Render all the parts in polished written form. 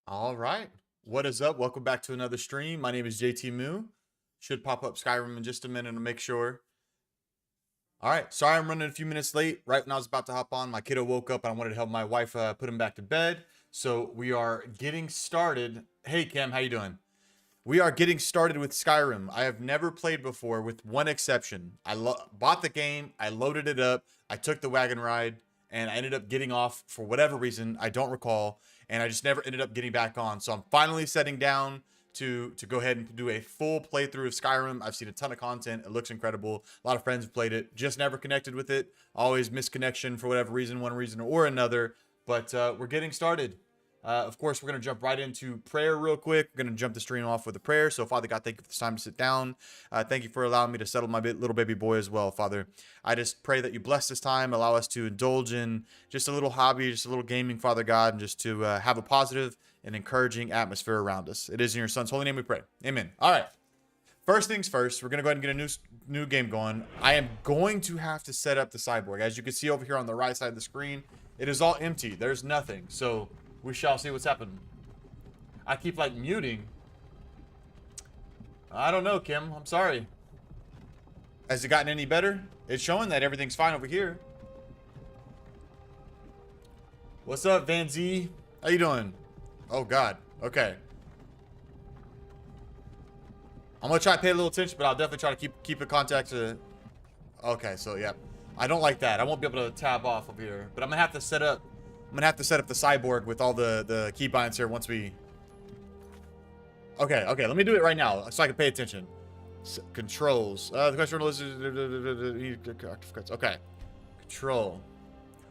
All right. What is up? Welcome back to another stream. My name is JT Moo. Should pop up Skyrim in just a minute to make sure. All right. Sorry I'm running a few minutes late. Right when I was about to hop on, my kiddo woke up and I wanted to help my wife put him back to bed. So we are getting started. Hey, Cam, how you doing? We are getting started with Skyrim. I have never played before with one exception. I bought the game, I loaded it up, I took the wagon ride, and I ended up getting off for whatever reason. I don't recall, and I just never ended up getting back on. So I'm finally setting down to go ahead and do a full playthrough of Skyrim. I've seen a ton of content. It looks incredible. A lot of friends have played it. Just never connected with it. Always missed connection for whatever reason, one reason or another. But we're getting started. Of course, we're going to jump right into prayer real quick. We're going to jump the stream off with a prayer. So, Father God, thank you for this time to sit down. Thank you for allowing me to settle my little baby boy as well, Father. I just pray that you bless this time, allow us to indulge in just a little hobby, just a little gaming, Father God, and just to have a positive and encouraging atmosphere around us. It is in your Son's holy name we pray. Amen. All right. First things first, we're going to go ahead and get a new game going. I am going to have to set up the cyborg. As you can see over here on the right side of the screen, it is all empty. There's nothing. So we shall see what's happening. I keep like muting. I don't know, Kim. I'm sorry. Has it gotten any better? It's showing that everything's fine over here. What's up, Van Z? How you doing? Oh, God. Okay. I'm gonna try to pay a little attention, but I'll definitely try to keep in contact to... Okay, so yeah. I don't like that. I won't be able to tab off over here. But I'm gonna have to set up... I'm gonna have to set up the cyborg with all the keybinds here once we... Okay, let me do it right now so I can pay attention. Controls. The question is... Okay. Control.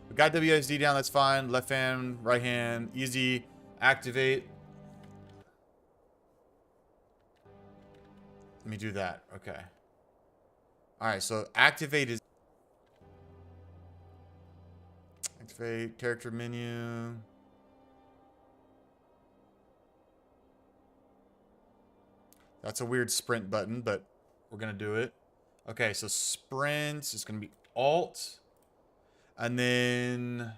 We got WSD down, that's fine. Left hand, right hand, easy. Activate. Let me do that. Okay. Alright, so activate is... Activate, character menu. That's a weird sprint button, but we're going to do it. Okay, so sprint is going to be Alt. And then...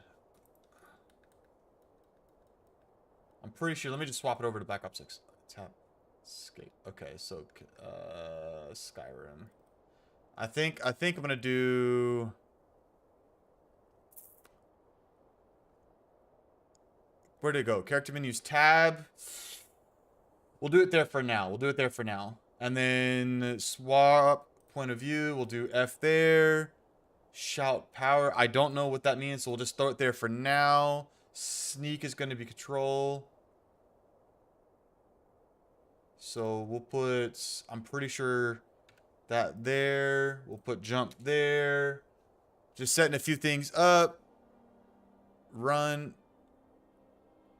I'm pretty sure... Let me just swap it over to backup 6. Tap. Escape. Okay, so... Skyrim. I think I'm going to do... Where'd it go? Character menus tab. We'll do it there for now. And then swap point of view. We'll do F there. Shout power. I don't know what that means, so we'll just throw it there for now. Sneak is going to be control. So we'll put... I'm pretty sure that there. We'll put jump there. Just setting a few things up. Run.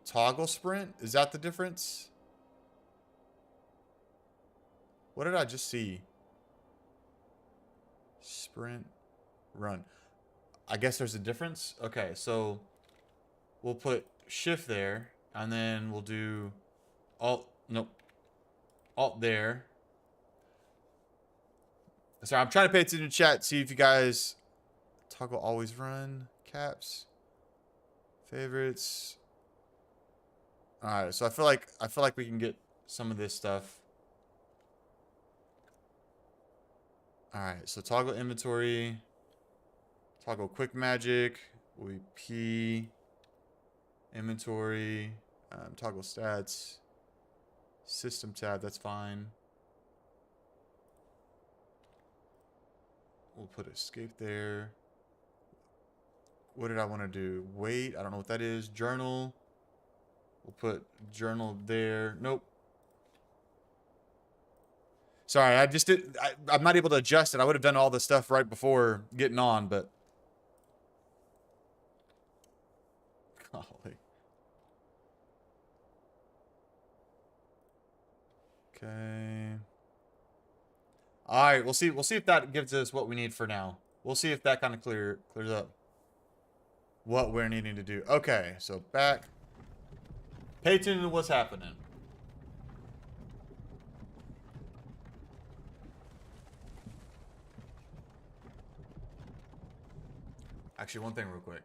Toggle sprint? Is that the difference? What did I just see? Sprint. Run. I guess there's a difference. Okay, so we'll put shift there. And then we'll do alt. Nope. Alt there. Sorry, I'm trying to pay attention to chat. See if you guys... Toggle always run. Caps. Favorites. Alright, so I feel like we can get some of this stuff. Alright, so toggle inventory. Toggle quick magic. We P. Inventory. Toggle stats. System tab, that's fine. We'll put escape there. What did I want to do? Wait, I don't know what that is. Journal. We'll put journal there. Nope. Sorry, I just did. I'm not able to adjust it. I would have done all the stuff right before getting on, but. Golly. Okay. All right, we'll see. We'll see if that gives us what we need for now. We'll see if that kind of clears up what we're needing to do. Okay, so back. Pay attention to what's happening. Actually, one thing real quick.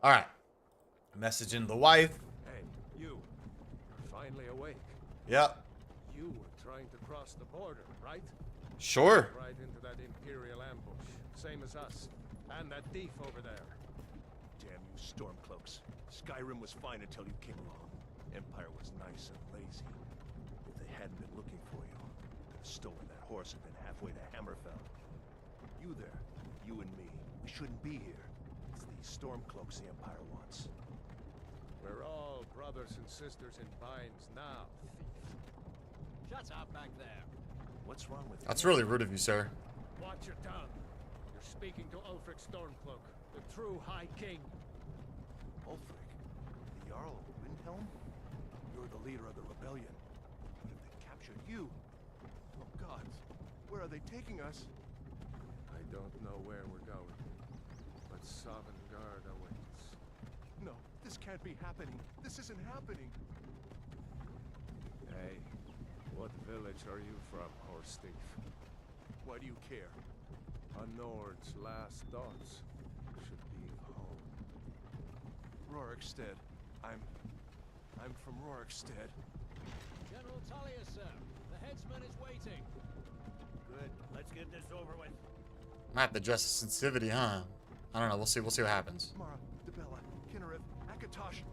All right. Messaging the wife. Hey, you. Finally awake. Yep. You were trying to cross the border, right? Sure. Right into that Imperial ambush. Same as us. And that thief over there. Damn you Stormcloaks. Skyrim was fine until you came along. Empire was nice and lazy. If they hadn't been looking for you, could have stolen that horse and been halfway to Hammerfell. You there, you and me, we shouldn't be here. It's these Stormcloaks the Empire wants. We're all brothers and sisters in binds now, thief. Shut up back there. What's wrong with you? That's really rude of you, sir. Watch your tongue. You're speaking to Ulfric Stormcloak, the true High King. Ulfric, the Jarl of Windhelm? You're the leader of the rebellion. What if they captured you? Oh gods, where are they taking us? I don't know where we're going, but Sovngarde awaits. No, this can't be happening. This isn't happening. Hey, what village are you from, horse thief? Why do you care? A Nord's last thoughts should be of home. Rorikstead. I'm from Rorikstead. General Tullius, sir. The headsman is waiting. Good. Let's get this over with. Might have to address the sensitivity, huh? I don't know. We'll see. We'll see what happens. Mara, Debella, Kinnarev, Akatosh,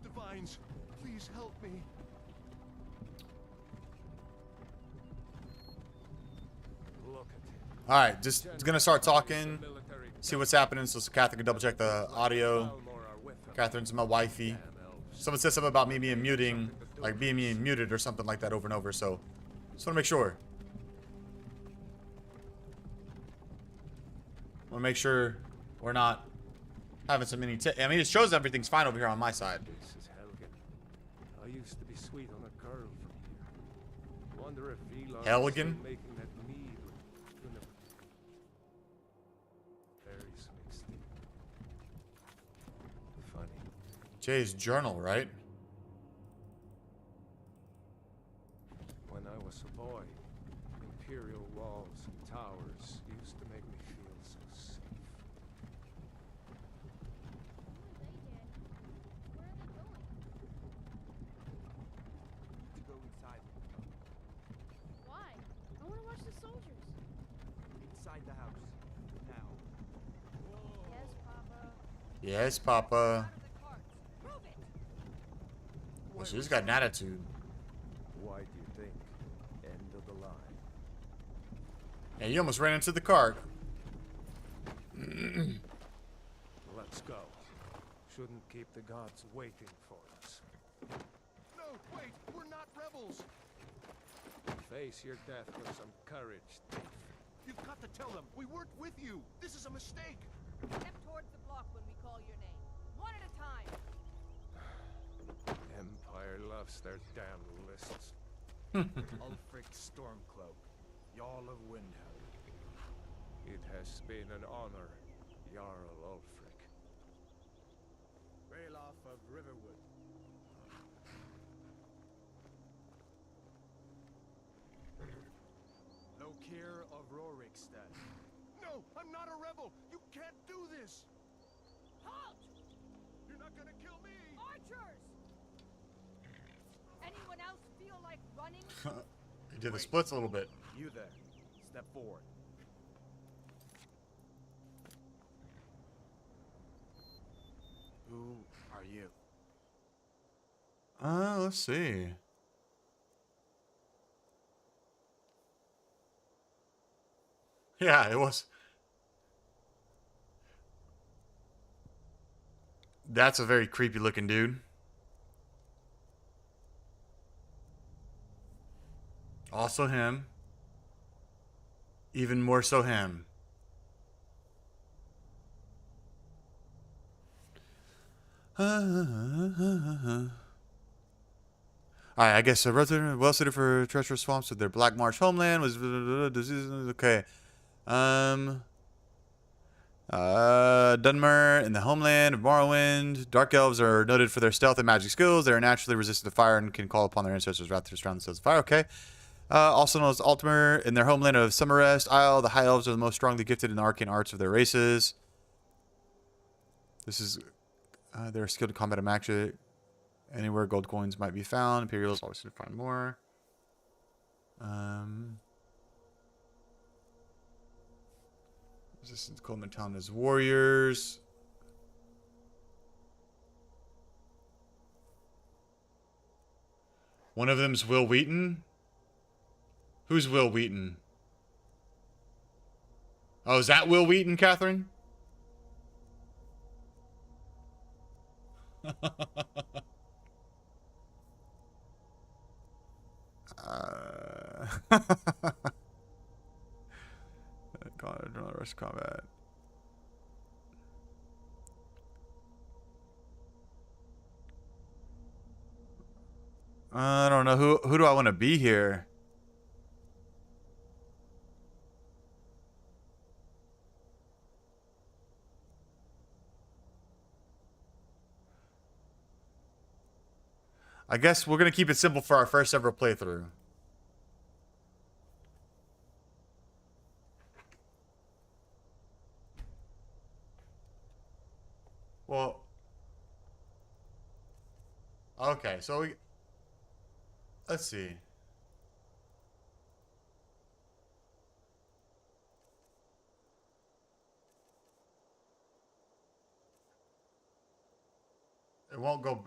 Divines, please help me. Look at him. All right. Just gonna start talking. See what's happening. So Catherine can double check the audio. Balmor are with him. Catherine's my wifey. Damn elves. Someone said something about me being muting, like being muted or something like that over and over. So just want to make sure. Want to make sure we're not having so many. I mean, it shows everything's fine over here on my side. This is Helgen. I used to be sweet on a girl from here. Wonder if Vila is Helgen? still making that mead with Gunnar. Berries mixed in. Funny. Jay's journal, right? When I was a boy, imperial walls and towers used to make me feel so safe. To go inside. Why? I want to watch the soldiers. Inside the house. Now. Yes, Papa. Yes, Papa. Out of the cart. Prove it. Well, she's got an attitude. Why do you think? End of the line. Hey, you almost ran into the cart. Let's go. Shouldn't keep the gods waiting for us. No, wait, we're not rebels. Face your death with some courage, thief. You've got to tell them we weren't with you. This is a mistake. Step towards the block when we call your name. One at a time. Empire loves their damn lists. Ulfric Stormcloak. Jarl of Windhelm. It has been an honor, Jarl Ulfric. Ralof of Riverwood. Lokir of Rorikstead. No, I'm not a rebel. You can't do this. Halt! You're not gonna kill me. Archers! Anyone else feel like running? He did the splits a little bit. You there. Step forward. Who are you? Let's see. Yeah, it was. That's a very creepy looking dude. Also him. Even more so him. Alright, I guess a resident well suited for treacherous swamps with their Black Marsh homeland was okay. Dunmer in the homeland of Morrowind. Dark elves are noted for their stealth and magic skills. They are naturally resistant to fire and can call upon their ancestors' wrath to surround themselves with fire. Okay. Also known as Altmer in their homeland of Summerrest Isle. The high elves are the most strongly gifted in the arcane arts of their races. This is They're skilled in combat and magic. Anywhere gold coins might be found. Imperials always can find more. Resistance Coleman Town is warriors. One of them's Will Wheaton. Who's Will Wheaton? Oh, is that Will Wheaton, Catherine? Rush combat. I don't know who do I want to be here. I guess we're gonna keep it simple for our first ever playthrough. Well, okay, so let's see. It won't go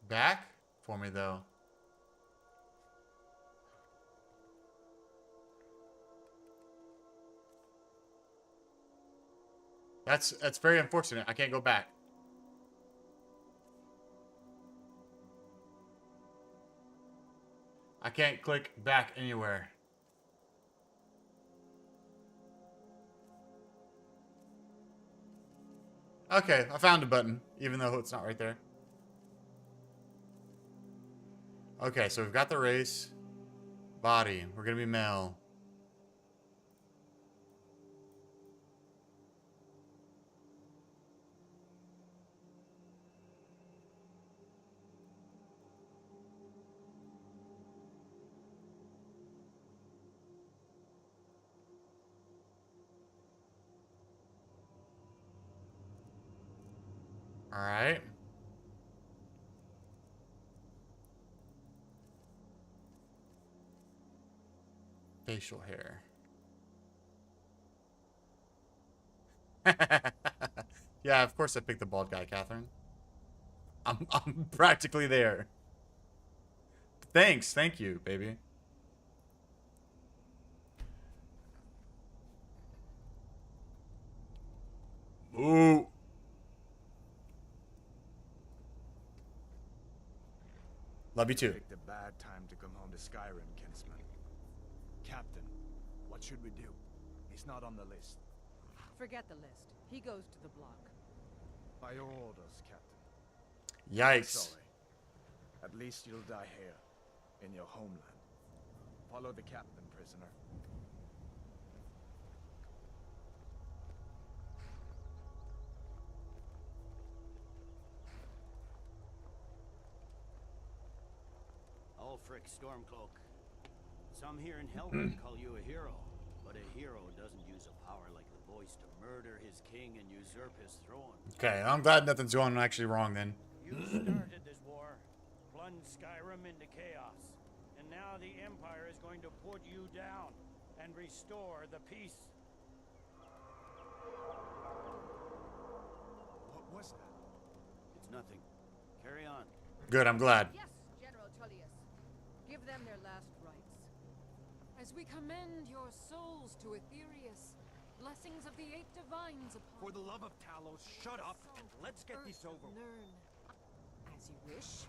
back for me though. That's very unfortunate. I can't go back. I can't click back anywhere. Okay, I found a button, even though it's not right there. Okay, so we've got the race. Body. We're gonna be male. All right. Facial hair. Yeah, of course I picked the bald guy, Catherine. I'm practically there. Thanks, thank you, baby. Ooh. Love you too. Picked a bad time to come home to Skyrim, kinsman. Captain, what should we do? He's not on the list. Forget the list. He goes to the block. By your orders, Captain. Yikes. Sorry. At least you'll die here, in your homeland. Follow the captain, prisoner. Ulfric Stormcloak. Some here in Hellwood call you a hero, but a hero doesn't use a power like the voice to murder his king and usurp his throne. Okay, I'm glad nothing's going actually wrong then. You started this war, plunged Skyrim into chaos, and now the Empire is going to put you down and restore the peace. What was that? It's nothing. Carry on. Good, I'm glad. Yes, General Tullius. Give them their last rites. As we commend your souls to Aetherius, blessings of the 8 divines upon For the love of Talos, shut up and let's get this over with. Nern. As you wish.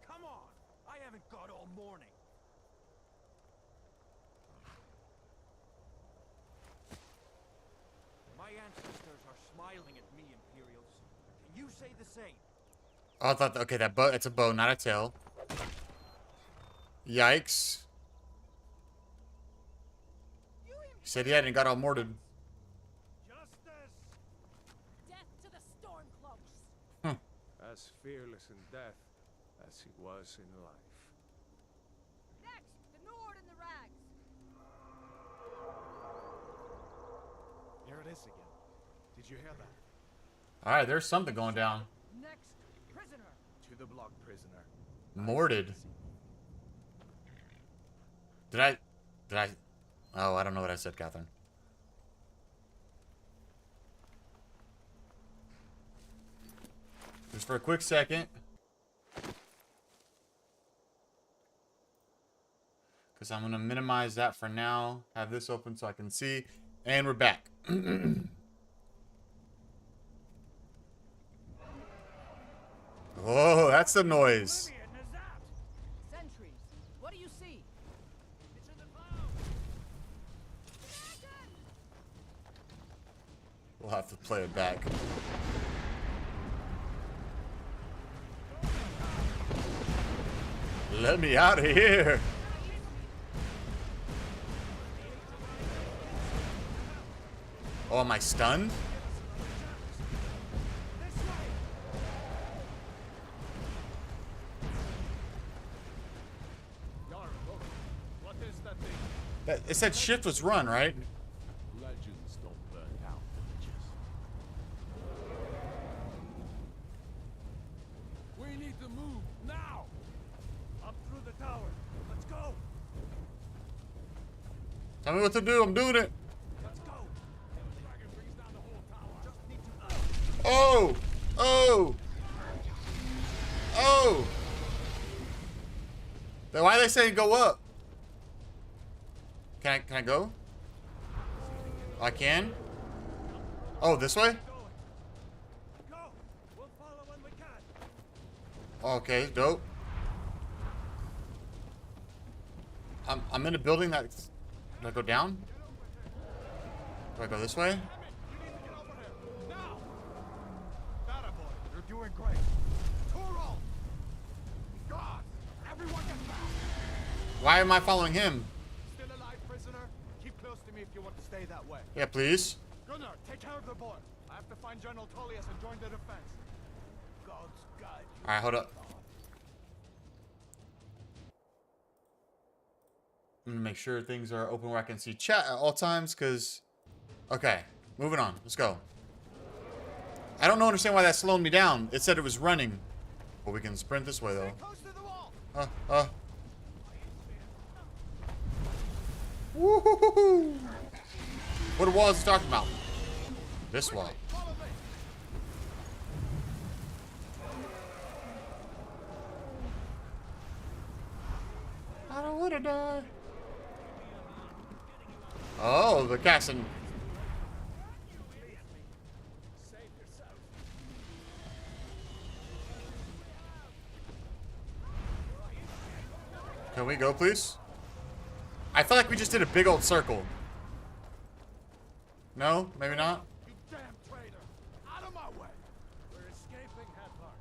Come on! I haven't got all morning. My ancestors are smiling at me, Imperials. Can you say the same? Oh, I thought, okay, that bow, it's a bow, not a tail. Yikes. He said he hadn't got all mortared. Justice! Death to the Stormcloaks! As fearless in death as he was in life. Next, the Nord and the Rags! Here it is again. Did you hear that? All right, there's something going down. Next prisoner. To the block, prisoner. Morted. Did I? Oh, I don't know what I said, Catherine. Just for a quick second. Because I'm going to minimize that for now. Have this open so I can see. And we're back. Oh, that's the noise. Sentries. What do you see? It's in the clouds. We'll have to play it back. Let me out of here. Oh, am I stunned? Yar, look. What is that thing? It said shift was run, right? Legends don't burn down villages. We need to move now. Up through the tower. Let's go. Tell me what to do. I'm doing it. Let's go. Dragon brings down the whole tower. Just need to. Oh! Oh! Oh! Then why are they saying go up? Can I go? I can? Oh, this way? Go. We'll follow when we can. Okay, dope. I'm in a building that's... Do I go down? Do I go this way? Data boy, you're doing great. Turo! God! Everyone get back! Why am I following him? Still alive, prisoner? Keep close to me if you want to stay that way. Yeah, please. Gunnar, take care of the boy. I have to find General Tullius and join the defense. God's guide you. Alright, hold up. I'm gonna make sure things are open where I can see chat at all times, because... Okay, moving on. Let's go. I don't understand why that slowed me down. It said it was running. But we can sprint this way, though. Close to the wall! Woo-hoo-hoo-hoo. What wall is he talking about? This wall. Follow me! I don't want to die. Oh, the casting. Can we go, please? I feel like we just did a big old circle. No? Maybe not? You damn traitor! Out of my way! We're escaping, Hadvar.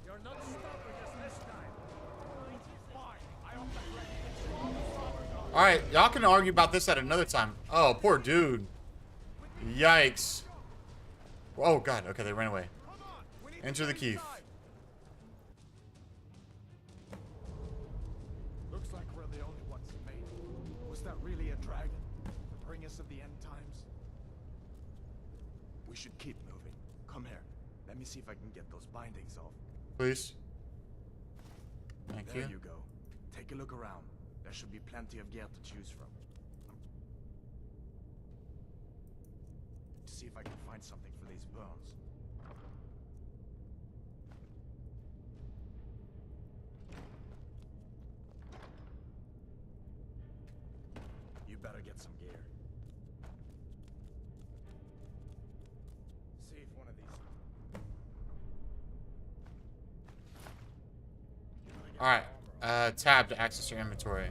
You're not stopping us this time. Fine, I hope that ready. Alright, y'all can argue about this at another time. Oh, poor dude. Yikes. Oh, God. Okay, they ran away. Come on! We need Enter the to key. inside. Looks like we're the only ones who made it. Was that really a dragon? To bring us of the end times? We should keep moving. Come here. Let me see if I can get those bindings off. Please. Thank There you. you go. Take a look around. There should be plenty of gear to choose from. To see if I can find something for these burns. You better get some gear. See if one of these. You wanna get Alright. armor on? Tab to access your inventory.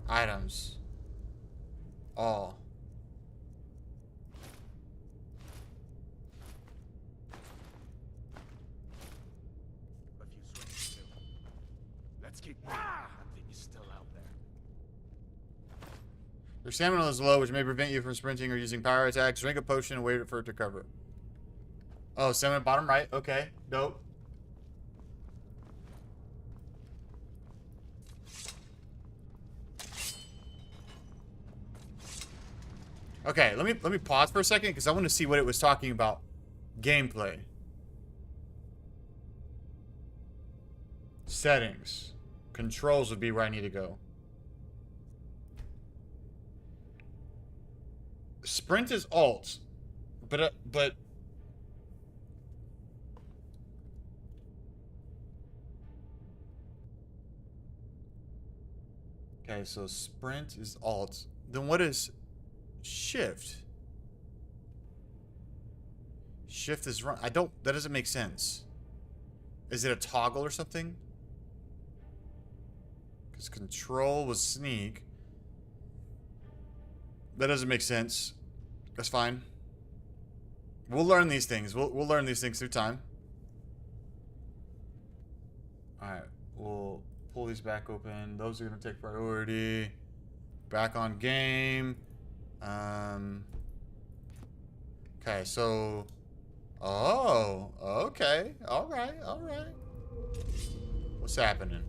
Items. All. A few swings too. Let's keep moving. That thing is still out there. Your stamina is low, which may prevent you from sprinting or using power attacks. Drink a potion and wait for it to cover. Oh, stamina bottom right. Okay, dope. Okay, let me pause for a second because I want to see what it was talking about Gameplay. Settings. Controls would be where I need to go. Sprint is alt. But okay, so sprint is alt. Then what is shift? Shift is run. That doesn't make sense. Is it a toggle or something? Because control was sneak. That doesn't make sense. That's fine. We'll learn these things. We'll learn these things through time. Alright, we'll pull these back open. Those are gonna take priority. Back on game. Okay, so oh, okay. Alright. What's happening?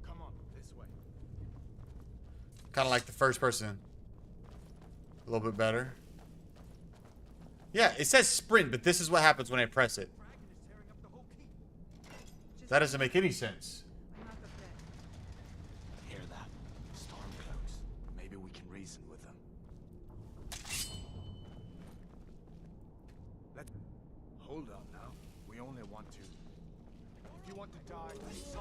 Come on, this way. Kinda like the first person. A little bit better. Yeah, it says sprint, but this is what happens when I press it. That doesn't make any sense. Hear that? Stormcloaks. Maybe we can reason with them. Hold up now. We only want to. If you want to die, then so.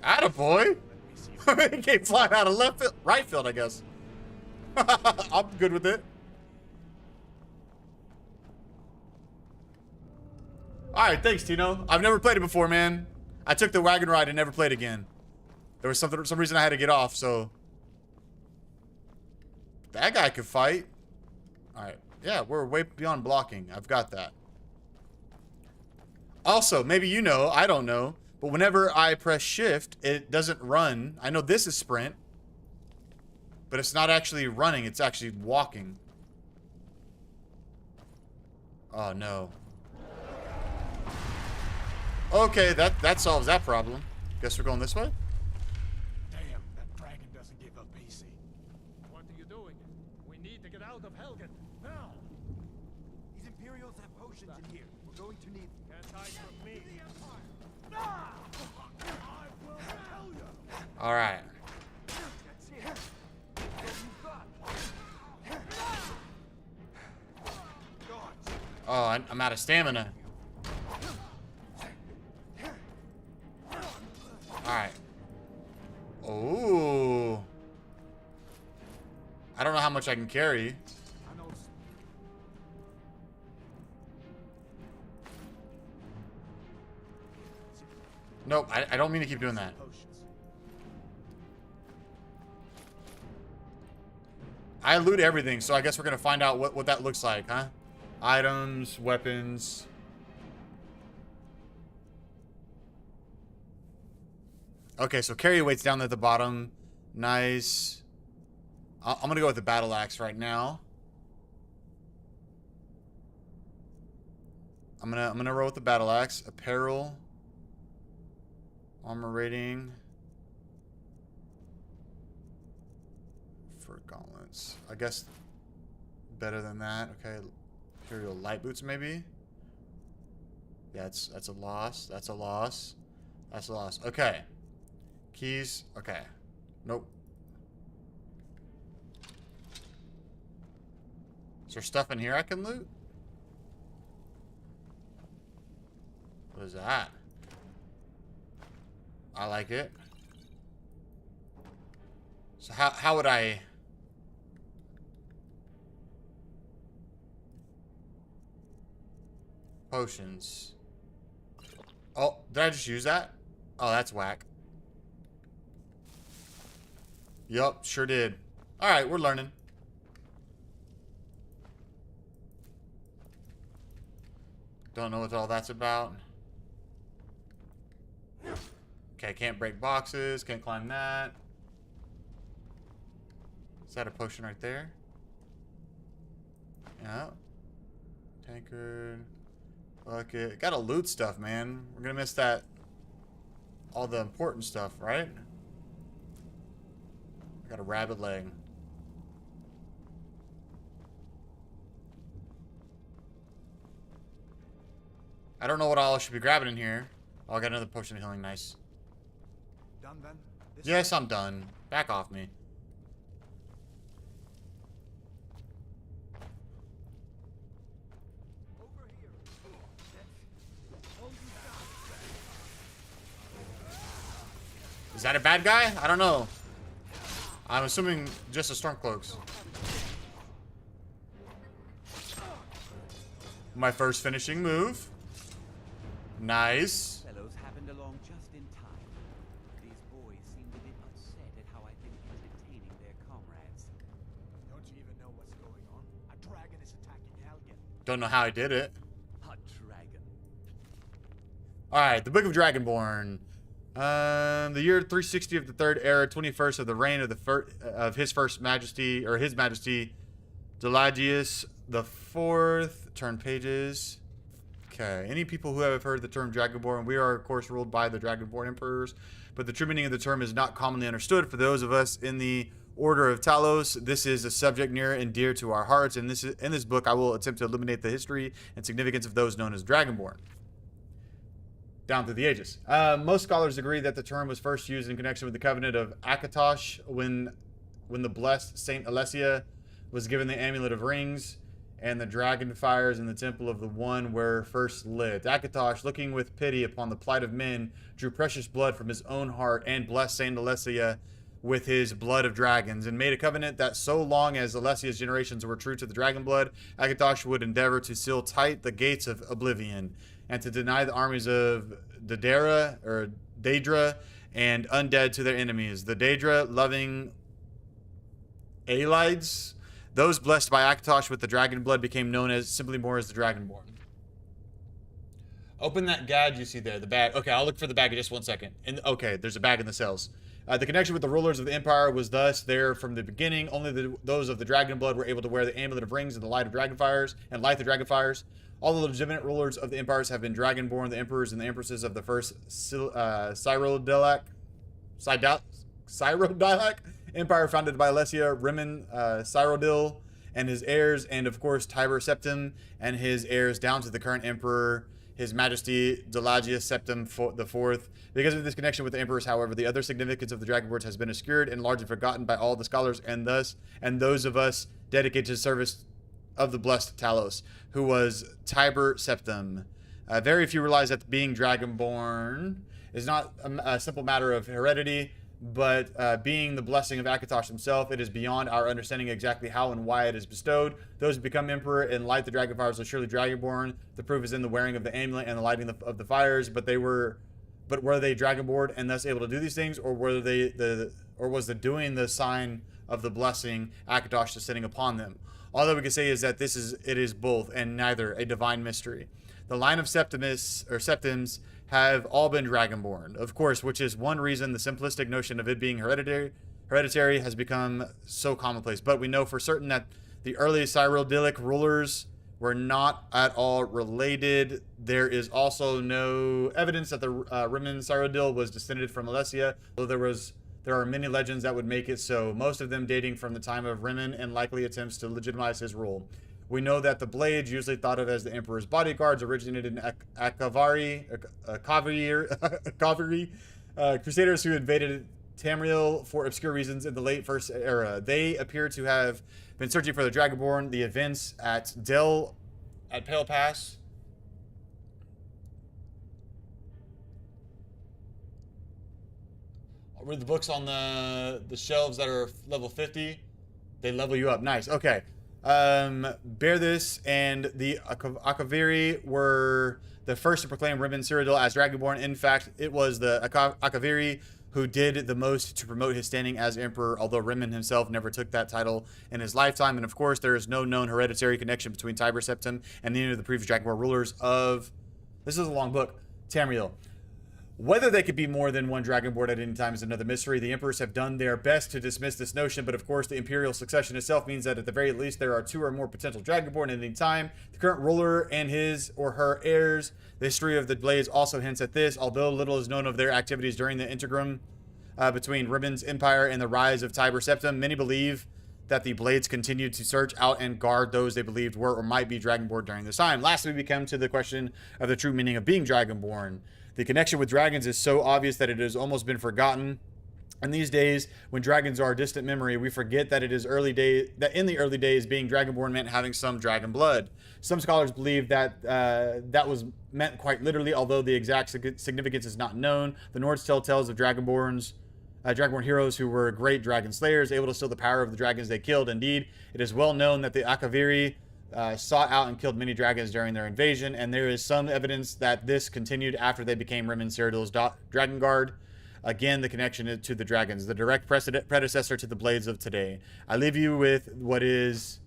Attaboy! He came flying out of left field, right field, I guess. I'm good with it. Alright, thanks, Tino. I've never played it before, man. I took the wagon ride and never played again. There was some reason I had to get off, so. That guy could fight. Alright. Yeah, we're way beyond blocking. I've got that. Also, maybe you know, I don't know. But whenever I press shift, it doesn't run. I know this is sprint. But it's not actually running, it's actually walking. Oh no. Okay, that solves that problem. Guess we're going this way? Damn, that dragon doesn't give up easy. What are you doing? We need to get out of Helgen. Now! These Imperials have potions in here. We're going to need them. Can't hide from me. Alright. That's it. What you got? Guards. Oh, I'm out of stamina. Alright. Oh. I don't know how much I can carry. I know. Nope, I don't mean to keep doing that. Potions. I loot everything, so I guess we're gonna find out what that looks like, huh? Items, weapons. Okay, so carry weight's down at the bottom. Nice. I'm gonna go with the battle axe right now. I'm gonna roll with the battle axe. Apparel. Armor rating. For gauntlets. I guess better than that. Okay. Imperial light boots maybe. Yeah, that's a loss. That's a loss. That's a loss. Okay. Keys. Okay. Nope. Is there stuff in here I can loot? What is that? I like it. So how would I... Potions. Oh, did I just use that? Oh, that's whack. Yup, sure did. Alright, we're learning. Don't know what all that's about. Okay, can't break boxes, can't climb that. Is that a potion right there? Yeah. Tankard. Bucket. Gotta loot stuff, man. We're gonna miss that. All the important stuff, right? I got a rabbit leg. I don't know what all I should be grabbing in here. Oh, I got another potion of healing. Nice. Done then? This Yes, I'm done. Back off me. over here. Is that a bad guy? I don't know. I'm assuming just a Stormcloaks. My first finishing move. Nice. Fellows happened along just in time. These boys seemed a bit upset at how I've been entertaining their comrades. Don't you even know what's going on? A dragon is attacking Helgen. Don't know how I did it. A dragon. Alright, the Book of Dragonborn. The year 360 of the Third Era, 21st of the reign of His First Majesty, or His Majesty, Delagius the Fourth. Turn pages. Okay. Any people who have heard the term Dragonborn, we are of course ruled by the Dragonborn emperors, but the true meaning of the term is not commonly understood. For those of us in the Order of Talos, this is a subject near and dear to our hearts, and in this book I will attempt to illuminate the history and significance of those known as Dragonborn down through the ages. Most scholars agree that the term was first used in connection with the covenant of Akatosh when the blessed Saint Alessia was given the amulet of rings, and the dragon fires in the temple of the One were first lit. Akatosh, looking with pity upon the plight of men, drew precious blood from his own heart and blessed Saint Alessia with his blood of dragons, and made a covenant that so long as Alessia's generations were true to the dragon blood, Akatosh would endeavor to seal tight the gates of oblivion, and to deny the armies of Daedra and undead to their enemies. The Daedra, loving Aelides, those blessed by Akatosh with the dragon blood, became known as simply more as the Dragonborn. Open that gad you see there, the bag. Okay, I'll look for the bag in just 1 second. Okay, there's a bag in the cells. The connection with the rulers of the empire was thus there from the beginning. Only those of the dragon blood were able to wear the amulet of rings and the light of dragon fires and light the dragon fires. All the legitimate rulers of the empires have been dragonborn. The emperors and the empresses of the first Cyrodilic Empire, founded by Alessia, Rimmon, Cyrodil, and his heirs, and of course Tiber Septim and his heirs, down to the current emperor, His Majesty Delagius Septim the Fourth. Because of this connection with the emperors, however, the other significance of the Dragonborns has been obscured and largely forgotten by all the scholars, and those of us dedicated to the service of the blessed Talos, who was Tiber Septim. Very few realize that being Dragonborn is not a simple matter of heredity, but being the blessing of Akatosh himself. It is beyond our understanding exactly how and why it is bestowed. Those who become emperor and light the dragon fires are surely Dragonborn. The proof is in the wearing of the amulet and the lighting of the fires. But were they Dragonborn and thus able to do these things, or was the doing the sign of the blessing Akatosh descending upon them? All that we can say is that it is both and neither, a divine mystery. The line of Septims have all been Dragonborn, of course, which is one reason the simplistic notion of it being hereditary has become so commonplace. But we know for certain that the early Cyrodiilic rulers were not at all related. There is also no evidence that the Rimmon Cyrodil was descended from Alessia, though there are many legends that would make it so, most of them dating from the time of Rimmon and likely attempts to legitimize his rule. We know that the Blades, usually thought of as the Emperor's bodyguards, originated in Cavalry, crusaders who invaded Tamriel for obscure reasons in the late First Era. They appear to have been searching for the Dragonborn. The events at Pale Pass. I'll read the books on the shelves that are level 50. They level you up. Nice. Okay. Bear this, and the Akaviri were the first to proclaim Rimmon Cyrodiil as Dragonborn. In fact, it was the Akaviri who did the most to promote his standing as emperor, although Rimmon himself never took that title in his lifetime. And of course, there is no known hereditary connection between Tiber Septim and any of the previous Dragonborn rulers of, this is a long book, Tamriel. Whether they could be more than one Dragonborn at any time is another mystery. The emperors have done their best to dismiss this notion, but of course the imperial succession itself means that at the very least there are 2 or more potential Dragonborn at any time. The current ruler and his or her heirs. The history of the Blades also hints at this, although little is known of their activities during the interim between Ribbon's empire and the rise of Tiber Septim. Many believe that the Blades continued to search out and guard those they believed were or might be Dragonborn during this time. Lastly, we come to the question of the true meaning of being Dragonborn. The connection with dragons is so obvious that it has almost been forgotten. In these days, when dragons are a distant memory, we forget that in the early days, being Dragonborn meant having some dragon blood. Some scholars believe that that was meant quite literally, although the exact significance is not known. The Nords tell tales of Dragonborn heroes who were great dragon slayers, able to steal the power of the dragons they killed. Indeed, it is well known that the Akaviri sought out and killed many dragons during their invasion, and there is some evidence that this continued after they became Rimmon Cyrodiil's Dragon Guard. Again, the connection to the dragons, the direct predecessor to the Blades of today. I leave you with what is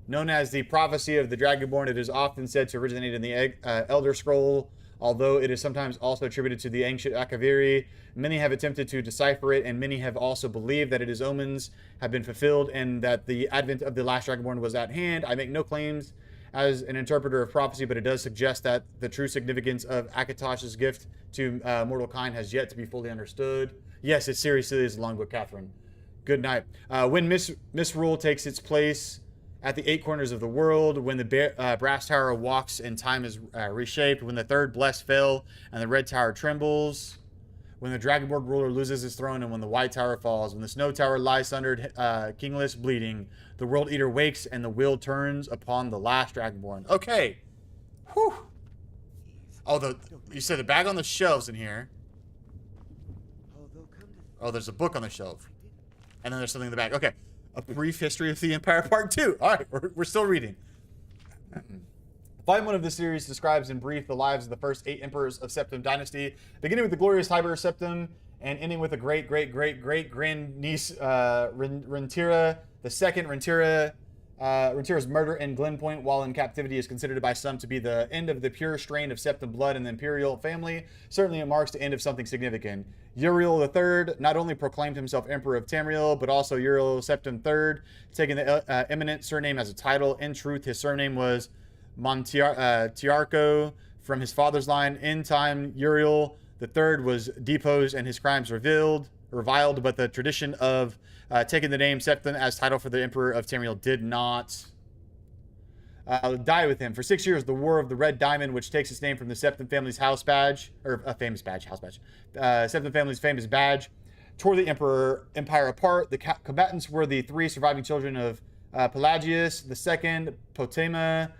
known as the prophecy of the Dragonborn. It is often said to originate in the Elder Scroll, although it is sometimes also attributed to the ancient Akaviri. Many have attempted to decipher it, and many have also believed that its omens have been fulfilled and that the advent of the last Dragonborn was at hand. I make no claims as an interpreter of prophecy, but it does suggest that the true significance of Akatosh's gift to mortal kind has yet to be fully understood. Yes, it seriously is a long book, Catherine. Good night. When misrule takes its place at the 8 corners of the world, when the brass tower walks and time is reshaped, when the third blessed fell and the red tower trembles, when the Dragonborn ruler loses his throne, and when the white tower falls, when the snow tower lies sundered, kingless, bleeding, the world eater wakes and the wheel turns upon the last Dragonborn. Okay. Whew. Oh, you said the bag on the shelves in here. Oh, there's a book on the shelf. And then there's something in the bag. Okay. A brief history of the Empire Part 2. All right, we're still reading. Volume 1 of this series describes in brief the lives of the first 8 emperors of Septim dynasty, beginning with the glorious Tiber Septim and ending with the great-great-great-great-grandniece Rentira. The second, Rentira's murder in Glenpoint while in captivity is considered by some to be the end of the pure strain of Septim blood in the imperial family. Certainly it marks the end of something significant. Uriel III not only proclaimed himself Emperor of Tamriel, but also Uriel Septim III, taking the eminent surname as a title. In truth, his surname was Montiarco from his father's line. In time, Uriel III was deposed and his crimes reviled, but the tradition of taking the name Septim as title for the Emperor of Tamriel did not die with him. For 6 years, the War of the Red Diamond, which takes its name from the Septim family's house badge, or a famous badge, Septim family's famous badge, tore the empire apart. The combatants were the 3 surviving children of Pelagius II, Potema,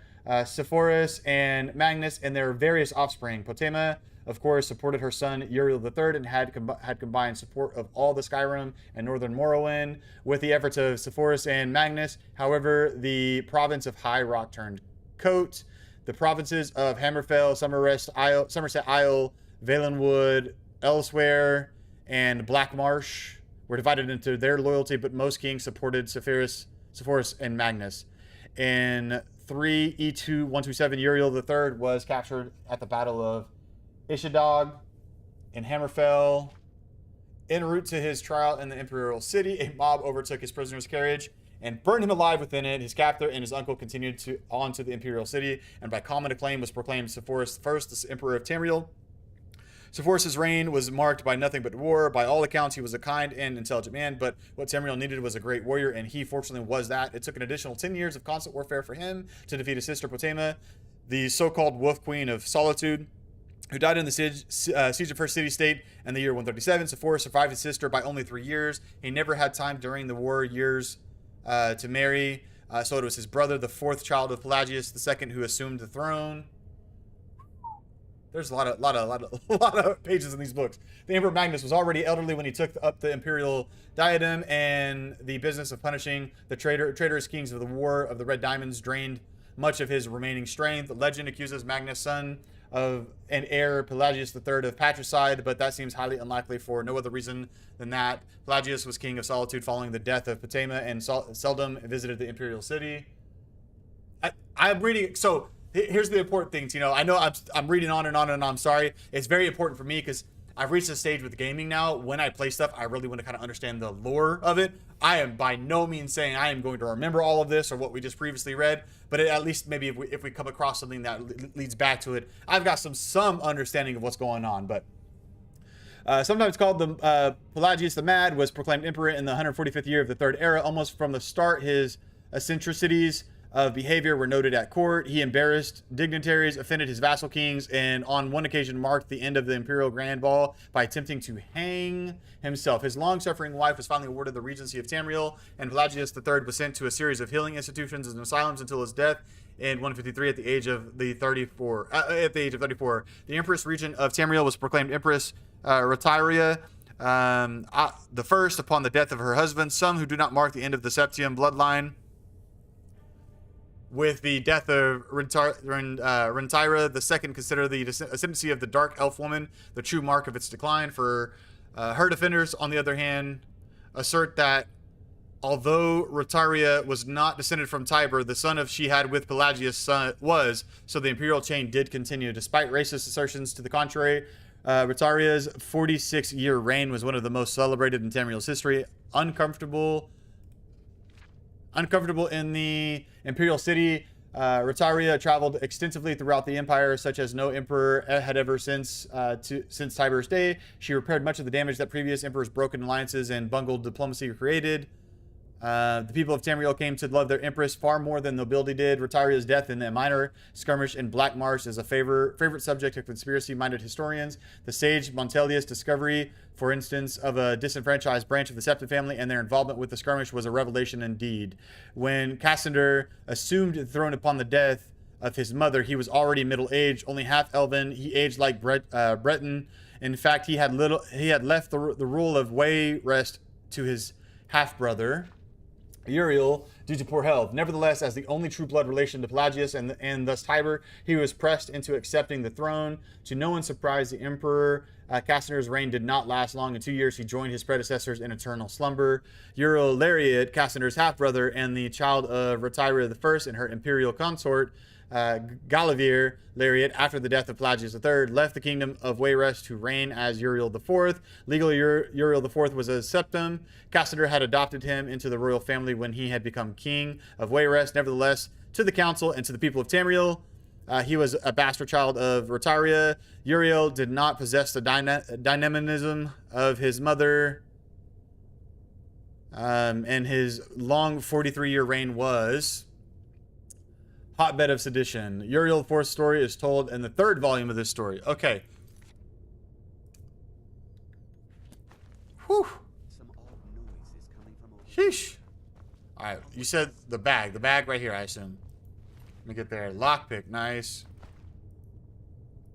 Sepphoris, and Magnus, and their various offspring. Potema, of course, supported her son Uriel III and had combined support of all the Skyrim and northern Morrowind with the efforts of Sepphoris and Magnus. However, the province of High Rock turned coat. The provinces of Hammerfell, Somerset Isle, Valenwood, Elsewhere, and Blackmarsh were divided into their loyalty, but most kings supported Sepphoris and Magnus. In 3 E2 127, Uriel III was captured at the Battle of Ishidog in Hammerfell. En route to his trial in the imperial city, a mob overtook his prisoner's carriage and burned him alive within it. His captor and his uncle continued on to the imperial city, and by common acclaim was proclaimed Sepphoris I, the Emperor of Tamriel. Sepphoris' reign was marked by nothing but war. By all accounts, he was a kind and intelligent man, but what Tamriel needed was a great warrior, and he fortunately was that. It took an additional 10 years of constant warfare for him to defeat his sister Potema, the so-called Wolf Queen of Solitude, who died in the siege of her city-state in the year 137. Sepphoris survived his sister by only 3 years. He never had time during the war years to marry, so it was his brother, the 4th child of Pelagius II, who assumed the throne. There's a lot of pages in these books. The Emperor Magnus was already elderly when he took up the imperial diadem, and the business of punishing the traitorous kings of the War of the Red Diamonds drained much of his remaining strength. The legend accuses Magnus, son of an heir, Pelagius III, of patricide, but that seems highly unlikely for no other reason than that Pelagius was king of Solitude following the death of Potema and seldom visited the imperial city. I'm reading, so here's the important things. I know I'm reading on and on, and I'm sorry. It's very important for me because I've reached a stage with gaming now. When I play stuff, I really want to kind of understand the lore of it. I am by no means saying I am going to remember all of this or what we just previously read, but at least maybe if we come across something that leads back to it, I've got some understanding of what's going on. But sometimes called the Pelagius the Mad, was proclaimed emperor in the 145th year of the Third Era. Almost from the start, his eccentricities of behavior were noted at court. He embarrassed dignitaries, offended his vassal kings, and on one occasion marked the end of the imperial grand ball by attempting to hang himself. His long-suffering wife was finally awarded the regency of Tamriel, and Pelagius III was sent to a series of healing institutions and asylums until his death in 153 at the age of 34. The Empress Regent of Tamriel was proclaimed Empress Retiria the first upon the death of her husband. Some who do not mark the end of the Septium bloodline with the death of Rentira the second consider the ascendancy of the dark elf woman the true mark of its decline. For her defenders, on the other hand, assert that although Rotaria was not descended from Tiber, the son of she had with Pelagius son was, so the imperial chain did continue. Despite racist assertions to the contrary, Rotaria's 46-year reign was one of the most celebrated in Tamriel's history. Uncomfortable in the imperial city, Rotaria traveled extensively throughout the empire, such as no emperor had ever since Tiber's day. She repaired much of the damage that previous emperors' broken alliances and bungled diplomacy created. The people of Tamriel came to love their empress far more than nobility did. Rotaria's death in the minor skirmish in Black Marsh is a favorite subject of conspiracy-minded historians. The sage Montelius' discovery, for instance, of a disenfranchised branch of the Septim family and their involvement with the skirmish was a revelation indeed. When Cassander assumed the throne upon the death of his mother, he was already middle-aged, only half-elven. He aged like Breton. In fact, he had left the rule of Wayrest to his half-brother Uriel due to poor health. Nevertheless, as the only true blood relation to Pelagius and thus Tiber, he was pressed into accepting the throne. To no one's surprise, the emperor Cassander's reign did not last long. In 2 years, he joined his predecessors in eternal slumber. Uriel Lariat, Cassander's half-brother and the child of Rotira I and her imperial consort, Galavir Lariat, after the death of Pelagius III, left the kingdom of Wayrest to reign as Uriel IV. Legally, Uriel IV was a septim. Cassander had adopted him into the royal family when he had become king of Wayrest. Nevertheless, to the council and to the people of Tamriel, he was a bastard child of Rotaria. Uriel did not possess the dynamism of his mother, and his long 43-year reign was hotbed of sedition. Uriel IV's story is told in the 3rd volume of this story. Okay. Whew. Some odd noise is coming from over. Sheesh. All right, you said the bag. The bag right here, I assume. Let me get there. Lockpick, nice.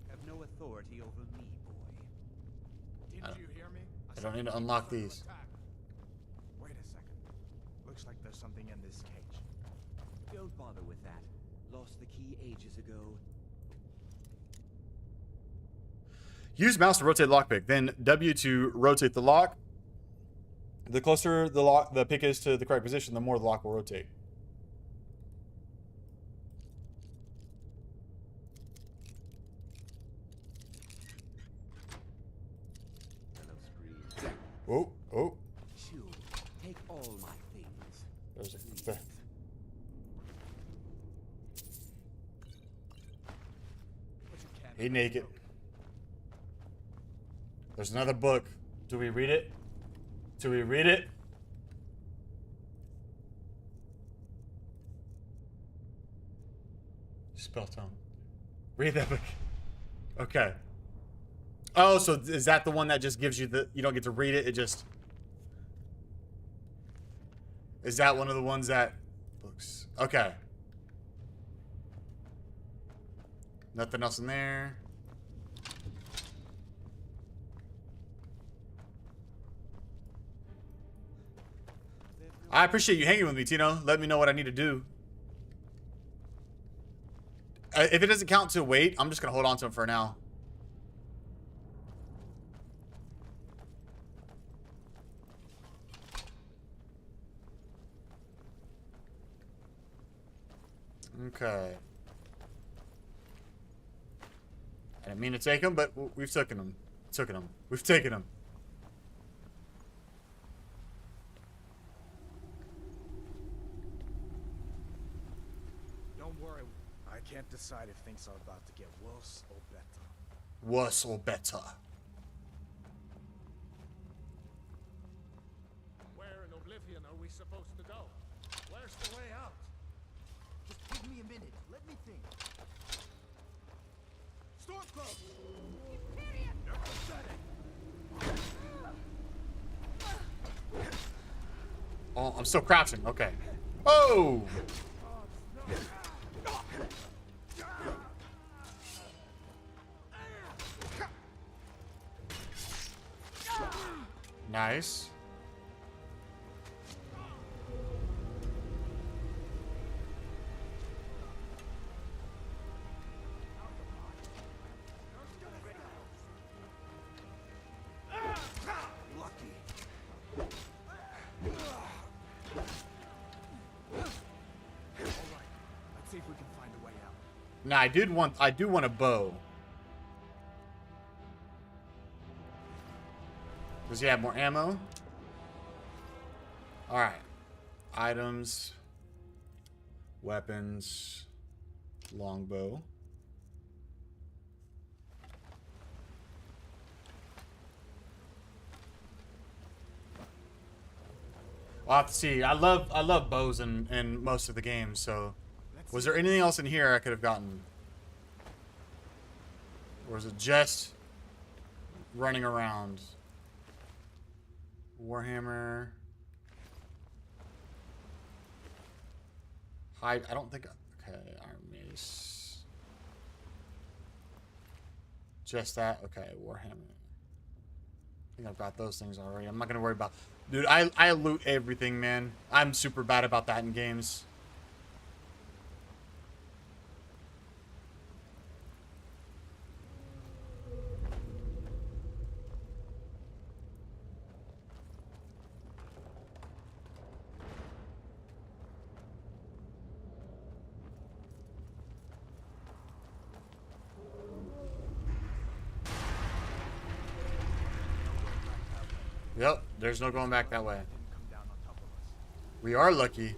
Have no authority over me, boy. Didn't you hear me? I don't need to unlock these. Wait a second. Looks like there's something in this cage. Don't bother with that. Lost the key ages ago. Use mouse to rotate the lockpick, then W to rotate the lock. The closer the pick is to the correct position, the more the lock will rotate. Hello, screen. Oh, oh. Sure. Take all my things. There's a... Please. There. But you can't. He naked. There's another book. Do we read it? Do we read it? Spell tone. Read that book. Okay. Oh, so is that the one that just gives you the... You don't get to read it, it just... Is that one of the ones that... Books. Okay. Nothing else in there. I appreciate you hanging with me, Tino. Let me know what I need to do. If it doesn't count to weight, I'm just going to hold on to him for now. Okay. I didn't mean to take him, but we've taken him. taken him. We've taken him. Don't worry. I can't decide if things are about to get worse or better. Worse or better. Where in Oblivion are we supposed to go? Where's the way out? Just give me a minute. Let me think. Stormcloak! You're pathetic. Oh, I'm still crouching. Okay. Oh! Nice. Let's see if we can find a way out. Now I do want a bow. Does he have more ammo? Alright. Items. Weapons. Longbow. I'll have to see. I love bows in most of the games, so was there anything else in here I could have gotten? Or is it just running around? Warhammer. Hide. I don't think. Okay, Iron Mace. Just that. Okay, Warhammer. I think I've got those things already. I'm not gonna worry about. Dude, I loot everything, man. I'm super bad about that in games. Yep, there's no going back that way. We are lucky.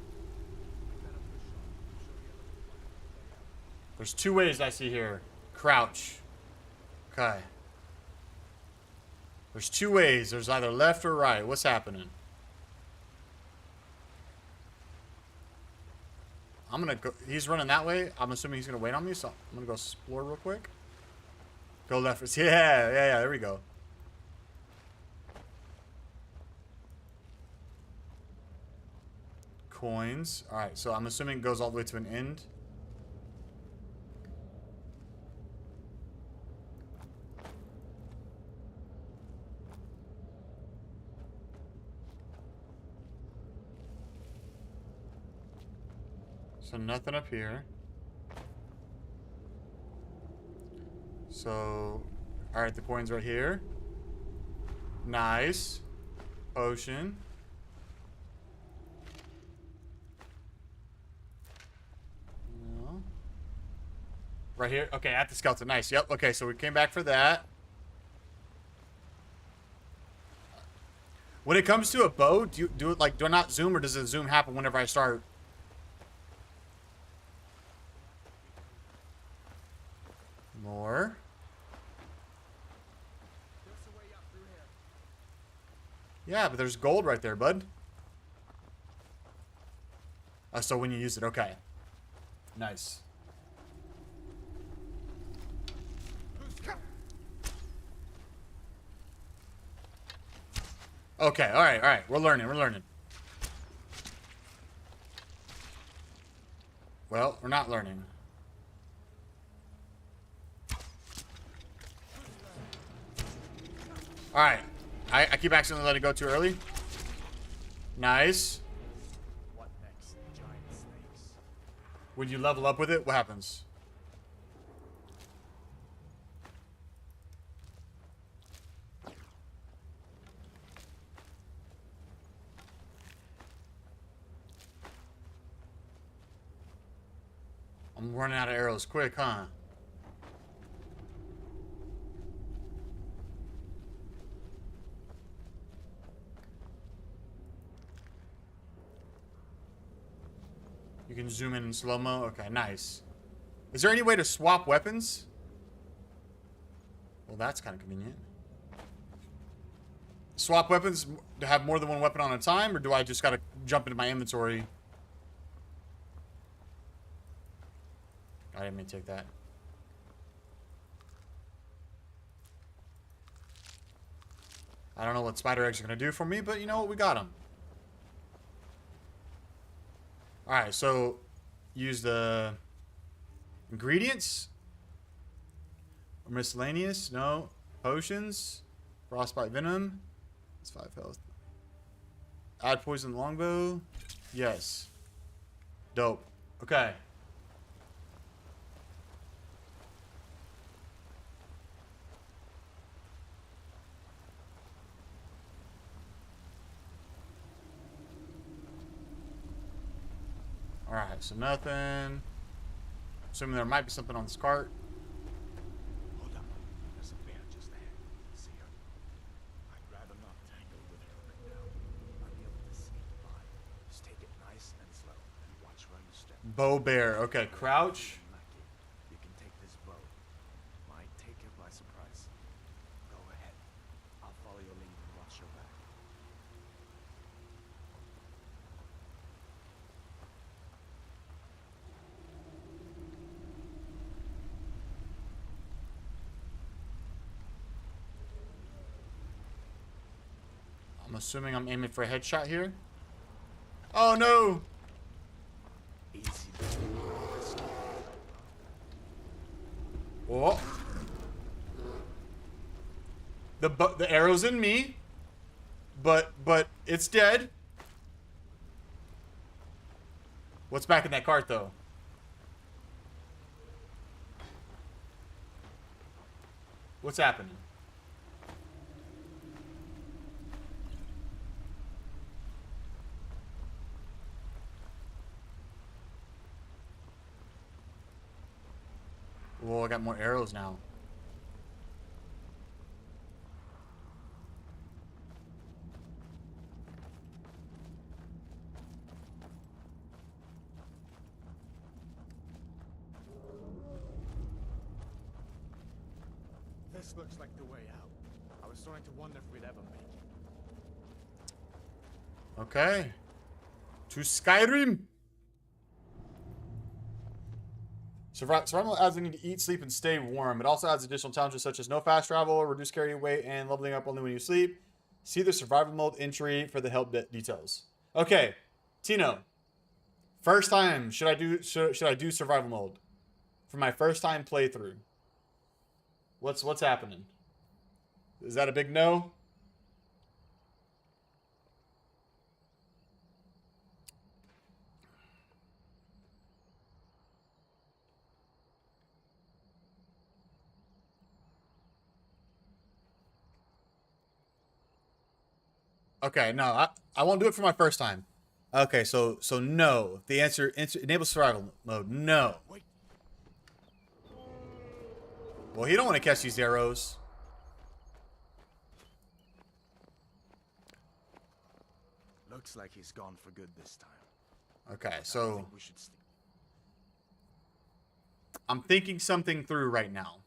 There's two ways I see here. Crouch. Okay. There's two ways. There's either left or right. What's happening? I'm gonna go. He's running that way. I'm assuming he's gonna wait on me, so I'm gonna go explore real quick. Go left. Yeah. There we go. Coins. Alright, so I'm assuming it goes all the way to an end. So nothing up here. So, alright, the coin's right here. Nice. Potion. Right here? Okay, at the skeleton. Nice. Yep. Okay, so we came back for that. When it comes to a bow, do you do it like, do I not zoom, or does the zoom happen whenever I start? More. Yeah, but there's gold right there, bud. So when you use it, okay. Nice. Okay, alright. We're learning. Well, we're not learning. Alright. I keep accidentally letting it go too early. Nice. What next, giant snakes? When you level up with it, what happens? I'm running out of arrows quick, huh? You can zoom in slow-mo. Okay, nice. Is there any way to swap weapons? Well, that's kind of convenient. Swap weapons to have more than one weapon on a time, or do I just gotta jump into my inventory? I didn't mean to take that. I don't know what spider eggs are gonna do for me, but you know what? We got them. Alright, so use the ingredients. Miscellaneous? No. Potions. Frostbite venom. It's 5 health. Add poison longbow. Yes. Dope. Okay. Alright, so nothing. Assuming there might be something on this cart. Hold up. There's a bear just ahead. See her? I'd rather not tangle with her right now. I'll be able to sneak by. Just take it nice and slow and watch where you step. Bow bear. Okay, crouch. Lucky. You can take this bow. Might take her by surprise. Go ahead. I'll follow your lead and watch your back. I'm assuming I'm aiming for a headshot here. Oh no! Easy. Oh. The arrow's in me, but it's dead. What's back in that cart though? What's happening? Whoa, I got more arrows now. This looks like the way out. I was starting to wonder if we'd ever make it. Okay. To Skyrim. Survival adds the need to eat, sleep, and stay warm. It also adds additional challenges such as no fast travel, reduced carry weight, and leveling up only when you sleep. See the survival mode entry for the help details. Okay, Tino. First time, should I do survival mode for my first time playthrough? What's happening? Is that a big no? Okay, no, I won't do it for my first time. Okay, so no. The answer enable survival mode. No. Wait. Well, he don't want to catch these arrows. Looks like he's gone for good this time. Okay, I so think we should I'm thinking something through right now.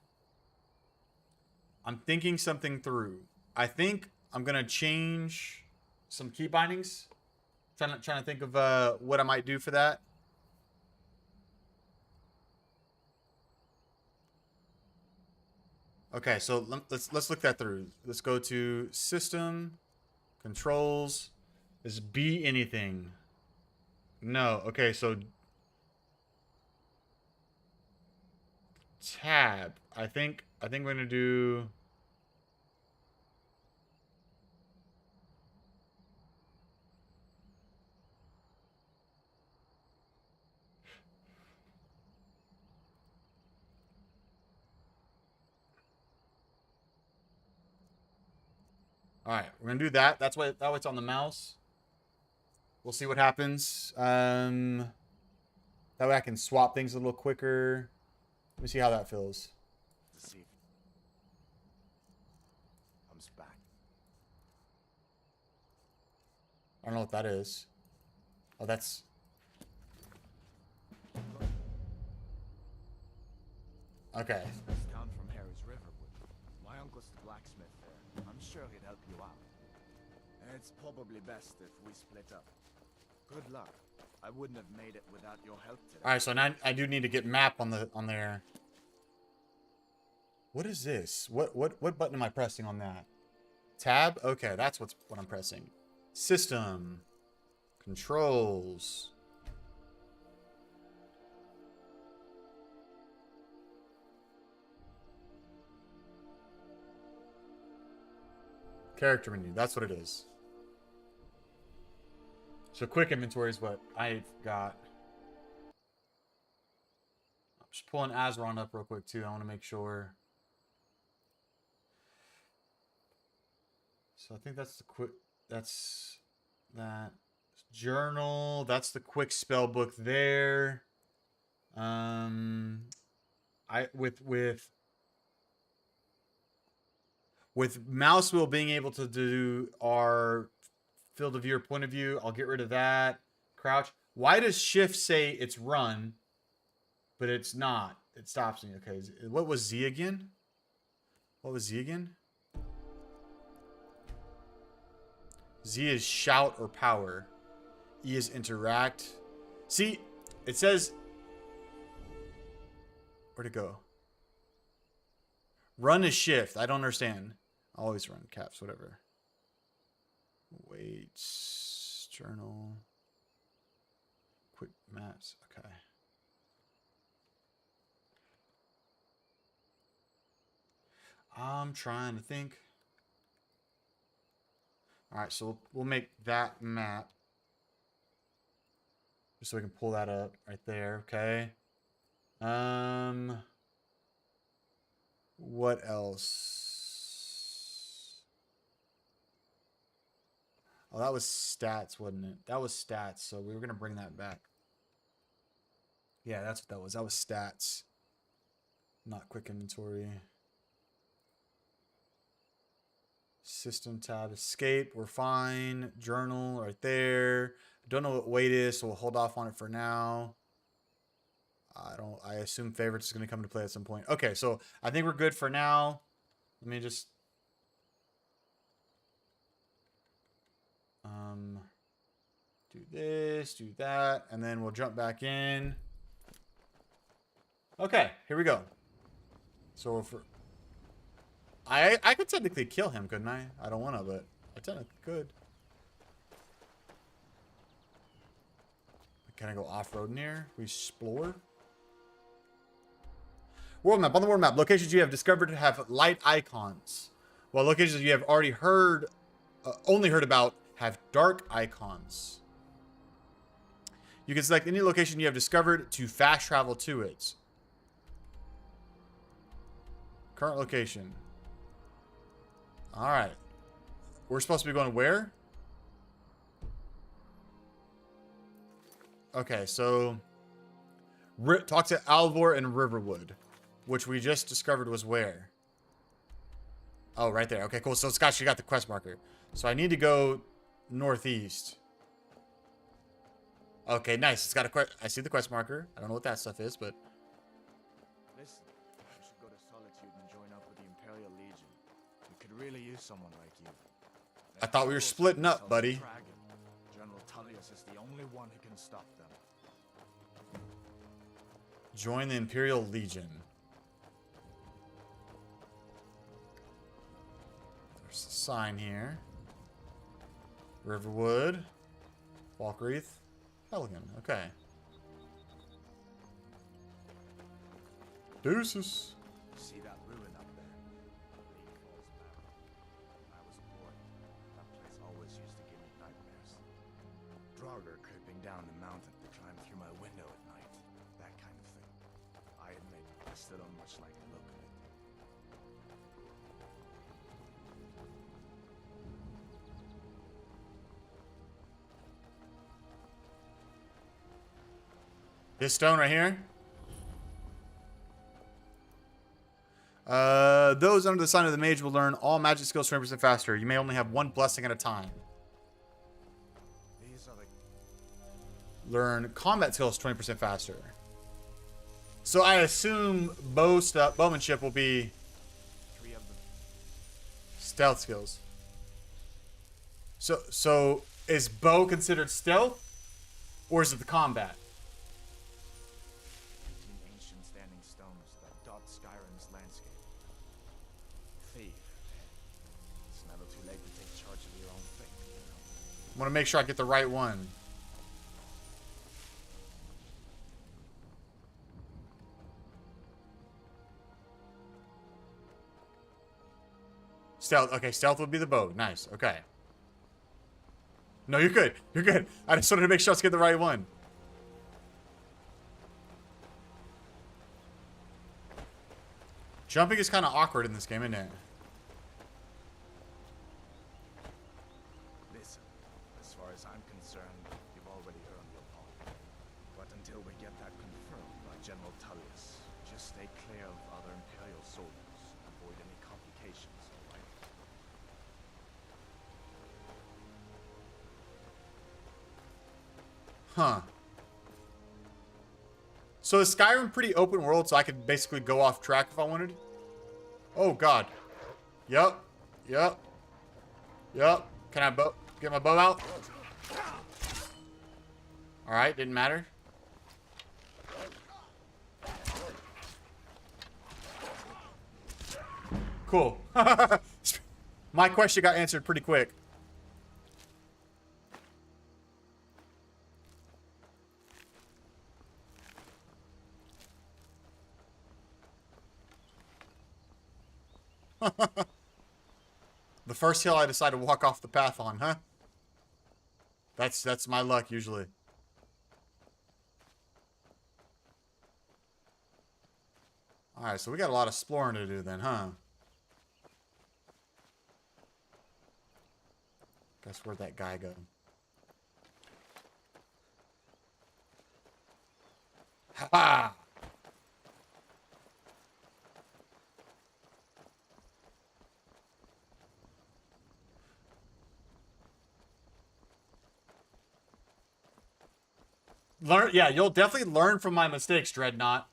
I'm thinking something through. I think I'm gonna change some key bindings. Trying to think of what I might do for that. Okay, so let's look that through. Let's go to system, controls. Is B anything? No. Okay, so tab. I think we're gonna do. All right, we're gonna do that. That way it's on the mouse. We'll see what happens. That way I can swap things a little quicker. Let me see how that feels. see if comes back. I don't know what that is. Oh, that's. Okay. This town from here is Riverwood. My uncle's the blacksmith there. I'm sure he'd help you out. It's probably best if we split up. Good luck. I wouldn't have made it without your help today. All right, so now I do need to get map on there. What is this? What button am I pressing on that? Tab? Okay, that's what I'm pressing. System. Controls. Character menu. That's what it is. So quick inventory is what I've got. I'm just pulling Azeron up real quick too. I want to make sure. So I think that's the quick. That's that journal. That's the quick spell book there. With mouse wheel being able to do our field of view or point of view, I'll get rid of that. Crouch. Why does shift say it's run, but it's not? It stops me. Okay. What was Z again? What was Z again? Z is shout or power. E is interact. See, it says... Where'd it go? Run is shift. I don't understand. Always run. Caps, whatever. Weights. Journal. Quick maps. Okay. I'm trying to think. Alright, so we'll make that map. Just so we can pull that up right there. Okay. What else? Oh, that was stats, wasn't it? That was stats, so we were going to bring that back. Yeah, that's what that was. That was stats. Not quick inventory. System tab, escape, we're fine. Journal, right there. Don't know what weight is, so we'll hold off on it for now. I assume favorites is going to come into play at some point. Okay, so I think we're good for now. Let me just... do this, do that, and then we'll jump back in. Okay, here we go. So if I could technically kill him, couldn't I? I don't want to, but I technically could. Can I go off-road here? We explore. World map. On the world map, locations you have discovered have light icons, while locations you have already heard, only heard about, have dark icons. You can select any location you have discovered to fast travel to it. Current location. All right. We're supposed to be going where? Okay, so talk to Alvor and Riverwood, which we just discovered was where? Oh, right there. Okay, cool. So it's got, she got the quest marker. So I need to go northeast. Okay, nice. It's got a quest. I see the quest marker. I don't know what that stuff is, but... Listen, you should go to Solitude and join up with the Imperial Legion. We could really use someone like you. I thought we were splitting up, buddy. General Tullius is the only one who can stop them. Join the Imperial Legion. There's a sign here. Riverwood. Falkreath. Pelican. Okay. Deuces. See that ruin up there? Lake Falls Mountain. When I was a boy, that place always used to give me nightmares. Draugr creeping down the mountain to climb through my window at night. That kind of thing. I admit, I still don't much like the look of it. This stone right here. Those under the sign of the mage will learn all magic skills 20% faster. You may only have one blessing at a time. These are the... Learn combat skills 20% faster. So I assume bowmanship will be 3 of them. stealth skills. So is bow considered stealth, or is it the combat? 18 ancient standing stones that dot Skyrim's landscape. Thief. It's never too late to take charge of your own fate, you know. I want to make sure I get the right one. Stealth. Okay, stealth would be the bow. Nice. Okay. No, you're good. You're good. I just wanted to make sure I was getting the right one. Jumping is kind of awkward in this game, isn't it? Listen, as far as I'm concerned, you've already earned your pardon. But until we get that confirmed by General Tullius, just stay clear of other Imperial soldiers. Avoid any complications, alright? Huh. So is Skyrim pretty open world, so I could basically go off track if I wanted? Oh, God. Yup. Yup. Yup. Can I get my bow out? Alright, didn't matter. Cool. My question got answered pretty quick. The first hill I decide to walk off the path on, huh? That's my luck usually. Alright, so we got a lot of exploring to do then, huh? Guess where'd that guy go? Ha ha! Learn, yeah, you'll definitely learn from my mistakes, Dreadnought.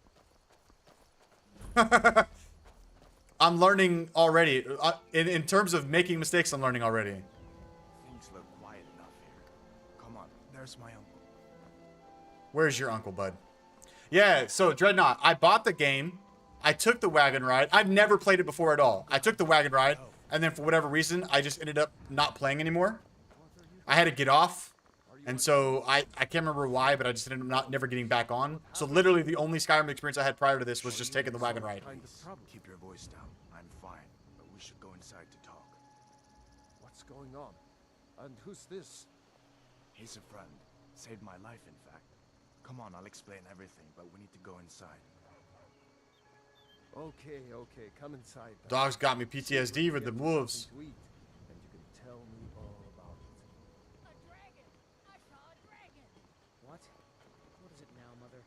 I'm learning already. In terms of making mistakes, I'm learning already. Things look quiet enough here. Come on, there's my uncle. Where's your uncle, bud? Yeah, so Dreadnought, I bought the game. I took the wagon ride. I've never played it before at all. I took the wagon ride, and then for whatever reason, I just ended up not playing anymore. I had to get off. And so I can't remember why, but I just ended up never getting back on. So literally the only Skyrim experience I had prior to this was just taking the wagon ride. Keep your voice down. I'm fine, but we should go inside to talk. What's going on? And who's this? He's a friend. Saved my life, in fact. Come on, I'll explain everything, but we need to go inside. Okay, come inside. then. Dogs got me PTSD with the Get wolves. something to eat, and you can tell me all about it. A dragon! I saw a dragon! What? What is it now, Mother?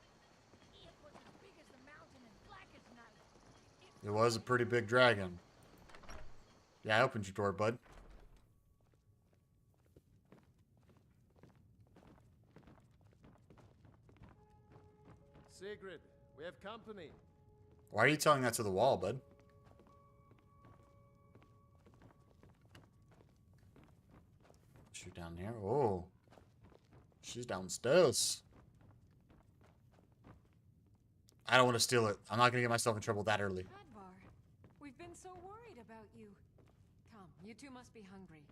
It was as big as the mountain and black as night. It was a pretty big dragon. Yeah, I opened your door, bud. Sigrid, we have company. Why are you telling that to the wall, bud? She's down here. Oh. She's downstairs. I don't want to steal it. I'm not going to get myself in trouble that early. Advar, we've been so worried about you. Come, you two must be hungry.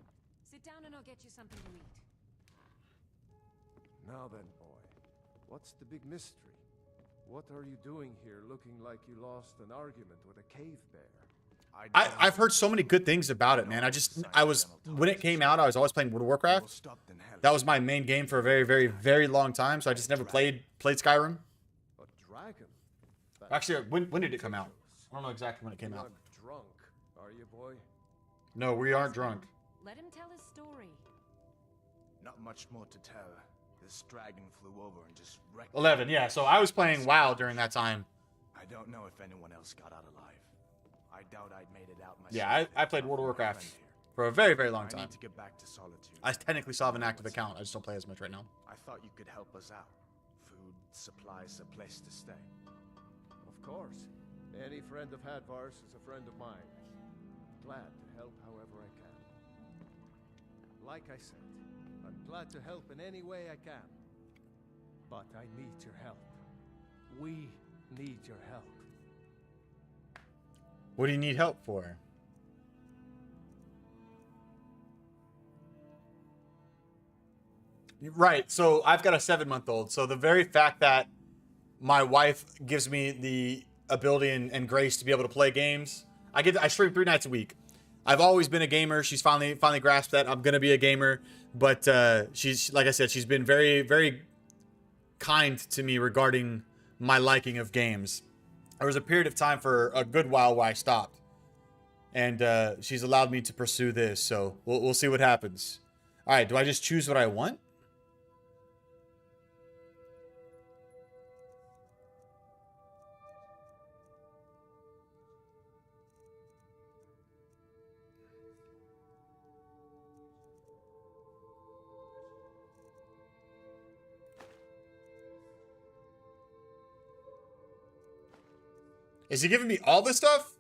Sit down and I'll get you something to eat. Now then, boy, what's the big mystery? What are you doing here looking like you lost an argument with a cave bear? I've heard so many good things about it, man. When it came out, I was always playing World of Warcraft. That was my main game for a very, very, very long time, so I just never played Skyrim. A dragon? That's Actually, when did it come out? I don't know exactly when it came You're out. not drunk, are you, boy? No, we aren't drunk. Let him tell his story. Not much more to tell. This dragon flew over and just wrecked 11, yeah. So I was playing WoW during that time. I don't know if anyone else got out alive. I doubt I'd made it out myself. Yeah, I played World of Warcraft for a very, very long I time. need to get back to Solitude. I technically still have an active account. I just don't play as much right now. I thought you could help us out. Food, supplies, a place to stay. Of course. Any friend of Hadvar's is a friend of mine. Glad to help however I can. Like I said, I'm glad to help in any way I can. But I need your help. We need your help. What do you need help for? Right. So I've got a 7-month-old. So the very fact that my wife gives me the ability and grace to be able to play games, I stream 3 nights a week. I've always been a gamer. She's finally grasped that I'm gonna be a gamer. But she's, like I said, she's been very, very kind to me regarding my liking of games. There was a period of time for a good while where I stopped, and she's allowed me to pursue this. So we'll see what happens. All right. Do I just choose what I want? Is he giving me all this stuff?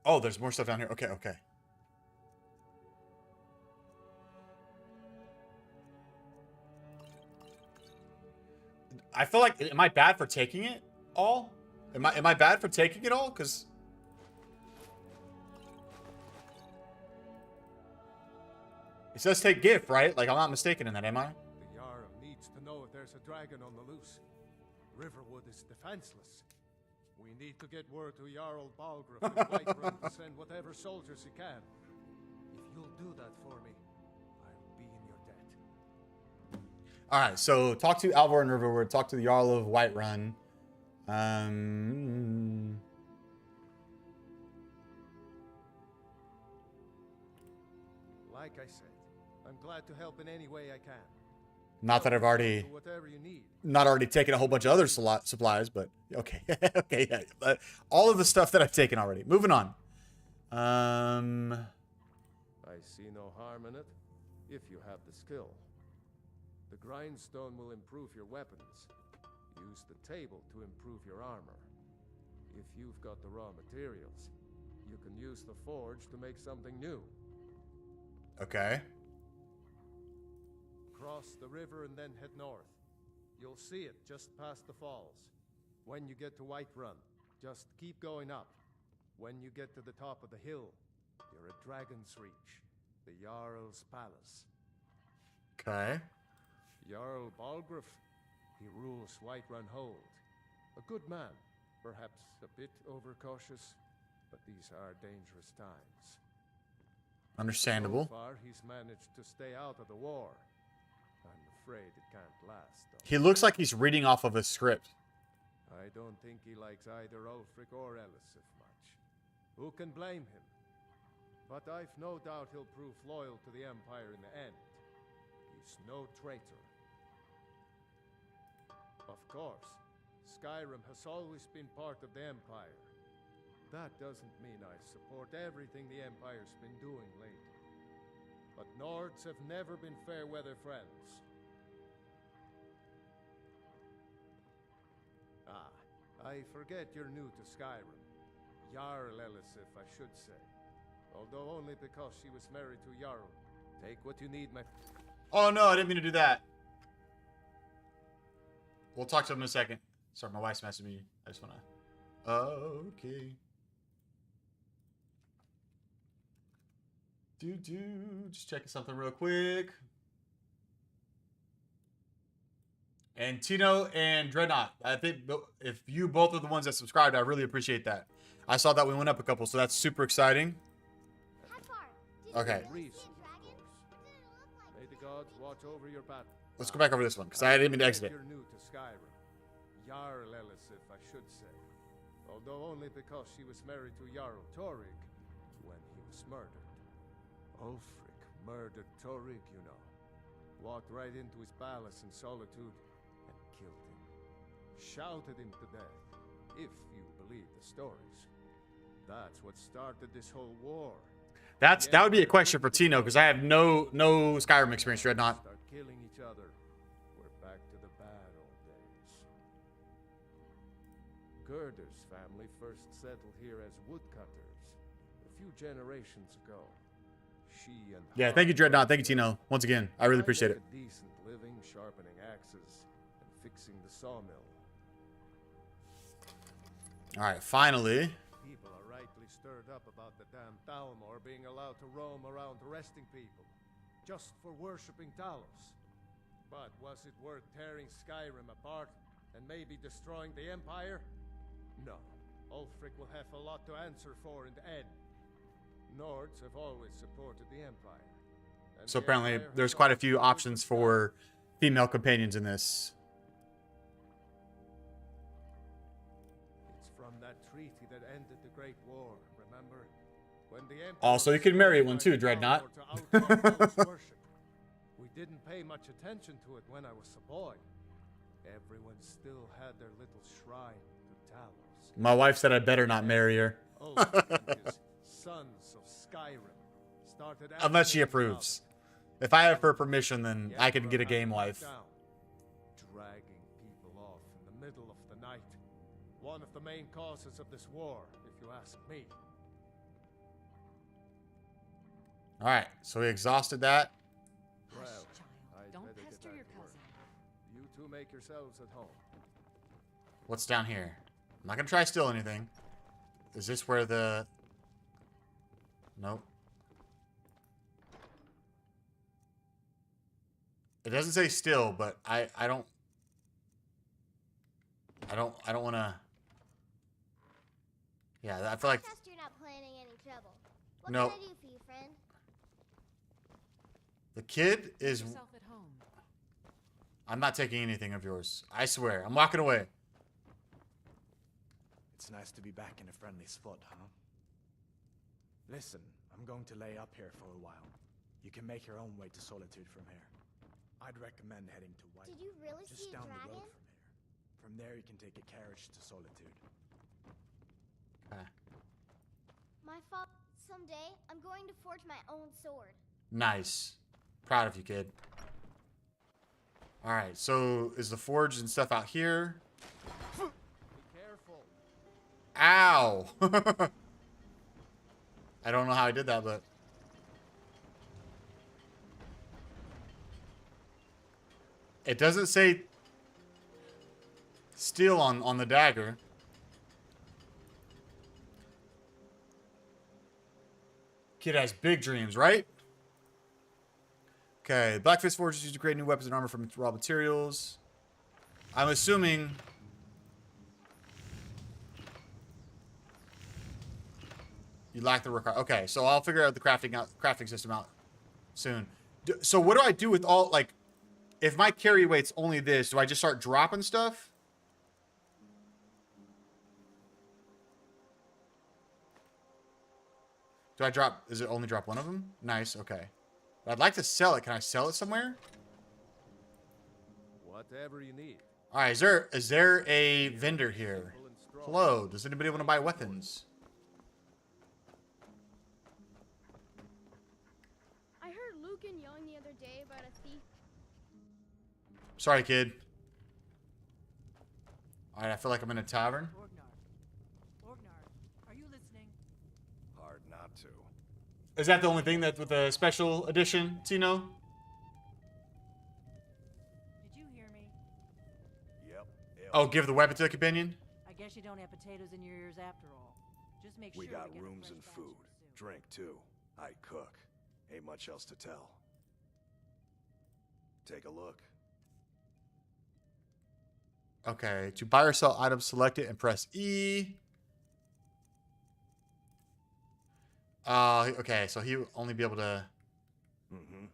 Oh, there's more stuff down here. Okay, okay. I feel like, am I bad for taking it all? Am I bad for taking it all? Because it says take gift, right? Like, I'm not mistaken in that, am I? The Jarl needs to know if there's a dragon on the loose. Riverwood is defenseless. We need to get word to Jarl Balgruuf in Whiterun to send whatever soldiers he can. If you'll do that for me, I'll be in your debt. All right, so talk to Alvor and Riverwood. Talk to the Jarl of Whiterun. Like I said, I'm glad to help in any way I can. Not that I've already, Whatever you need. not already taken a whole bunch of other supplies, but okay, okay, yeah. All of the stuff that I've taken already. Moving on. I see no harm in it, if you have the skill. The grindstone will improve your weapons. Use the table to improve your armor. If you've got the raw materials, you can use the forge to make something new. Okay. Cross the river and then head north. You'll see it just past the falls. When you get to Whiterun, just keep going up. When you get to the top of the hill, you're at Dragon's Reach, the Jarl's palace. Okay. Jarl Balgruuf, he rules Whiterun Hold. A good man, perhaps a bit overcautious, but these are dangerous times. Understandable. So far, he's managed to stay out of the war. I'm afraid it can't last, though. He looks like he's reading off of a script. I don't think he likes either Ulfric or Elisif much. Who can blame him? But I've no doubt he'll prove loyal to the Empire in the end. He's no traitor. Of course, Skyrim has always been part of the Empire. That doesn't mean I support everything the Empire's been doing lately. But Nords have never been fair-weather friends. Ah, I forget you're new to Skyrim. Jarl Elisif, I should say. Although only because she was married to Jarl. Take what you need, my... Oh no, I didn't mean to do that. We'll talk to him in a second. Sorry, my wife's messaging me. I just wanna... Okay. Just checking something real quick. And Tino and Dreadnought, I think if you both are the ones that subscribed, I really appreciate that. I saw that we went up a couple, so that's super exciting. Okay. May the gods watch over your battle. Let's go back over this one, because I didn't mean to exit it. You're new to Skyrim. Jarl Elisif, I should say. Although only because she was married to Jarl Torig when he was murdered. Ulfric murdered Torig, you know. Walked right into his palace in Solitude and killed him. Shouted him to death, if you believe the stories. That's what started this whole war. That would be a question for Tino, because I have no Skyrim experience, Dreadnought. Start killing each other. We're back to the bad old days. Gerder's family first settled here as woodcutters a few generations ago. She and Yeah, thank you, Hart Dreadnought. Thank you, worked Tino. Once again, I really appreciate it. a decent living sharpening axes and fixing the sawmill. All right, finally. People are rightly stirred up about the damn Thalmor being allowed to roam around arresting people, just for worshipping Talos. But was it worth tearing Skyrim apart and maybe destroying the Empire? No. Ulfric will have a lot to answer for in the end. Nords have always supported the Empire. And So the apparently Empire there's has quite a always few supported options Skyrim. for female companions in this. It's from that treaty that ended the Great War, remember? When the Emperor Also, you can was marry forced one by too, the Dreadnought. Thalmor to outlaw Talos worship. We didn't pay much attention to it when I was a boy. Everyone still had their little shrine to Talos. My wife said I better not marry her. Ulfric and his sons of Skyrim started Unless she acting about approves. it. If I have her permission, then The I can Emperor get a had game them wife. down, dragging people off in the middle of the night. One of the main causes of this war, if you ask me. All right, so we exhausted that. Well, Hush, I'd child. Don't better get pester back your to work. cousin. You two make yourselves at home. What's down here? I'm not gonna try to steal anything. Is this where the... Nope. It doesn't say still, but I don't want to... Yeah, I feel like... Trust you're not planning any trouble. What No. can I do for you, friend? The kid is... Yourself at home. I'm not taking anything of yours. I swear. I'm walking away. It's nice to be back in a friendly spot, huh? Listen, I'm going to lay up here for a while. You can make your own way to Solitude from here. I'd recommend heading to White. Did you really Just see a down the dragon? road from here. From there, you can take a carriage to Solitude. Okay. My father. Someday, I'm going to forge my own sword. Nice. Proud of you, kid. Alright, so is the forge and stuff out here? Be careful. Ow! I don't know how I did that, but... It doesn't say steel on the dagger. Kid has big dreams, right? Okay, Blackface Forge is used to create new weapons and armor from raw materials. I'm assuming... You lack the require. Okay, so I'll figure out the crafting system out soon. So what do I do with all, like, if my carry weight's only this, do I just start dropping stuff? Do I drop, is it only drop one of them? Nice, okay. But I'd like to sell it. Can I sell it somewhere? Whatever you need. All right, is there a vendor here? Simple and strong. Hello, does anybody want to buy weapons? I heard Lucan yelling the other day about a thief. Sorry, kid. All right, I feel like I'm in a tavern. Orgnar, are you listening? Hard not to. Is that the only thing that with the special edition, Tino? Did you hear me? Yep. Oh, give the weapon to the companion? I guess you don't have potatoes in your ears after all. Just make We sure got to get a rooms fresh and batch food. soon. Drink, too. I cook. Ain't much else to tell. Take a look. Okay, to buy or sell items, select it and press E. Okay, so he will only be able to... Mm-hmm.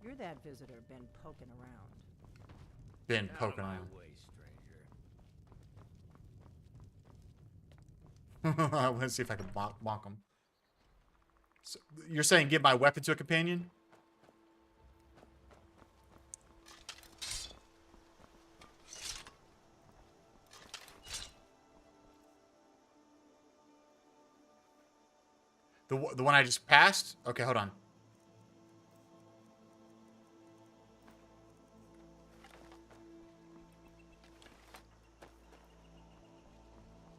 You're that visitor been poking around. Been Out of poking my around. way, stranger. I want to see if I can bonk him. So, you're saying give my weapon to a companion? The one I just passed? Okay, hold on.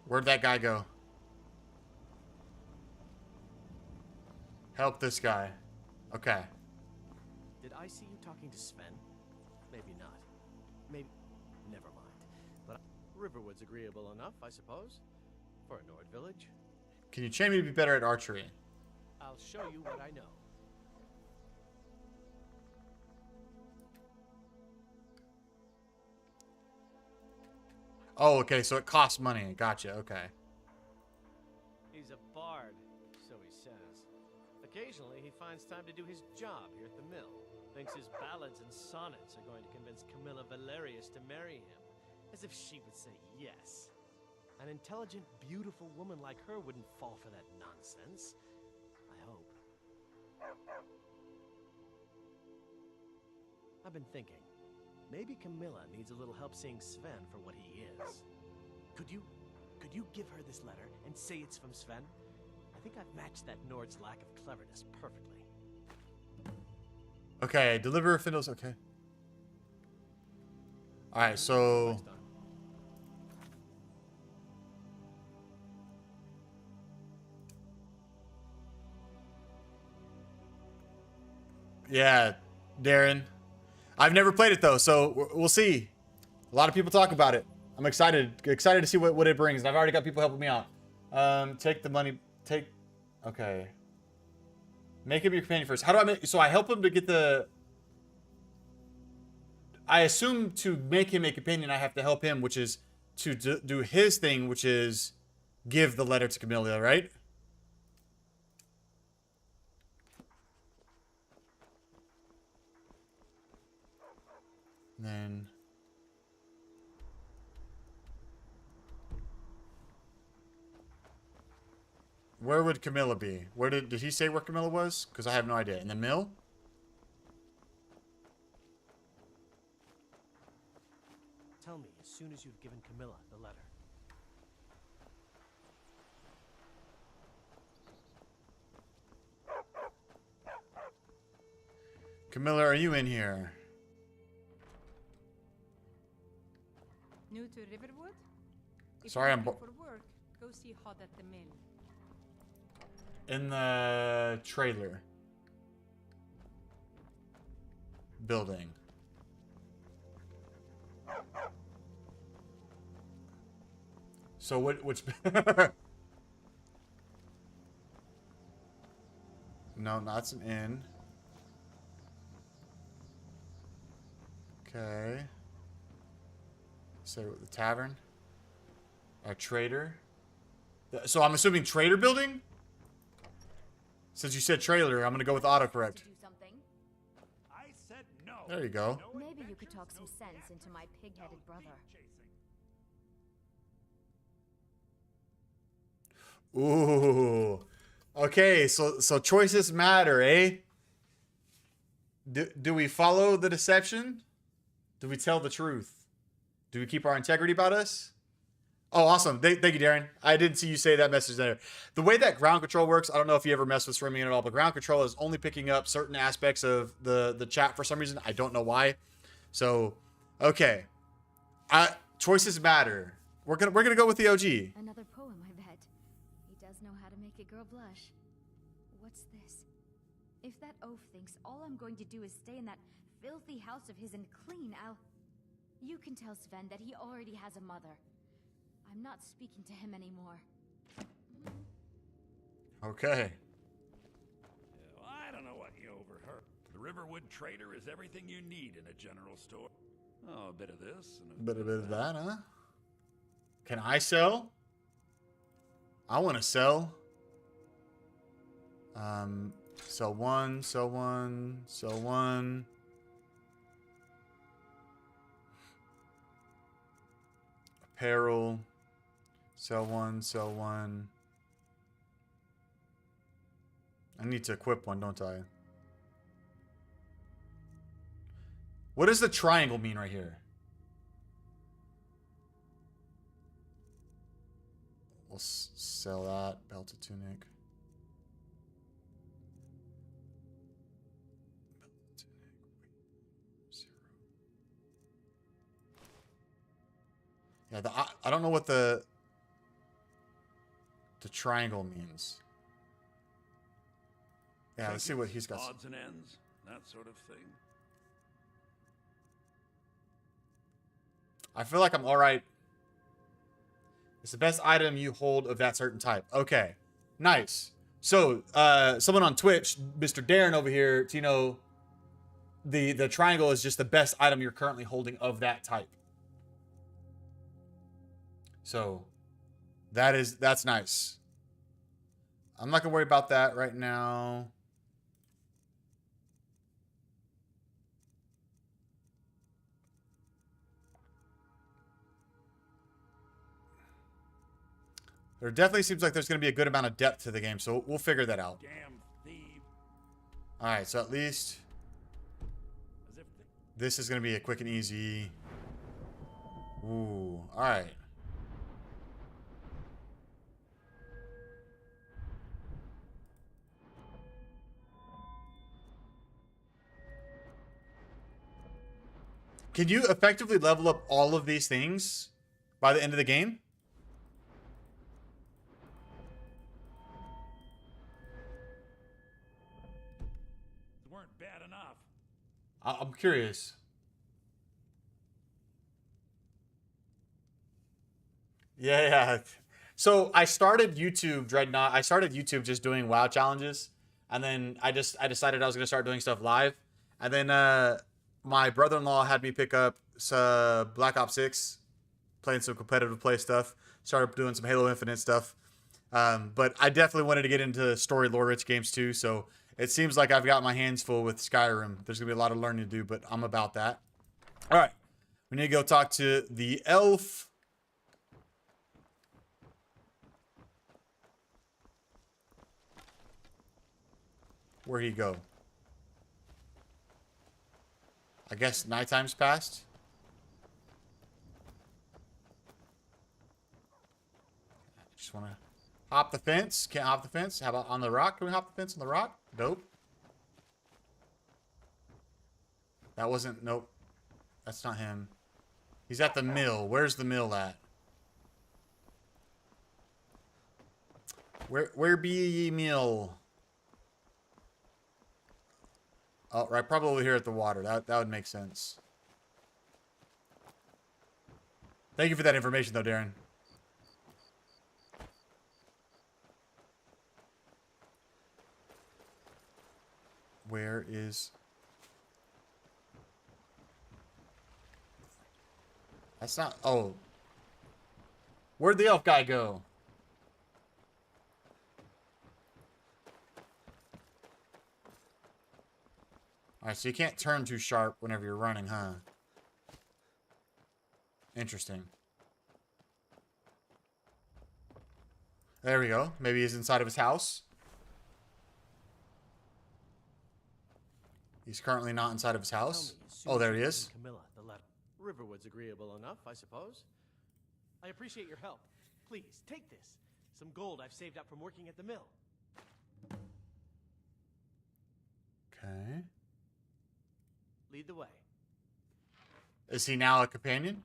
Where'd that guy go? Help this guy. Okay. Did I see you talking to Sven? Maybe not. Maybe... Never mind. But Riverwood's agreeable enough, I suppose. For a Nord village. Can you train me to be better at archery? I'll show you what I know. Oh, okay, so it costs money. Gotcha, okay. He's a bard, so he says. Occasionally, he finds time to do his job here at the mill. Thinks his ballads and sonnets are going to convince Camilla Valerius to marry him. As if she would say yes. An intelligent, beautiful woman like her wouldn't fall for that nonsense. I hope. I've been thinking. Maybe Camilla needs a little help seeing Sven for what he is. Could you give her this letter and say it's from Sven? I think I've matched that Nord's lack of cleverness perfectly. Okay, deliver Findle's okay. Alright, so yeah, Darren. I've never played it though, so we'll see. A lot of people talk about it. I'm excited to see what it brings. And I've already got people helping me out. Take the money. Okay. Make him your companion first. How do I make? So I help him to get the. I assume to make him a companion, I have to help him, which is to do his thing, which is give the letter to Camilla, right? Then where would Camilla be? Where did he say where Camilla was? Because I have no idea. In the mill? Tell me as soon as you've given Camilla the letter. Camilla, are you in here? New to Riverwood? If Sorry, you're I'm looking for work, go see Hod at the mill. In the trailer building. So which no, that's an inn. Okay. So the tavern. A trader. So I'm assuming trader building? Since you said trailer, I'm gonna go with autocorrect. Do something. I said no. There you go. Maybe you could talk some sense into my pig-headed brother. Ooh. Okay, so choices matter, eh? Do we follow the deception? Do we tell the truth? Do we keep our integrity about us? Oh, awesome. Thank you, Darren. I didn't see you say that message there. The way that ground control works, I don't know if you ever mess with streaming at all, but ground control is only picking up certain aspects of the chat for some reason. I don't know why. So, okay. Choices matter. We're gonna go with the OG. Another poem, I bet. He does know how to make a girl blush. What's this? If that oaf thinks all I'm going to do is stay in that filthy house of his and clean, You can tell Sven that he already has a mother. I'm not speaking to him anymore. Okay. Well, I don't know what you overheard. The Riverwood Trader is everything you need in a general store. Oh, a bit of this and A bit of that, huh? Can I sell? I want to sell. Sell one, sell one, sell one. Apparel. Sell one, sell one. I need to equip one, don't I? What does the triangle mean right here? We'll sell that. Belted tunic. Yeah, I don't know what the... the triangle means. Yeah, let's see what he's got. Odds and ends, that sort of thing. I feel like I'm all right. It's the best item you hold of that certain type. Okay, nice. So, someone on Twitch, Mr. Darren over here, Tino, the triangle is just the best item you're currently holding of that type. So, that's nice. I'm not gonna worry about that right now. There definitely seems like there's going to be a good amount of depth to the game, so we'll figure that out. Damn thief. All right, so at least this is going to be a quick and easy. Ooh, all right. Can you effectively level up all of these things by the end of the game? Bad enough. I'm curious. Yeah. So I started YouTube, Dreadnought. I started YouTube just doing WoW challenges, and then I decided I was gonna start doing stuff live, and then my brother-in-law had me pick up Black Ops 6, playing some competitive play stuff. Started doing some Halo Infinite stuff, but I definitely wanted to get into story lore-rich games too. So. It seems like I've got my hands full with Skyrim. There's going to be a lot of learning to do, but I'm about that. All right. We need to go talk to the elf. Where'd he go? I guess nighttime's passed. I just want to hop the fence. Can't hop the fence. How about on the rock? Can we hop the fence on the rock? Nope. That wasn't... Nope. That's not him. He's at the mill. Where's the mill at? Where be ye mill? Oh, right. Probably over here at the water. That would make sense. Thank you for that information, though, Darren. Where is... That's not... Oh. Where'd the elf guy go? Alright, so you can't turn too sharp whenever you're running, huh? Interesting. There we go. Maybe he's inside of his house. He's currently not inside of his house. Oh, there he is. Camilla, the letter. Riverwood's agreeable enough, I suppose. I appreciate your help. Please, take this. Some gold I've saved up from working at the mill. Okay. Lead the way. Is he now a companion?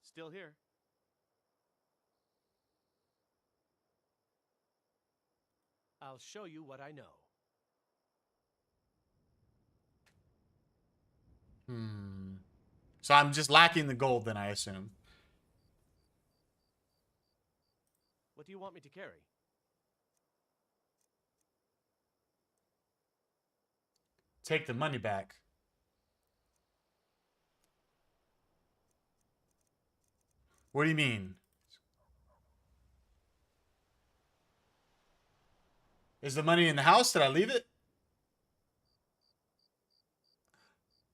Still here. I'll show you what I know. So I'm just lacking the gold then, I assume. What do you want me to carry? Take the money back. What do you mean? Is the money in the house? Did I leave it?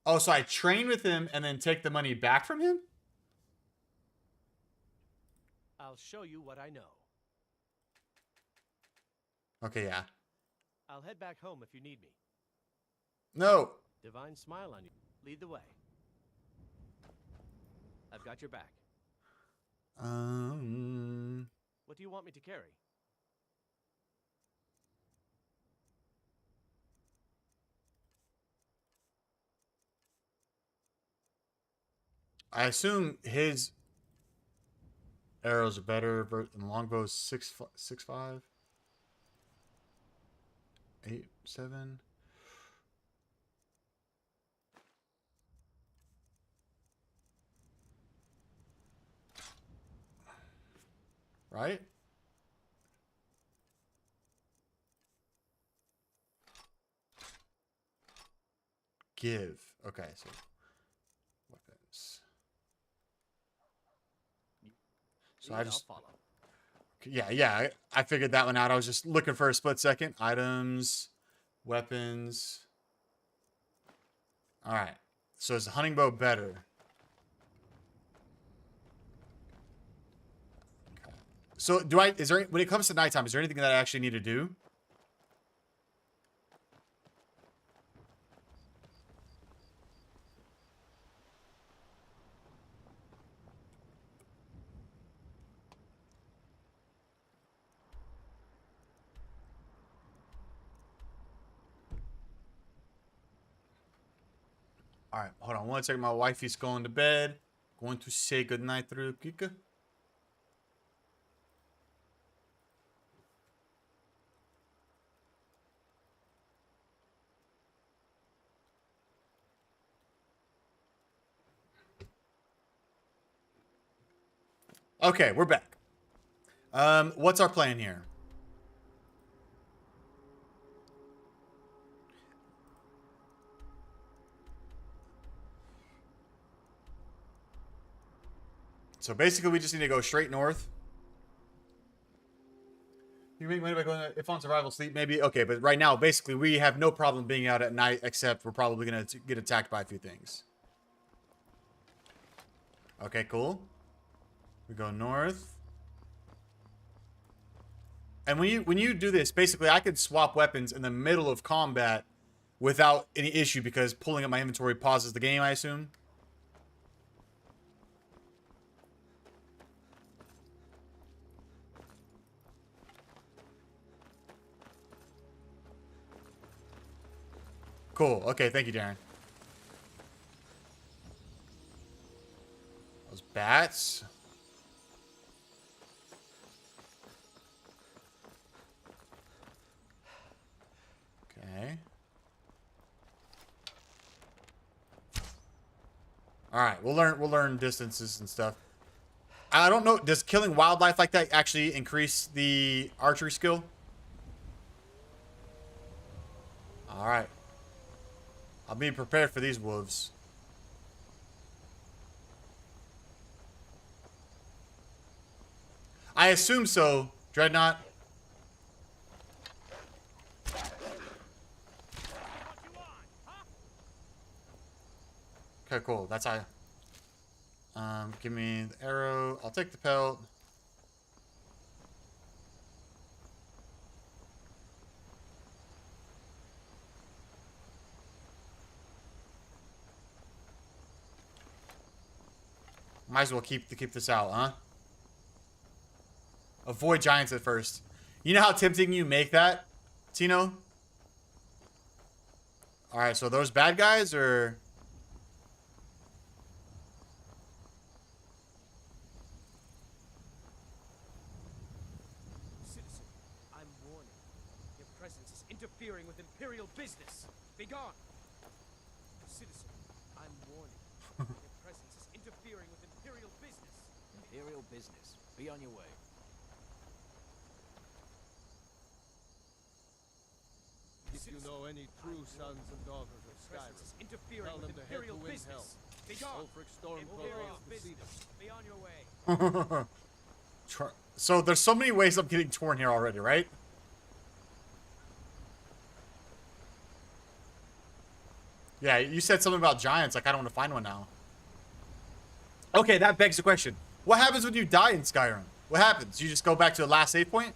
Oh, so I train with him and then take the money back from him? I'll show you what I know. Okay, yeah. I'll head back home if you need me. No. Divine smile on you. Lead the way. I've got your back. What do you want me to carry? I assume his arrows are better than longbow's 6.5, 8.7. Right? Give. Okay, so weapons. So I just follow. yeah, I figured that one out. I was just looking for a split second. Items, weapons. All right. So is the hunting bow better? Okay. So is there, when it comes to nighttime, is there anything that I actually need to do? All right, hold on one second. My wifey's going to bed. Going to say goodnight through Kika. Okay, we're back. What's our plan here? So basically, we just need to go straight north. You make money by going if on survival sleep, maybe. Okay, but right now, basically, we have no problem being out at night, except we're probably going to get attacked by a few things. Okay, cool. We go north. And when you do this, basically, I could swap weapons in the middle of combat without any issue because pulling up my inventory pauses the game, I assume. Cool. Okay, thank you, Darren. Those bats. Okay. All right, we'll learn distances and stuff. I don't know. Does killing wildlife like that actually increase the archery skill? All right. I'll be prepared for these wolves. I assume so, Dreadnought. Okay, cool. That's how. Give me the arrow. I'll take the pelt. Might as well keep this out, huh? Avoid giants at first. You know how tempting you make that, Tino? All right, so those bad guys or Citizen, I'm warning. Your presence is interfering with Imperial business. Be gone. Citizen, I'm warning. Your presence is interfering with Imperial business. Imperial business. Be on your way. If you know any true sons and daughters of Skyrim, interfering tell them with to head Imperial to Windhelm. business. Be gone. Ulfric Stormcloak Imperial wants to see them. business. Be on your way. So there's so many ways I'm getting torn here already, right? Yeah, you said something about giants. Like, I don't want to find one now. Okay, that begs the question. What happens when you die in Skyrim? What happens? You just go back to the last save point?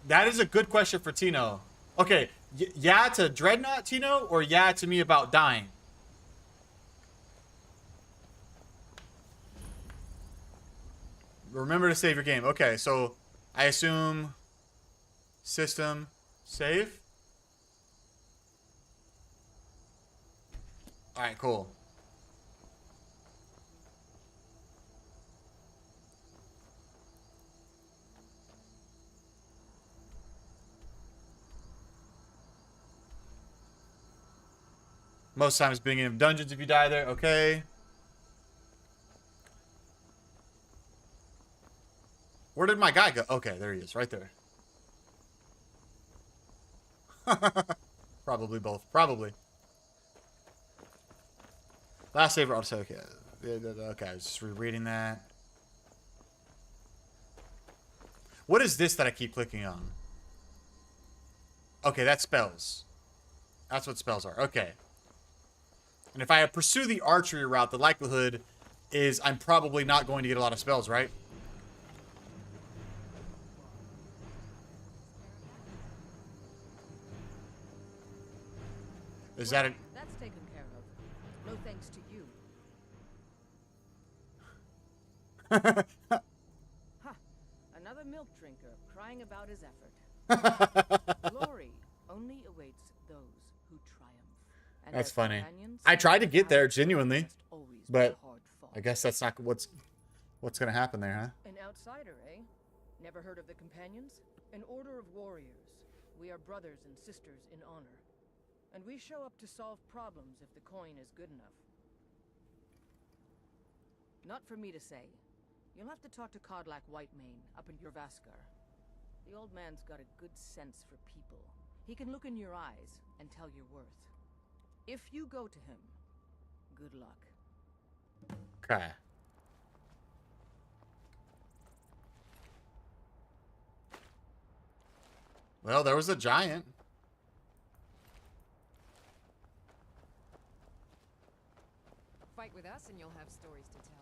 That is a good question for Tino. Okay, yeah to Dreadnought, Tino, or yeah to me about dying? Remember to save your game. Okay, so I assume System. Save. Alright, cool. Most times being in dungeons if you die there. Okay. Where did my guy go? Okay, there he is. Right there. Probably both. Probably. Last save. I'll say okay. Okay, I was just rereading that. What is this that I keep clicking on? Okay, that's spells. That's what spells are. Okay. And if I pursue the archery route, the likelihood is I'm probably not going to get a lot of spells, right? Is that a... That's taken care of. No thanks to you. Huh. Another milk drinker crying about his effort. Glory only awaits those who triumph. And That's their funny. companions I tried to get there genuinely, must always be but hard fought. I guess that's not what's gonna happen there, huh? An outsider, eh? Never heard of the companions? An order of warriors. We are brothers and sisters in honor. And we show up to solve problems if the coin is good enough. Not for me to say. You'll have to talk to Kodlak Whitemane up in Jorvaskar. The old man's got a good sense for people. He can look in your eyes and tell your worth. If you go to him, good luck. Okay. Well, there was a giant. Fight with us and you'll have stories to tell.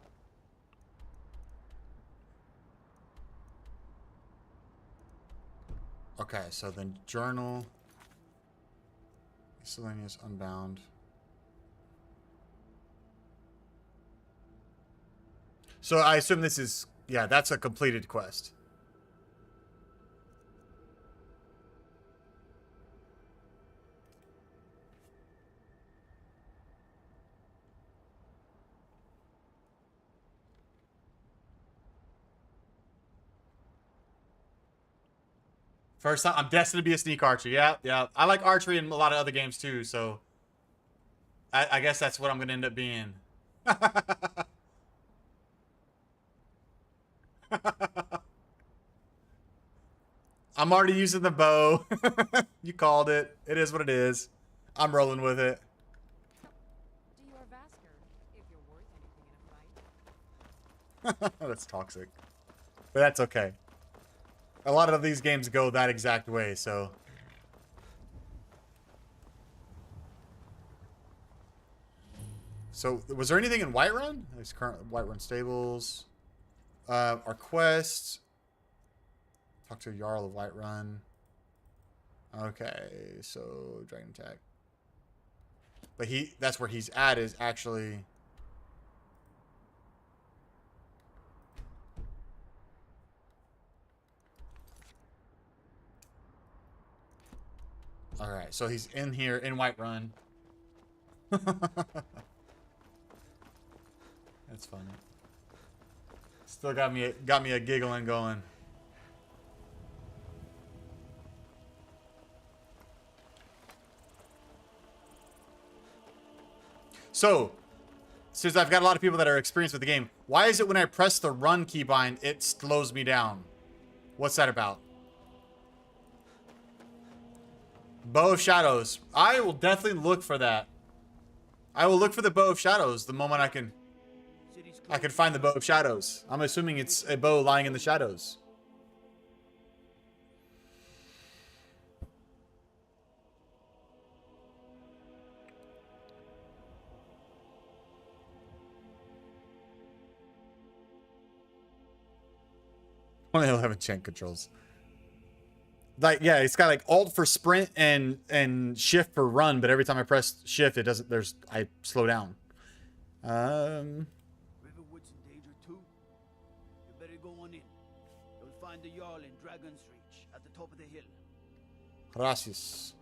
Okay, so then journal. Miscellaneous unbound. So I assume this is, yeah, that's a completed quest. First time, I'm destined to be a sneak archer. Yeah, yeah. I like archery in a lot of other games too, so I guess that's what I'm gonna end up being. I'm already using the bow. You called it. It is what it is. I'm rolling with it. Do your Vasker if you're worth anything in a fight. That's toxic. But that's okay. A lot of these games go that exact way, so. So, was there anything in Whiterun? There's current Whiterun stables. Our quests. Talk to Jarl of Whiterun. Okay, so Dragon Attack. But that's where he's at, is actually. Alright, so he's in here in Whiterun. That's funny. Still got me a giggling going. So, since I've got a lot of people that are experienced with the game, why is it when I press the run keybind, it slows me down? What's that about? Bow of Shadows. I will definitely look for that. I will look for the Bow of Shadows the moment I can find the Bow of Shadows. I'm assuming it's a bow lying in the shadows. Only 11 chain controls. Like, yeah, it's got like alt for sprint and shift for run, but every time I press shift, it doesn't. I slow down. Riverwood's in danger too. You better go on in. You'll find the Jarl in Dragon's Reach at the top of the hill. Gracias.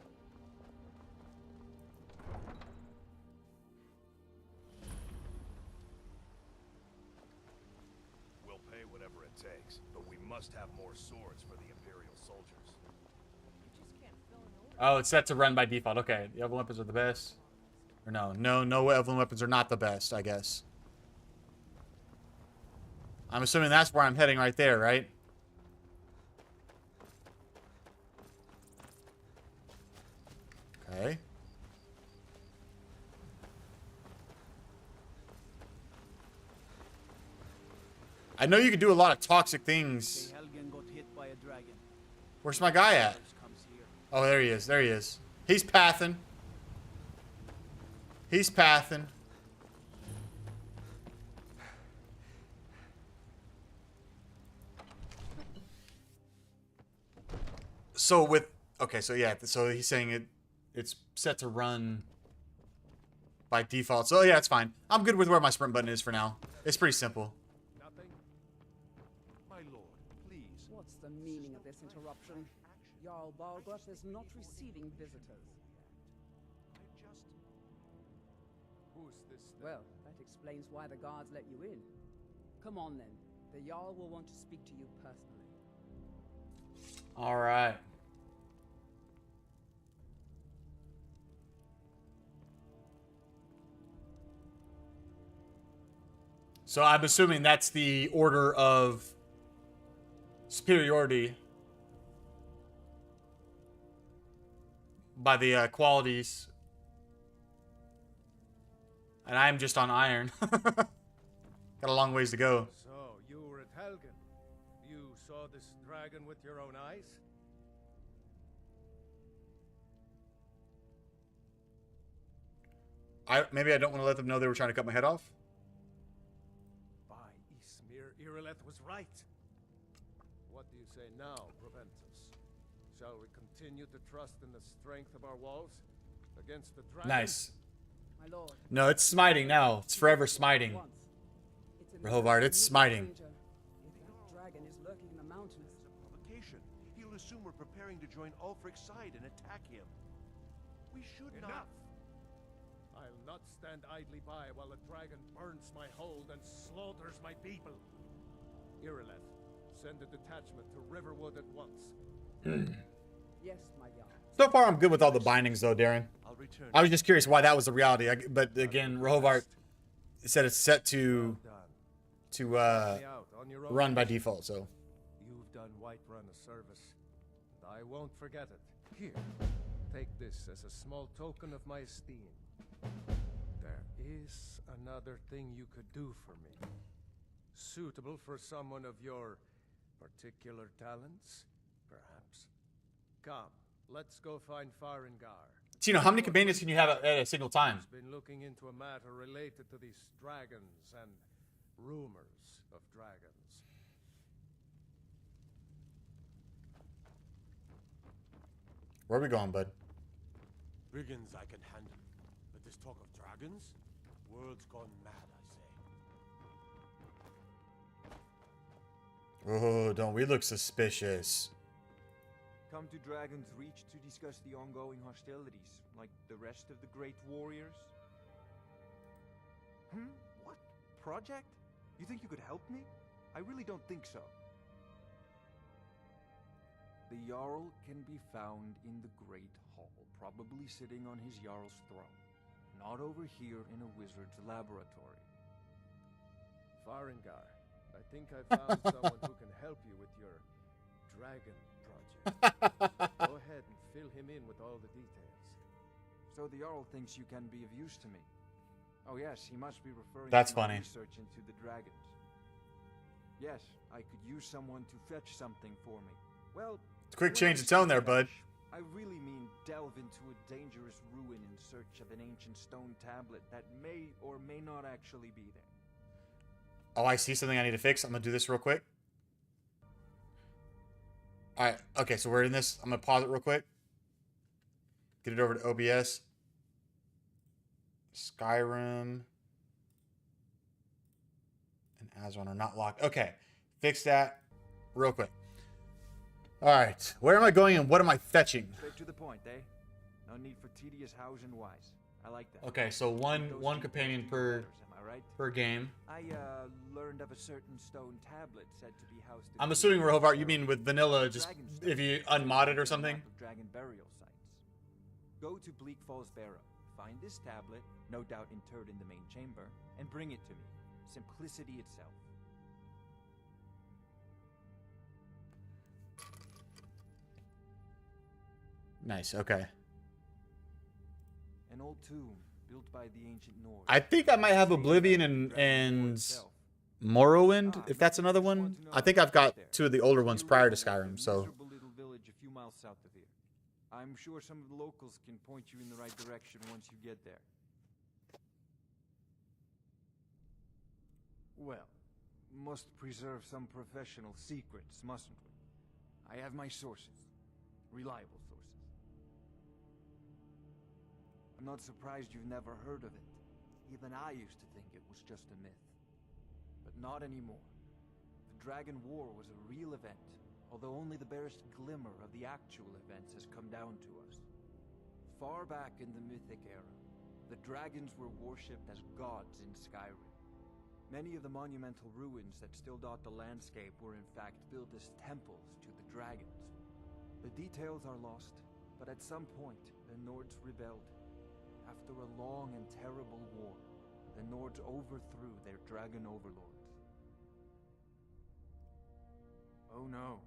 We'll pay whatever it takes, but we must have more swords for the Imperial soldiers. Oh, it's set to run by default. Okay, the Evelyn weapons are the best. Or no Evelyn weapons are not the best, I guess. I'm assuming that's where I'm heading right there, right? Okay. I know you can do a lot of toxic things. Helgen got hit by a dragon. Where's my guy at? Oh, there he is. There he is. He's pathing. He's pathing. So with... Okay, so yeah. So he's saying it's set to run by default. So yeah, it's fine. I'm good with where my sprint button is for now. It's pretty simple. Nothing? My lord, please. What's the meaning of this interruption? Jarl Balgruth is not receiving visitors. Who's this? Well, that explains why the guards let you in. Come on then. The Jarl will want to speak to you personally. All right. So I'm assuming that's the order of superiority by the qualities. And I'm just on iron. Got a long ways to go. So, you were at Helgen. You saw this dragon with your own eyes? Maybe I don't want to let them know they were trying to cut my head off. By Ismir, Irileth was right. What do you say now, Proventus? Shall we continue to trust in the strength of our walls against the dragon? Nice. My lord. No, it's smiting now. It's forever smiting. Rehovard, it's smiting. If that dragon is lurking in the mountains. Provocation. He'll assume we're preparing to join Ulfric's side and attack him. We should Enough! I'll not stand idly by while the dragon burns my hold and slaughters my people. Irileth, send a detachment to Riverwood at once. Yes, my Jarl. So far, I'm good with all the bindings, though, Darren. I'll return. I was just curious why that was the reality. But again, Rehovard said it's set to run by default. So You've done Whiterun a service, and I won't forget it. Here, take this as a small token of my esteem. There is another thing you could do for me, suitable for someone of your particular talents, perhaps. Come, let's go find Farengar. Tino, how many companions can you have at a single time? He's been looking into a matter related to these dragons and rumors of dragons. Where are we going, bud? Brigands I can handle, but this talk of dragons? World's gone mad, I say. Oh, don't we look suspicious? Come to Dragon's Reach to discuss the ongoing hostilities, like the rest of the great warriors? What? Project? You think you could help me? I really don't think so. The Jarl can be found in the Great Hall, probably sitting on his Jarl's throne. Not over here in a wizard's laboratory. Farengar, I think I found someone who can help you with your dragon project. Go ahead and fill him in with all the details. So the Jarl thinks you can be of use to me. Oh yes, he must be referring That's to my funny. research into the dragons. Yes, I could use someone to fetch something for me. Well, It's a quick when change I of tone say there, bud. fetch, I really mean delve into a dangerous ruin in search of an ancient stone tablet that may or may not actually be there. Oh, I see something I need to fix. I'm gonna do this real quick. All right. Okay, so we're in this. I'm gonna pause it real quick. Get it over to OBS. Skyrim and Azeron are not locked. Okay, fix that real quick. All right, where am I going and what am I fetching? Straight to the point, eh? No need for tedious hows and whys. I like that. Okay, so one companion per game. I learned of a certain stone tablet said to be housed. I'm assuming Rohovart, you mean with vanilla, just if you unmod it or something. Dragon burial sites. Go to Bleak Falls Barrow. Find this tablet, no doubt interred in the main chamber, and bring it to me. Simplicity itself. Nice. Okay. An old tomb built by the ancient Norse. I think I might have Oblivion and Morrowind, if that's another one. I think I've got two of the older ones prior to Skyrim, so. Little village a few miles south of here. I'm sure some of the locals can point you in the right direction once you get there. Well, must preserve some professional secrets, mustn't we? I have my sources. Reliable sources. I'm not surprised you've never heard of it. Even I used to think it was just a myth. But not anymore. The Dragon War was a real event, although only the barest glimmer of the actual events has come down to us. Far back in the Mythic era, the dragons were worshipped as gods in Skyrim. Many of the monumental ruins that still dot the landscape were in fact built as temples to the dragons. The details are lost, but at some point, the Nords rebelled. After a long and terrible war, the Nords overthrew their dragon overlords. Oh no,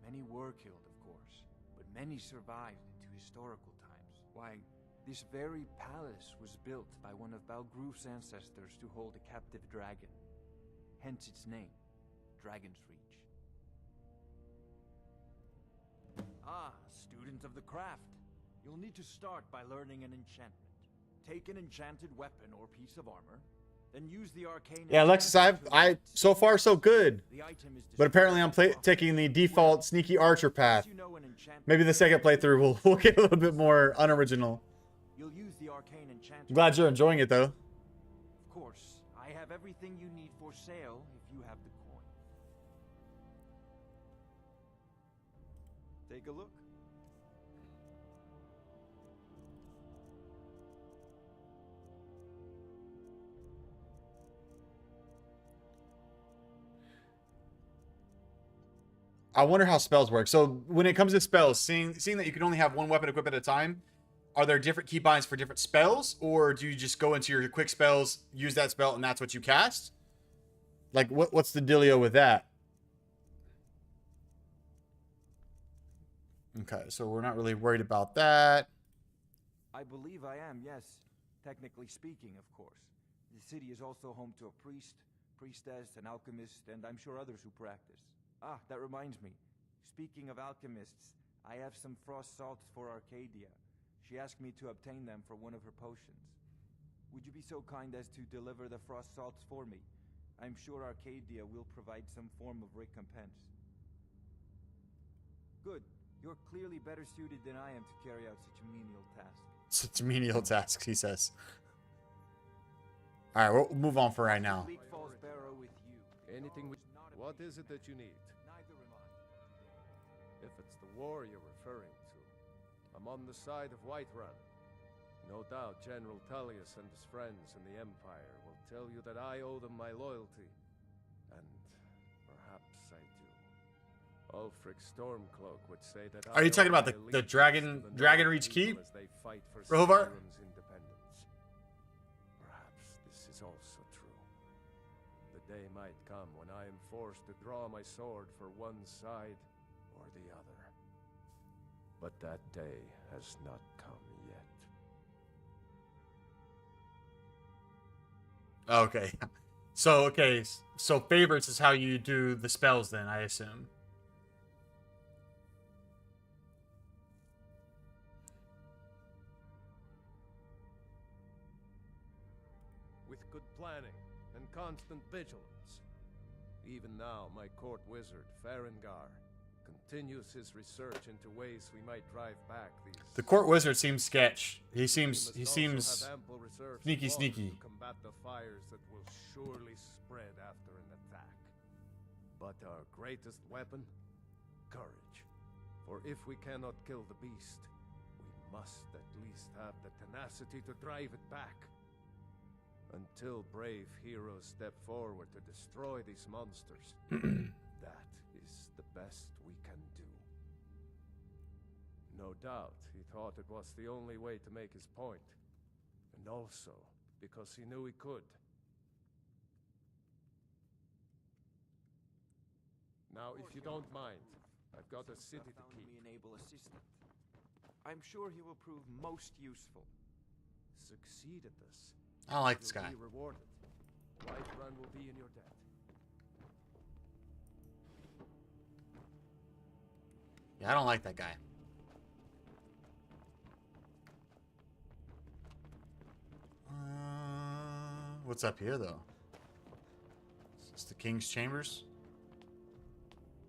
many were killed, of course, but many survived into historical times. Why, this very palace was built by one of Balgroof's ancestors to hold a captive dragon. Hence its name, Dragon's Reach. Ah, student of the craft. You'll need to start by learning an enchantment. Take an enchanted weapon or piece of armor, then use the arcane. Yeah, Alexis, I so far so good. But apparently I'm taking the default sneaky archer path. Maybe the second playthrough we'll get a little bit more unoriginal. You'll use the arcane enchantment. I'm glad you're enjoying it though. Of course, I have everything you need for sale if you have the coin. Take a look. I wonder how spells work. So when it comes to spells, seeing that you can only have one weapon equipped at a time, are there different keybinds for different spells, or do you just go into your quick spells, use that spell, and that's what you cast? Like, what's the dealio with that? Okay, so we're not really worried about that. I believe I am, yes. Technically speaking, of course. The city is also home to a priest, priestess, an alchemist, and I'm sure others who practice. Ah, that reminds me. Speaking of alchemists, I have some frost salts for Arcadia. She asked me to obtain them for one of her potions. Would you be so kind as to deliver the frost salts for me? I'm sure Arcadia will provide some form of recompense. Good. You're clearly better suited than I am to carry out such a menial task. Such menial tasks, he says. All right, we'll move on for right now. Anything? What is it that you need? Neither am I. If it's the war you're referring to, I'm on the side of Whiterun. No doubt General Tullius and his friends in the Empire will tell you that I owe them my loyalty. And perhaps I do. Ulfric Stormcloak would say that Are you talking about the Dragon Reach Keep? Rovar? Independence. Perhaps this is also true. The day might come when I am forced to draw my sword for one side or the other. But that day has not come yet. Okay. So favorites is how you do the spells then, I assume. With good planning and constant vigilance. Even now, my court wizard, Farengar, continues his research into ways we might drive back these... The court wizard seems sketch. He seems sneaky. To combat the fires that will surely spread after an attack. But our greatest weapon? Courage. For if we cannot kill the beast, we must at least have the tenacity to drive it back. Until brave heroes step forward to destroy these monsters, that is the best we can do. No doubt he thought it was the only way to make his point. And also because he knew he could. Now, if you don't mind, I've got a city to keep. An able assistant. I'm sure he will prove most useful. Succeed at this. I don't like this guy. You'll be rewarded. Whiterun will be in your debt. Yeah, I don't like that guy. What's up here, though? Is this the King's Chambers?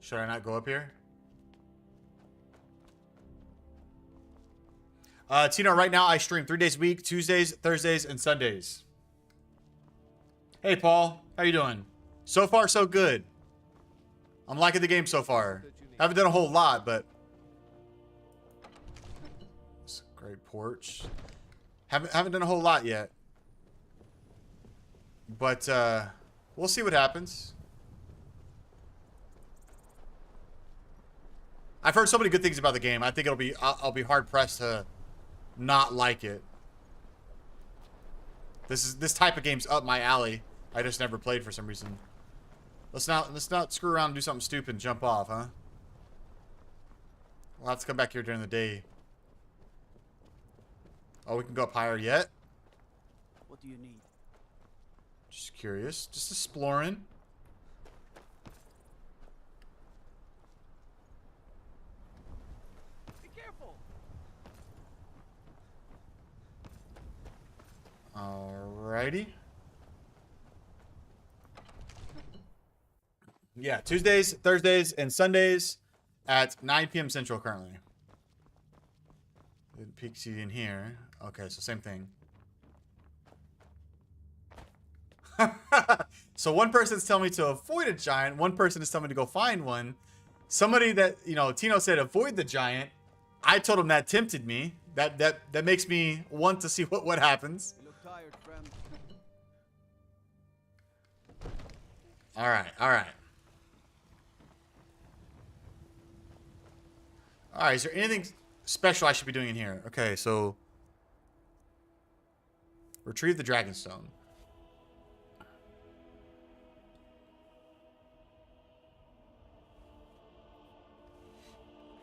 Should I not go up here? Tino, right now I stream 3 days a week, Tuesdays, Thursdays, and Sundays. Hey, Paul. How you doing? So far, so good. I'm liking the game so far. Haven't done a whole lot, but... It's a great porch. Haven't done a whole lot yet. But, we'll see what happens. I've heard so many good things about the game. I think I'll be hard pressed to not like it. This type of game's up my alley. I just never played for some reason. Let's not screw around and do something stupid and jump off, huh? We'll have to come back here during the day. Oh, we can go up higher yet? What do you need? Just curious. Just exploring. Be careful. Alrighty. Yeah, Tuesdays, Thursdays, and Sundays at 9 p.m. Central currently. It peeks you in here. Okay, so same thing. So one person's telling me to avoid a giant. One person is telling me to go find one. Somebody that, you know, Tino said avoid the giant. I told him that tempted me. That makes me want to see what happens. You look tired, friend. All right, all right. All right, is there anything special I should be doing in here? Okay, so retrieve the Dragonstone.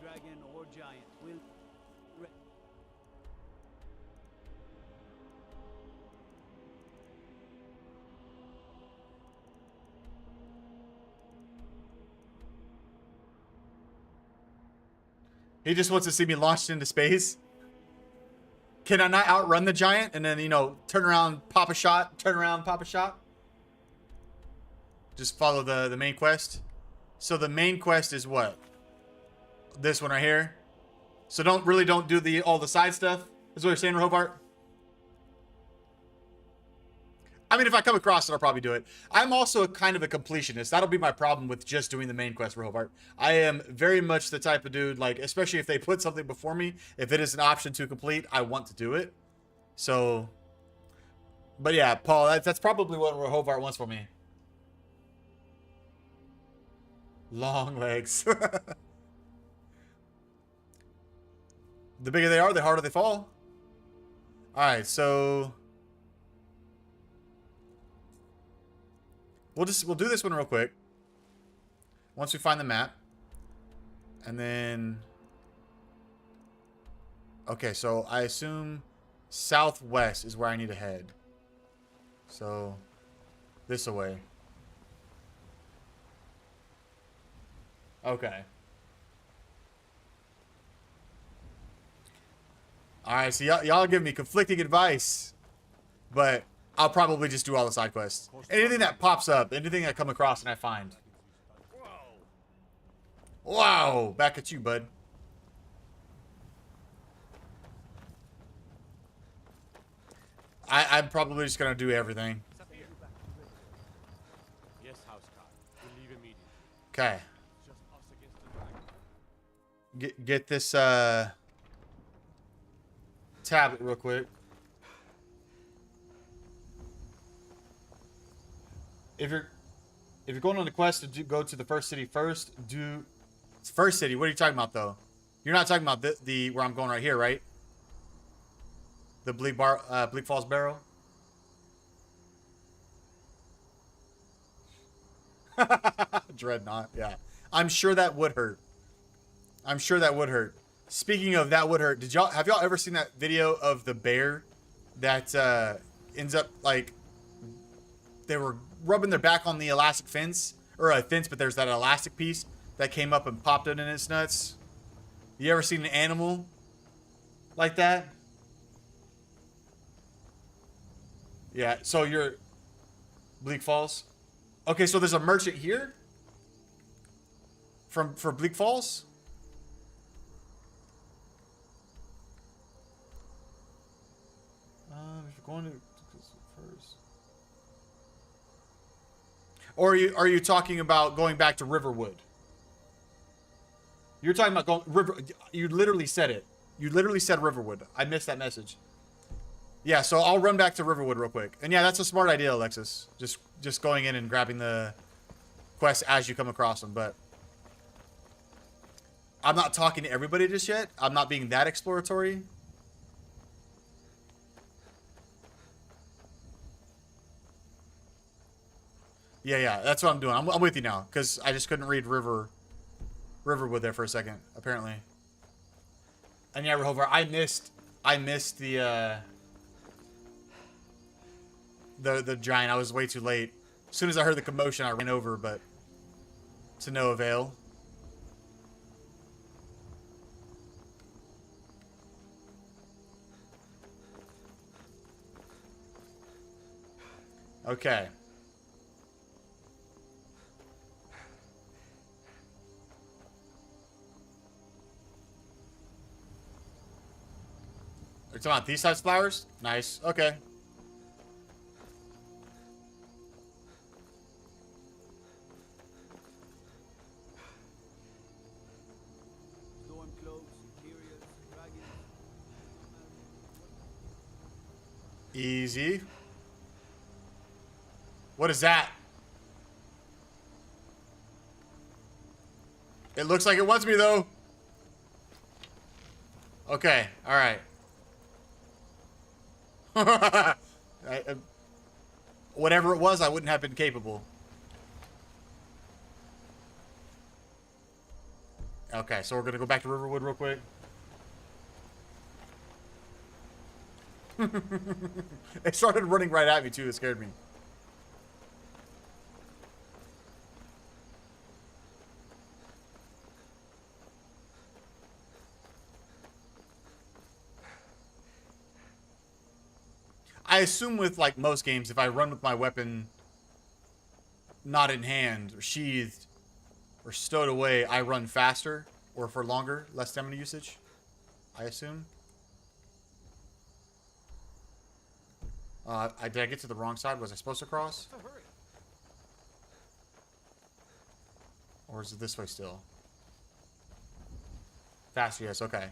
Dragon or giant will... He just wants to see me launched into space. Can I not outrun the giant and then, you know, turn around, pop a shot, turn around, pop a shot? Just follow the main quest. So the main quest is what? This one right here. So don't do all the side stuff. Is what you're saying, Hobart? I mean, if I come across it, I'll probably do it. I'm also kind of a completionist. That'll be my problem with just doing the main quest for Hobart. I am very much the type of dude, like, especially if they put something before me, if it is an option to complete, I want to do it. So, but yeah, Paul, that's probably what Hobart wants from me. Long legs. The bigger they are, the harder they fall. All right, so... We'll do this one real quick. Once we find the map. And then... Okay, so I assume southwest is where I need to head. So, this away. Okay. Alright, so y'all give me conflicting advice. But... I'll probably just do all the side quests. Anything that pops up, anything I come across and I find. Wow! Back at you, bud. I'm probably just gonna do everything. Yes, Housecarl. We'll leave immediately. Okay. Just us against the dragon. get this tablet real quick. If you're going on a quest to go to the first city first, first city. What are you talking about though? You're not talking about the where I'm going right here, right? The Bleak Falls Barrow. Dreadnought, yeah. I'm sure that would hurt. I'm sure that would hurt. Speaking of that would hurt, have y'all ever seen that video of the bear that ends up like they were rubbing their back on the elastic fence or a fence, but there's that elastic piece that came up and popped it in its nuts. You ever seen an animal like that? Yeah, so you're Bleak Falls. Okay, so there's a merchant here for Bleak Falls. If you're going to first, or are you talking about going back to Riverwood? You're talking about going river. You literally said it. You literally said Riverwood. I missed that message. Yeah, so I'll run back to Riverwood real quick. And yeah, that's a smart idea, Alexis. Just going in and grabbing the quests as you come across them. But I'm not talking to everybody just yet. I'm not being that exploratory. Yeah, that's what I'm doing. I'm with you now because I just couldn't read Riverwood there for a second, apparently. And yeah, Rehover, I missed the giant. I was way too late. As soon as I heard the commotion, I ran over, but to no avail. Okay. You're talking about these size flowers? Nice. Okay. Easy. What is that? It looks like it wants me, though. Okay, alright. Whatever it was, I wouldn't have been capable. Okay, so we're gonna go back to Riverwood real quick. It started running right at me, too. It scared me. I assume with, like, most games, if I run with my weapon not in hand, or sheathed, or stowed away, I run faster, or for longer, less stamina usage, I assume. Did I get to the wrong side? Was I supposed to cross? Or is it this way still? Faster, yes, okay.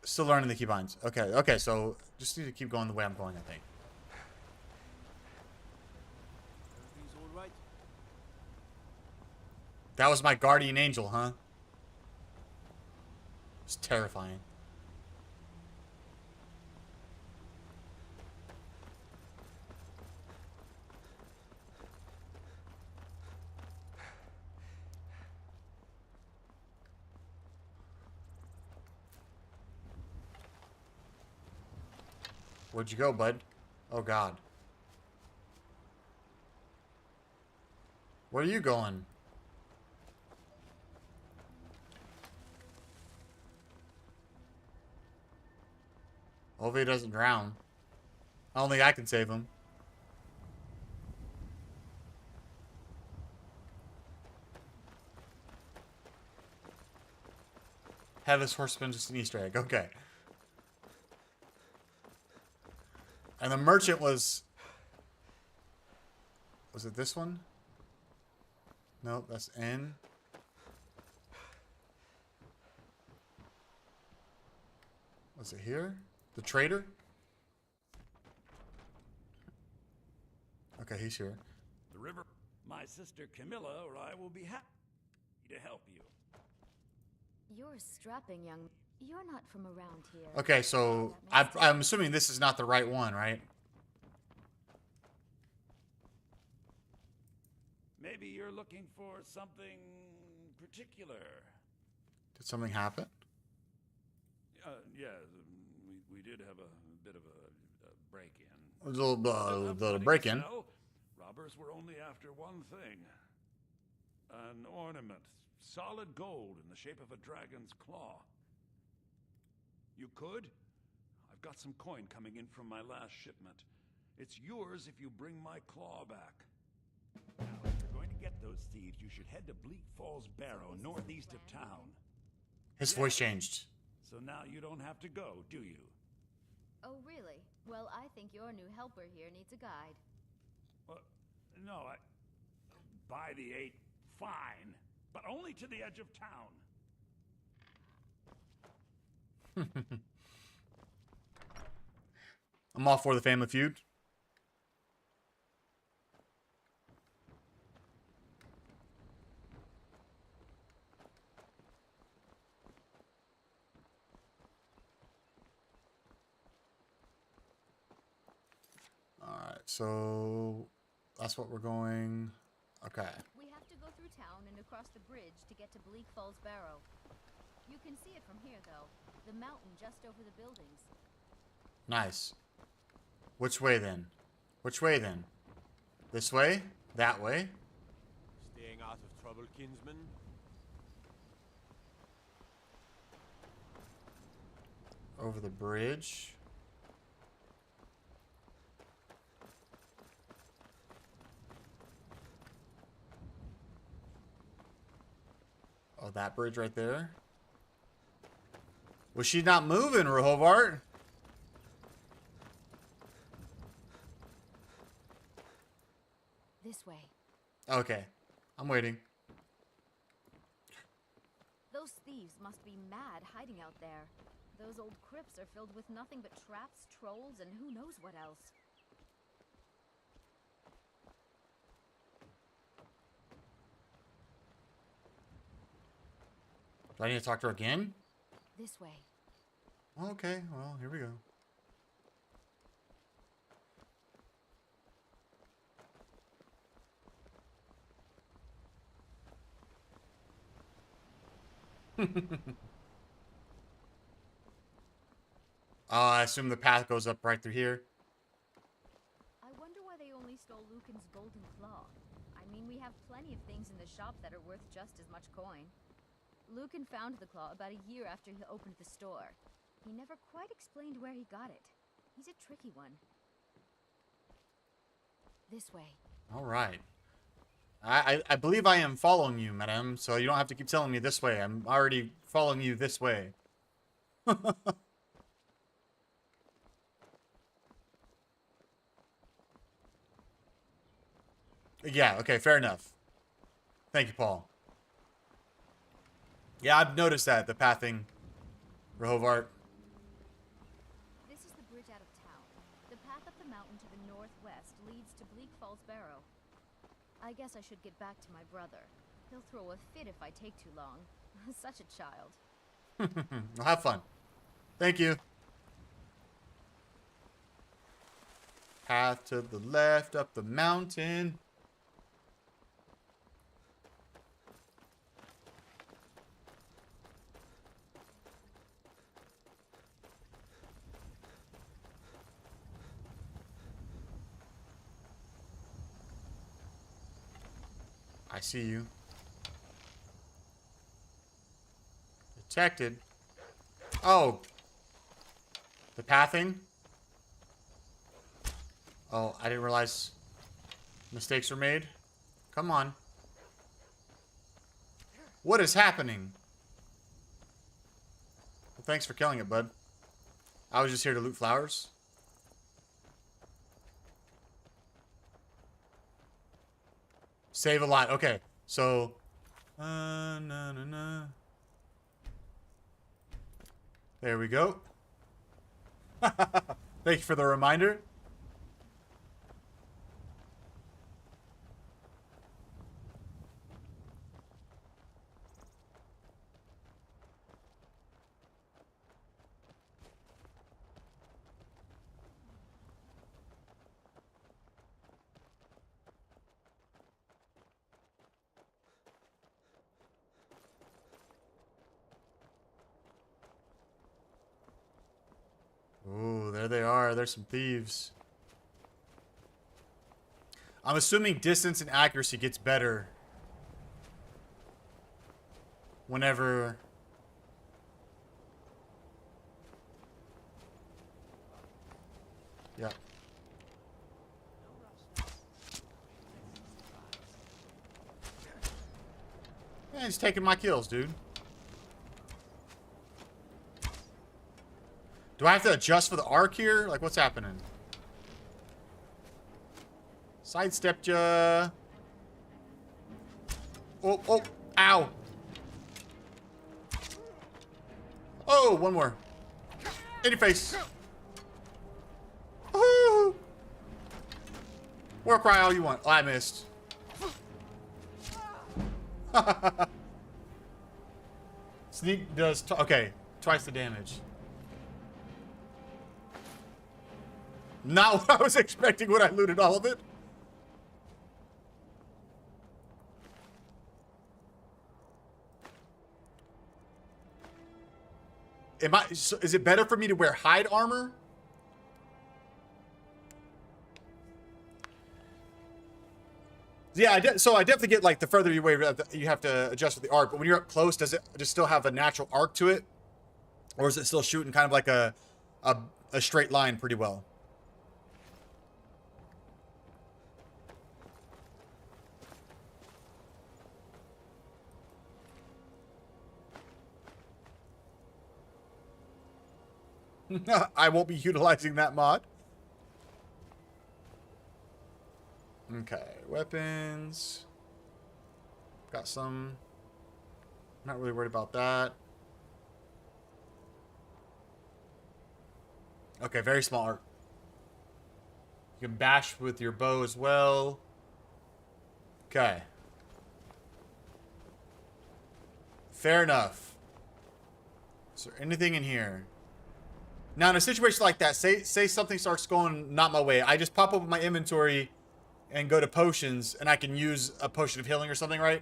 Still learning the keybinds. Okay, so just need to keep going the way I'm going, I think. Everything's all right. That was my guardian angel, huh? It's terrifying. Where'd you go, bud? Oh, God. Where are you going? Hopefully he doesn't drown. I don't think I can save him. Headless Horseman, just an Easter egg. Okay. And the merchant was... Was it this one? Nope, that's N. Was it here? The trader? Okay, he's here. The river. My sister Camilla or I will be happy to help you. You're a strapping young... You're not from around here. Okay, so I'm assuming this is not the right one, right? Maybe you're looking for something particular. Did something happen? Yeah, we did have a bit of a break-in. A little break-in. Robbers were only after one thing. An ornament. Solid gold in the shape of a dragon's claw. You could? I've got some coin coming in from my last shipment. It's yours if you bring my claw back. Now, if you're going to get those thieves, you should head to Bleak Falls Barrow, northeast of town. His voice changed. So now you don't have to go, do you? Oh, really? Well, I think your new helper here needs a guide. No, by the 8, fine. But only to the edge of town. I'm all for the family feud. Alright, so that's what we're going. Okay. We have to go through town and across the bridge to get to Bleak Falls Barrow. You can see it from here, though. The mountain just over the buildings. Nice. Which way then? Which way then? This way? That way? Staying out of trouble, kinsman? Over the bridge. Oh, that bridge right there. Was she not moving, Rehovart? This way. Okay. I'm waiting. Those thieves must be mad hiding out there. Those old crypts are filled with nothing but traps, trolls, and who knows what else. Do I need to talk to her again? This way. Okay, well, here we go. I assume the path goes up right through here. I wonder why they only stole Lucan's golden claw. I mean, we have plenty of things in the shop that are worth just as much coin. Lucan found the claw about a year after he opened the store. He never quite explained where he got it. He's a tricky one. This way. All right. I believe I am following you, madam, so you don't have to keep telling me this way. I'm already following you this way. Yeah, okay, fair enough. Thank you, Paul. Yeah, I've noticed that, the pathing, Rehovart. This is the bridge out of town. The path up the mountain to the northwest leads to Bleak Falls Barrow. I guess I should get back to my brother. He'll throw a fit if I take too long. Such a child. Well, have fun. Thank you. Path to the left, up the mountain. I see you. Detected. Oh. The pathing? Oh, I didn't realize mistakes were made. Come on. What is happening? Well, thanks for killing it, bud. I was just here to loot flowers. Save a lot. Okay. So, na, na, na. There we go. Thank you for the reminder. Ooh, there they are. There's some thieves. I'm assuming distance and accuracy gets better whenever... Yep. Yeah, he's taking my kills, dude. Do I have to adjust for the arc here? Like, what's happening? Sidestepped ya. Oh, oh, ow. Oh, one more. In your face. Woohoo! War cry all you want. Oh, I missed. Sneak does... okay, twice the damage. Not what I was expecting when I looted all of it. Is it better for me to wear hide armor? Yeah, so I definitely get, like, the further you away, you have to adjust with the arc. But when you're up close, does it just still have a natural arc to it? Or is it still shooting kind of like a straight line pretty well? I won't be utilizing that mod. Okay, weapons. Got some. Not really worried about that. Okay, very small arc. You can bash with your bow as well. Okay. Fair enough. Is there anything in here? Now, in a situation like that, say something starts going not my way. I just pop open my inventory and go to potions, and I can use a potion of healing or something, right?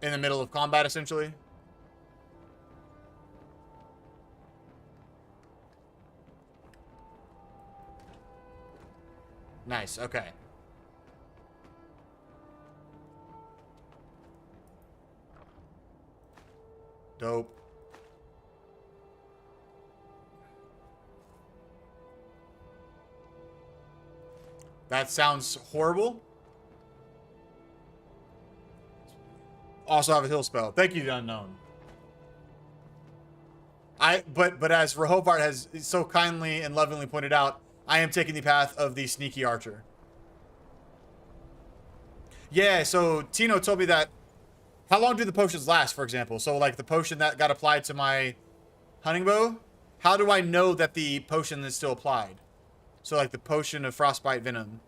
In the middle of combat, essentially. Nice, okay. Dope. That sounds horrible. Also have a heal spell. Thank you, Unknown. But as Rehovart has so kindly and lovingly pointed out, I am taking the path of the sneaky archer. Yeah, so Tino told me that. How long do the potions last, for example? So, like, the potion that got applied to my hunting bow, how do I know that the potion is still applied? So, like, the potion of frostbite venom.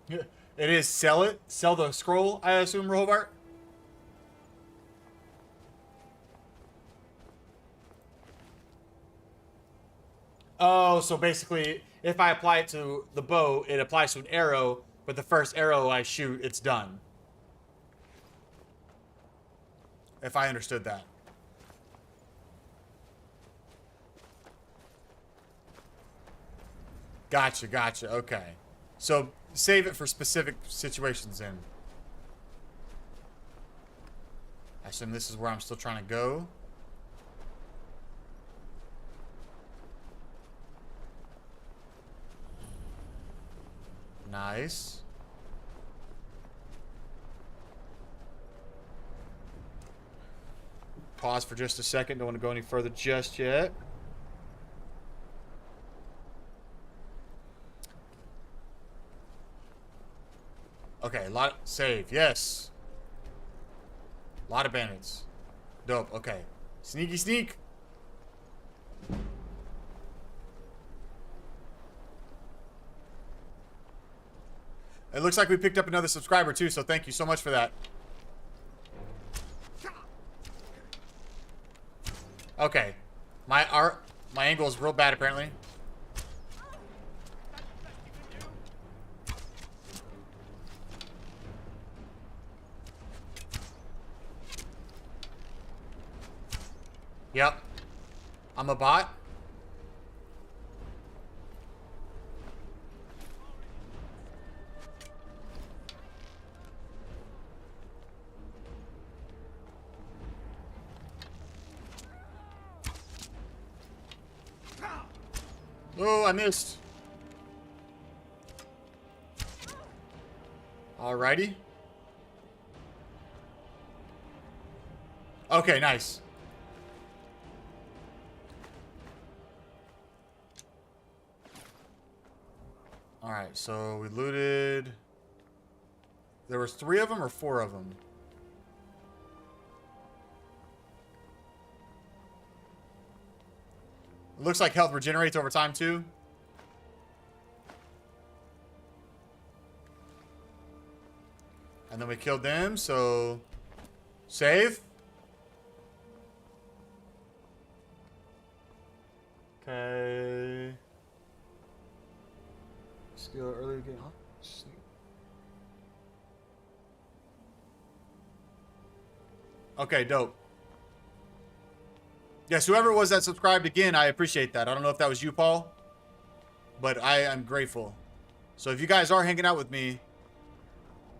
It is sell it. Sell the scroll, I assume, Rehovart? Oh, so basically, if I apply it to the bow, it applies to an arrow, but the first arrow I shoot, it's done. If I understood that. Gotcha, gotcha, okay. So, save it for specific situations then. I assume this is where I'm still trying to go. Nice. Pause for just a second. Don't want to go any further just yet. Okay, save. Yes. A lot of bandits. Dope. Okay. Sneaky sneak. It looks like we picked up another subscriber too, so thank you so much for that. Okay. My angle is real bad apparently. Yep. I'm a bot. Oh, I missed. Alrighty. Okay, nice. Alright, so we looted... There was 3 of them or 4 of them? It looks like health regenerates over time too. And then we killed them, so... Save. Okay. Skill early game, huh? Okay, dope. Yes, whoever it was that subscribed again, I appreciate that. I don't know if that was you, Paul, but I am grateful. So if you guys are hanging out with me,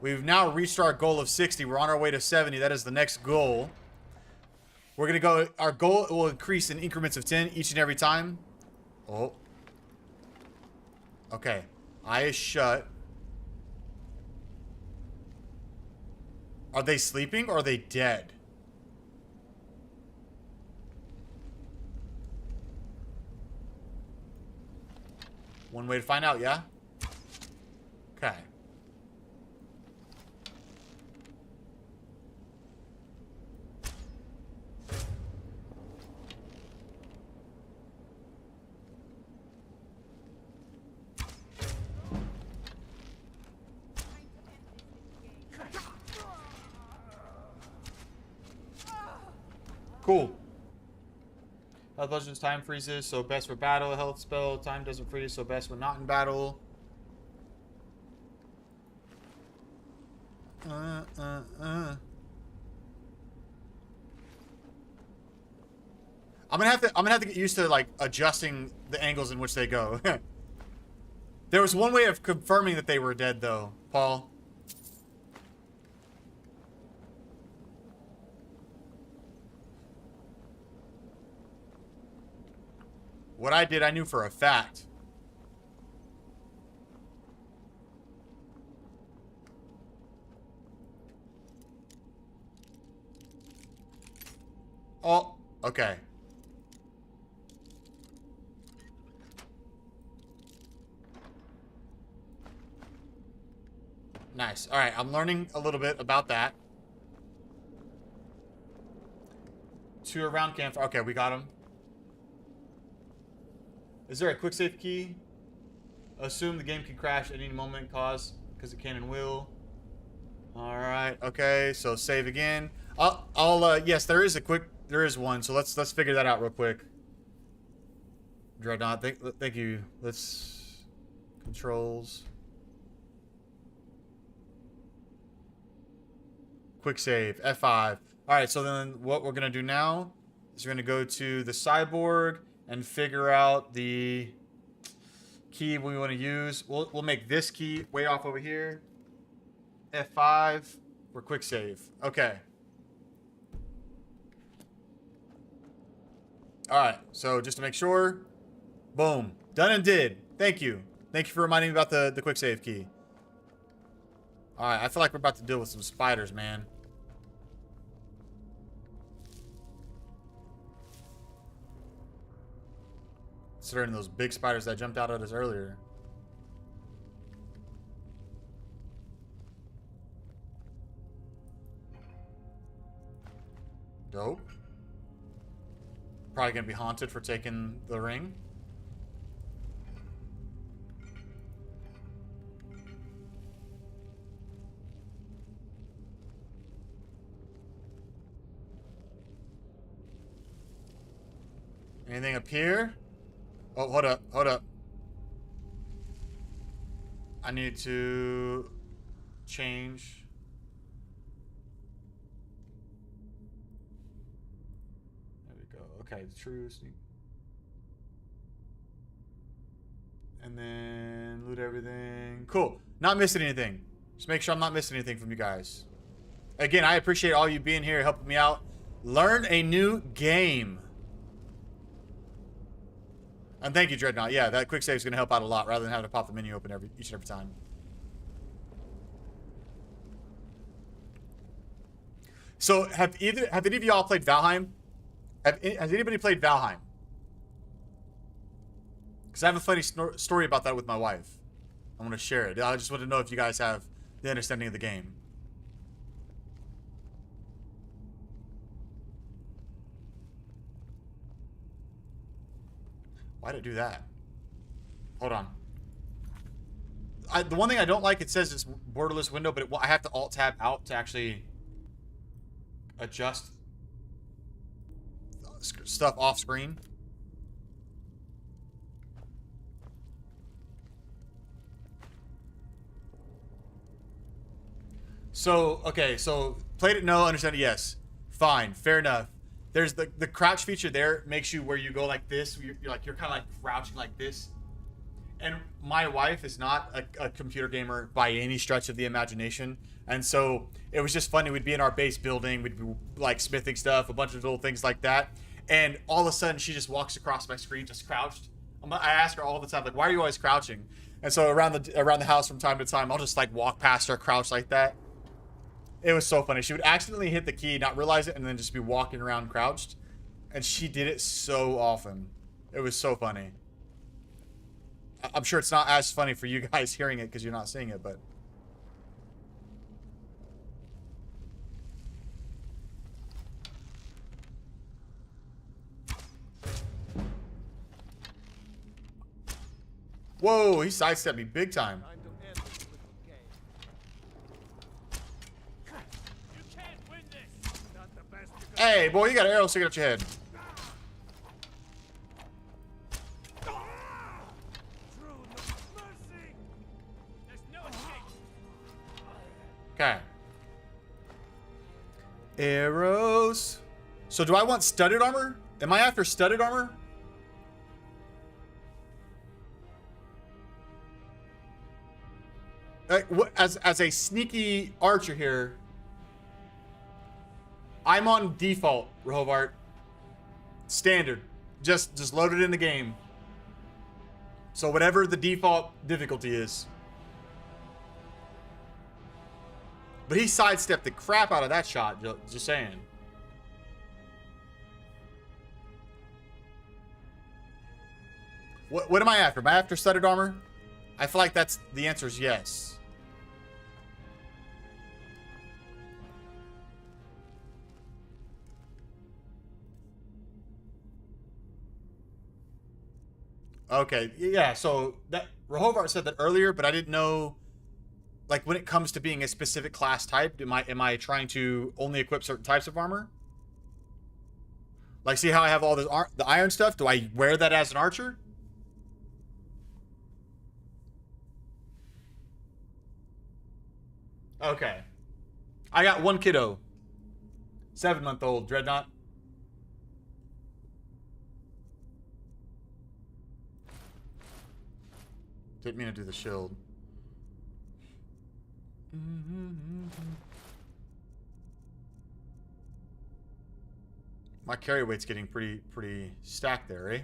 we've now reached our goal of 60. We're on our way to 70. That is the next goal. We're going to go... Our goal will increase in increments of 10 each and every time. Oh. Okay. Eye is shut. Are they sleeping or are they dead? One way to find out, yeah? Okay. Cool. Health potions time freezes, so best for battle. Health spell time doesn't freeze, so best when not in battle. I'm gonna have to get used to like adjusting the angles in which they go. There was one way of confirming that they were dead though, Paul. What I did, I knew for a fact. Oh, okay. Nice. All right, I'm learning a little bit about that. 2 around campfire. Okay, we got him. Is there a quick save key? Assume the game can crash at any moment, because it can and will. Alright, okay, so save again. Yes, there is one, so let's figure that out real quick. Dreadnought, thank you. Controls. Quick save, F5. Alright, so then what we're gonna do now is we're gonna go to the cyborg and figure out the key we want to use. We'll make this key way off over here. F5 for quick save. Okay. All right. So just to make sure, boom, done and did. Thank you. Thank you for reminding me about the quick save key. All right. I feel like we're about to deal with some spiders, man. considering those big spiders that jumped out at us earlier. Dope. Probably gonna be haunted for taking the ring. Anything up here? Oh, hold up, hold up. I need to change. There we go. Okay, the true sneak. And then loot everything. Cool. Not missing anything. Just make sure I'm not missing anything from you guys. Again, I appreciate all you being here, helping me out. Learn a new game. And thank you, Dreadnought. Yeah, that quick save is going to help out a lot rather than having to pop the menu open each and every time. So, have any of y'all played Valheim? Has anybody played Valheim? Because I have a funny story about that with my wife. I want to share it. I just want to know if you guys have the understanding of the game. Why did it do that? Hold on. The one thing I don't like, it says it's borderless window, but I have to alt-tab out to actually adjust stuff off screen. So, okay, so played it, no, understand it, yes. Fine, fair enough. There's the crouch feature there makes you where you go like this. You're kind of like crouching like this. And my wife is not a computer gamer by any stretch of the imagination. And so it was just funny. We'd be in our base building. We'd be like smithing stuff, a bunch of little things like that. And all of a sudden she just walks across my screen, just crouched. I ask her all the time, like, why are you always crouching? And so around the house from time to time, I'll just like walk past her, crouch like that. It was so funny. She would accidentally hit the key, not realize it, and then just be walking around crouched. And she did it so often. It was so funny. I'm sure it's not as funny for you guys hearing it because you're not seeing it, but... Whoa, he sidestepped me big time. Hey, boy, you got an arrow sticking up your head. Okay. Arrows. So do I want studded armor? Am I after studded armor? As a sneaky archer here, I'm on default, Rehovart. Standard. Just load it in the game. So whatever the default difficulty is. But he sidestepped the crap out of that shot, just saying. What am I after? Am I after studded armor? I feel like that's the answer is yes. Okay, yeah, so that Rehovart said that earlier, but I didn't know, like, when it comes to being a specific class type, am I trying to only equip certain types of armor? Like, see how I have all this the iron stuff? Do I wear that as an archer? Okay. I got one kiddo. 7-month-old Dreadnought. Didn't mean to do the shield. My carry weight's getting pretty stacked there, eh?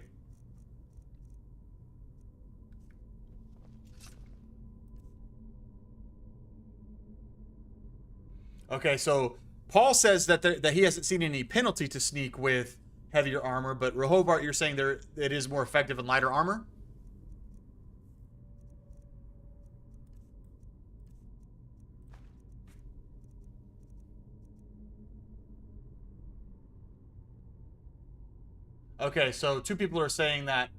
Okay, so Paul says that he hasn't seen any penalty to sneak with heavier armor, but Rehoboth, you're saying it is more effective in lighter armor? Okay, so two people are saying that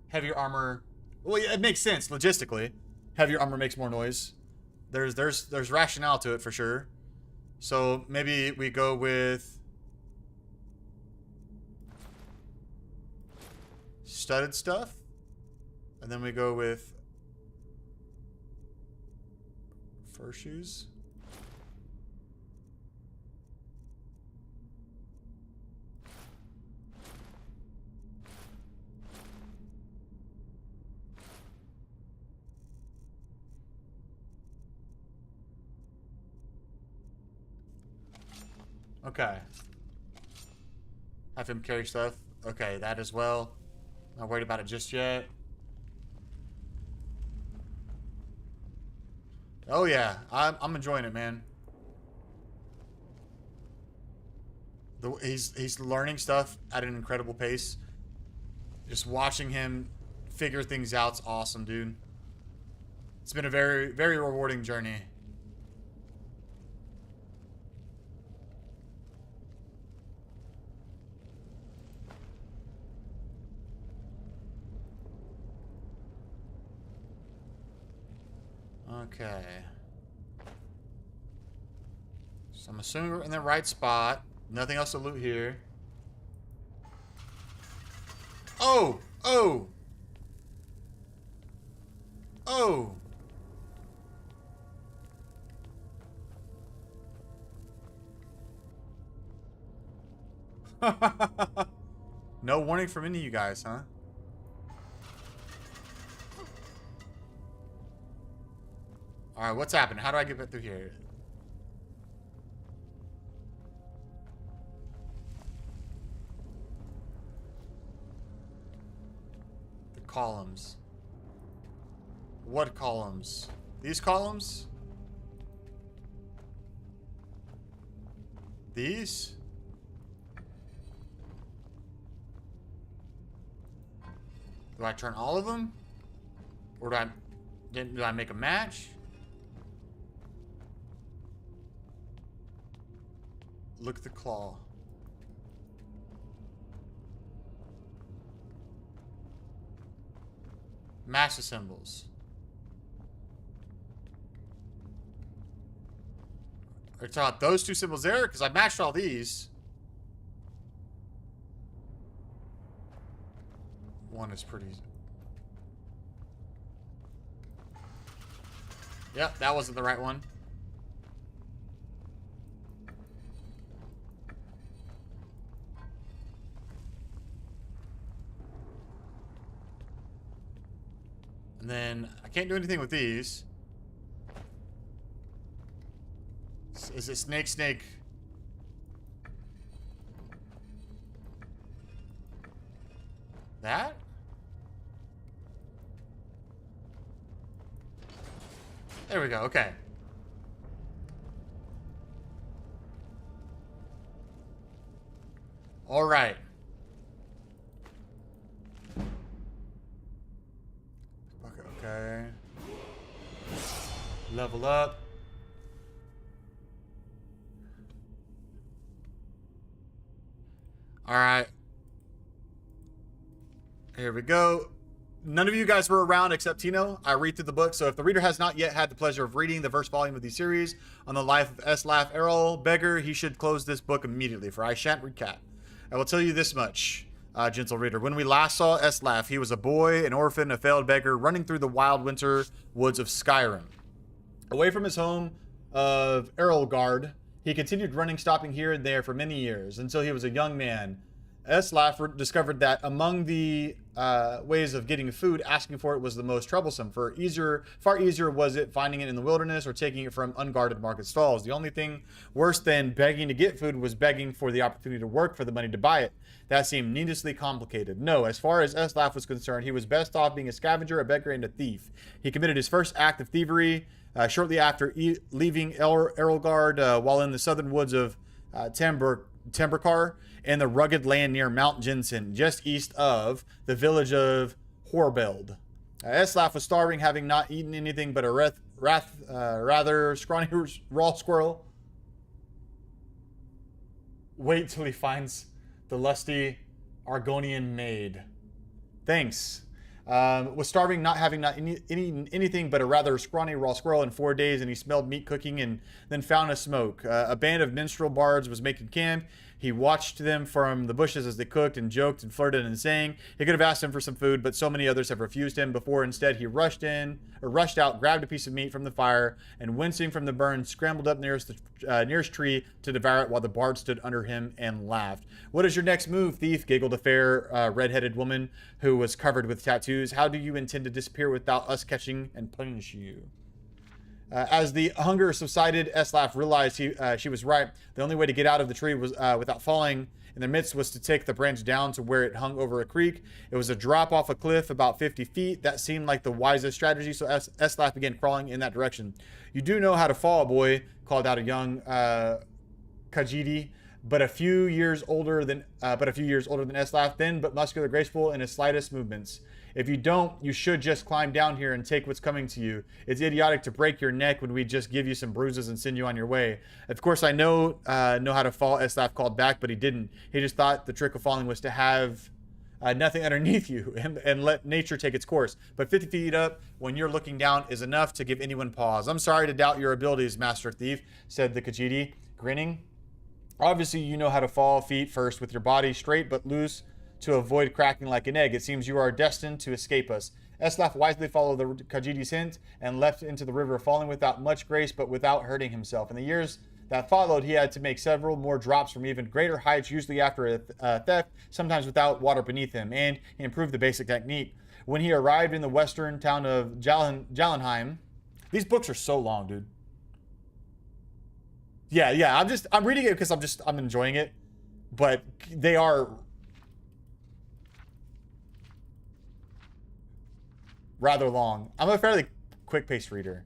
heavier armor... Well, yeah, it makes sense logistically. Heavier armor makes more noise. There's rationale to it for sure. So maybe we go with studded stuff, and then we go with fur shoes. Okay. Have him carry stuff. Okay, that as well. Not worried about it just yet. Oh yeah, I'm enjoying it, man. He's learning stuff at an incredible pace. Just watching him figure things out's awesome, dude. It's been a very, very rewarding journey. Okay. So I'm assuming we're in the right spot. Nothing else to loot here. Oh! Oh! Oh! No warning from any of you guys, huh? Alright, what's happening? How do I get back through here? The columns. What columns? These columns? These? Do I turn all of them? Or do I make a match? Look at the claw. Master symbols. Are you talking about those two symbols there? Because I matched all these. One is pretty... Yep, that wasn't the right one. And then I can't do anything with these. Is it snake? That? There we go, okay. All right. Okay. Level up. All right. Here we go. None of you guys were around except Tino. I read through the book, so if the reader has not yet had the pleasure of reading the first volume of the series on the life of Eslaf Errol Beggar, he should close this book immediately, for I shan't recap. I will tell you this much, gentle reader. When we last saw Eslaf, he was a boy, an orphan, a failed beggar, running through the wild winter woods of Skyrim. Away from his home of Errolgard, he continued running, stopping here and there for many years, until he was a young man. Eslaf discovered that among the ways of getting food, asking for it was the most troublesome. Far easier was it finding it in the wilderness or taking it from unguarded market stalls. The only thing worse than begging to get food was begging for the opportunity to work for the money to buy it. That seemed needlessly complicated. No, as far as Eslaf was concerned, he was best off being a scavenger, a beggar, and a thief. He committed his first act of thievery shortly after leaving Errolgard while in the southern woods of timber car in the rugged land near Mount Jensen, just east of the village of Horbeld. Eslaf was starving, having not eaten anything but a rather scrawny raw squirrel. Wait till he finds the lusty Argonian maid. Thanks. Was starving, not having anything but a rather scrawny raw squirrel in 4 days, and he smelled meat cooking and then found a smoke. A band of minstrel bards was making camp. He watched them from the bushes as they cooked and joked and flirted and sang. He could have asked him for some food, but so many others have refused him before. Instead, he rushed out, grabbed a piece of meat from the fire, and wincing from the burn, scrambled up nearest tree to devour it while the bard stood under him and laughed. "What is your next move, thief?" giggled a fair, red-headed woman who was covered with tattoos. "How do you intend to disappear without us catching and punish you?" As the hunger subsided, Eslaf realized she was right. The only way to get out of the tree was without falling in their midst was to take the branch down to where it hung over a creek. It was a drop off a cliff about 50 feet. That seemed like the wisest strategy, so Eslaf began crawling in that direction. "You do know how to fall, boy," called out a young Khajiit, but a few years older than Eslaf, thin but muscular, graceful in his slightest movements. "If you don't, you should just climb down here and take what's coming to you. It's idiotic to break your neck when we just give you some bruises and send you on your way." "Of course I know how to fall," Eslaf called back, but he didn't. He just thought the trick of falling was to have nothing underneath you and let nature take its course. But 50 feet up when you're looking down is enough to give anyone pause. "I'm sorry to doubt your abilities, Master Thief," said the Khajiit, grinning. "Obviously you know how to fall feet first with your body straight but loose to avoid cracking like an egg. It seems you are destined to escape us." Eslaf wisely followed the Khajiit's hint and leapt into the river, falling without much grace but without hurting himself. In the years that followed, he had to make several more drops from even greater heights, usually after a theft, sometimes without water beneath him, and he improved the basic technique. When he arrived in the western town of Jallenheim, these books are so long, dude. Yeah, I'm reading it because I'm enjoying it, but they are rather long. I'm a fairly quick-paced reader.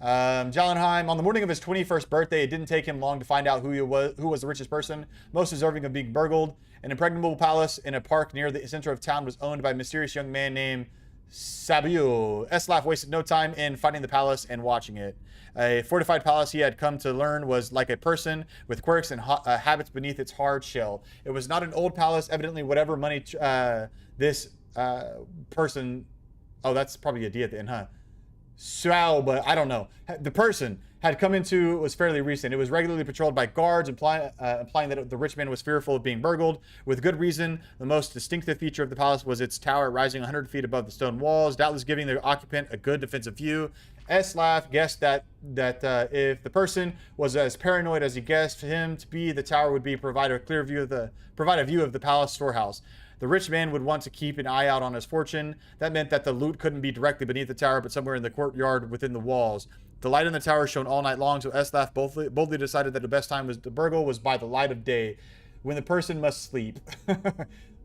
Jallenheim, on the morning of his 21st birthday, it didn't take him long to find out who was the richest person, most deserving of being burgled. An impregnable palace in a park near the center of town was owned by a mysterious young man named Sabiu. Eslaf wasted no time in finding the palace and watching it. A fortified palace, he had come to learn, was like a person with quirks and habits beneath its hard shell. It was not an old palace. Evidently, whatever money this person... Oh, that's probably a D at the end, huh? But I don't know. The person had come into was fairly recent. It was regularly patrolled by guards, implying that the rich man was fearful of being burgled. With good reason, the most distinctive feature of the palace was its tower rising 100 feet above the stone walls, doubtless giving the occupant a good defensive view. Eslaf guessed that if the person was as paranoid as he guessed him to be, the tower would provide a view of the palace storehouse. The rich man would want to keep an eye out on his fortune. That meant that the loot couldn't be directly beneath the tower, but somewhere in the courtyard within the walls. The light in the tower shone all night long, so Eslaf boldly decided that the best time to burgle was by the light of day, when the person must sleep.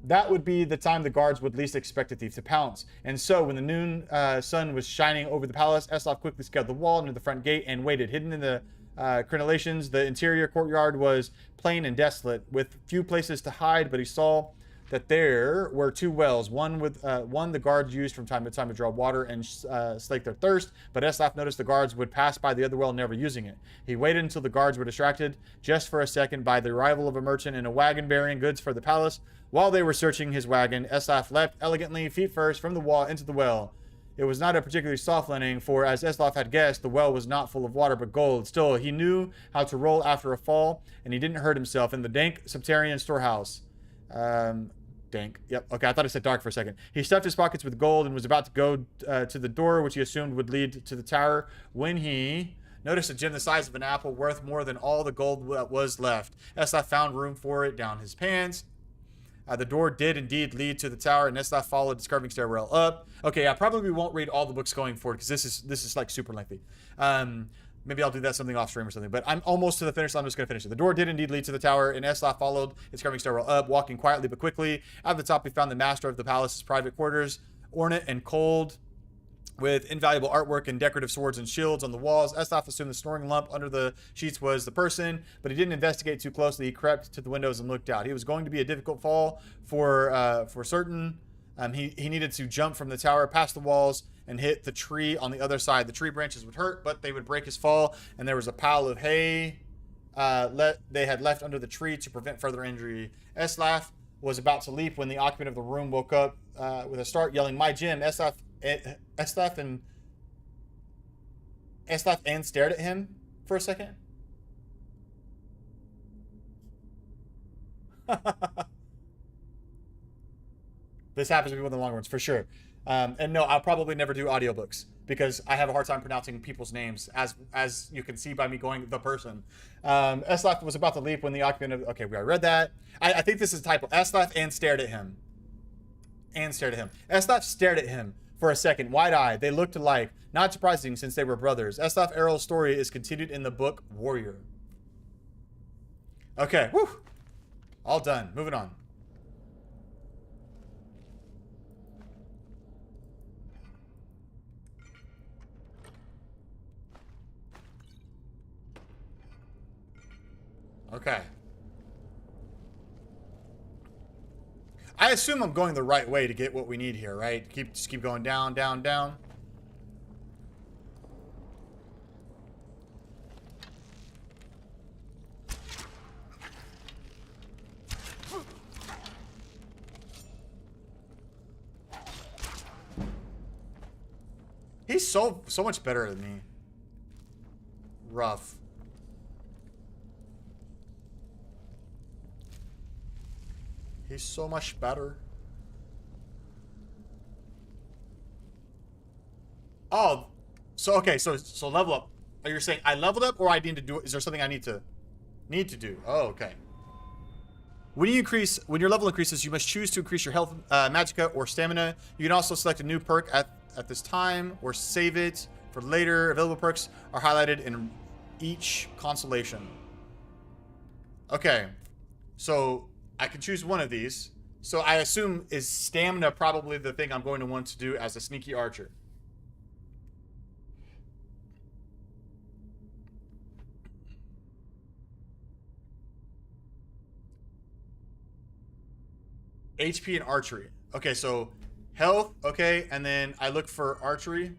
That would be the time the guards would least expect a thief to pounce. And so, when the noon sun was shining over the palace, Eslaf quickly scaled the wall near the front gate and waited. Hidden in the crenellations, the interior courtyard was plain and desolate, with few places to hide, but he saw that there were two wells, one the guards used from time to time to draw water and slake their thirst, but Eslaf noticed the guards would pass by the other well, never using it. He waited until the guards were distracted just for a second by the arrival of a merchant in a wagon bearing goods for the palace. While they were searching his wagon, Eslaf leapt elegantly, feet first, from the wall into the well. It was not a particularly soft landing, for as Eslaf had guessed, the well was not full of water but gold. Still, he knew how to roll after a fall, and he didn't hurt himself in the dank subterranean storehouse. Dank. Yep. Okay, I thought it said dark for a second. He stuffed his pockets with gold and was about to go to the door, which he assumed would lead to the tower, when he noticed a gem the size of an apple, worth more than all the gold that was left. Eslaf found room for it down his pants. The door did indeed lead to the tower, and Eslaf followed the curving stairwell up. Okay, I probably won't read all the books going forward because this is like super lengthy. Maybe I'll do that something off stream or something, but I'm almost to the finish, so I'm just going to finish it. The door did indeed lead to the tower, and Eslaf followed its curving stairwell up, walking quietly but quickly. At the top, he found the master of the palace's private quarters, ornate and cold. with invaluable artwork and decorative swords and shields on the walls. Eslaf assumed the snoring lump under the sheets was the person, but he didn't investigate too closely. He crept to the windows and looked out. He was going to be a difficult fall for certain. He needed to jump from the tower, past the walls, and hit the tree on the other side. The tree branches would hurt, but they would break his fall, and there was a pile of hay they had left under the tree to prevent further injury. Eslaf was about to leap when the occupant of the room woke up with a start, yelling, "My Jim!" Eslaf and stared at him for a second. This happens to be one of the long ones for sure. And no, I'll probably never do audiobooks because I have a hard time pronouncing people's names, as you can see by me going the person. Eslaf was about to leap when the occupant of... Okay, we already read that. I think this is a typo. Eslaf and stared at him. Eslaf stared at him for a second, wide-eyed. They looked alike. Not surprising since they were brothers. Eslaf Errol's story is continued in the book Warrior. Okay, whew. All done. Moving on. Okay. I assume I'm going the right way to get what we need here, right? Just keep going down, down, down. He's so much better than me. Rough. He's so much better. Oh, so okay, so level up. Are you saying I leveled up, or I need to do? Is there something I need to do? Oh, okay. When your level increases, you must choose to increase your health, magicka, or stamina. You can also select a new perk at this time, or save it for later. Available perks are highlighted in each constellation. Okay, so I can choose one of these. So I assume is stamina probably the thing I'm going to want to do as a sneaky archer. HP and archery. Okay, so health, okay, and then I look for archery.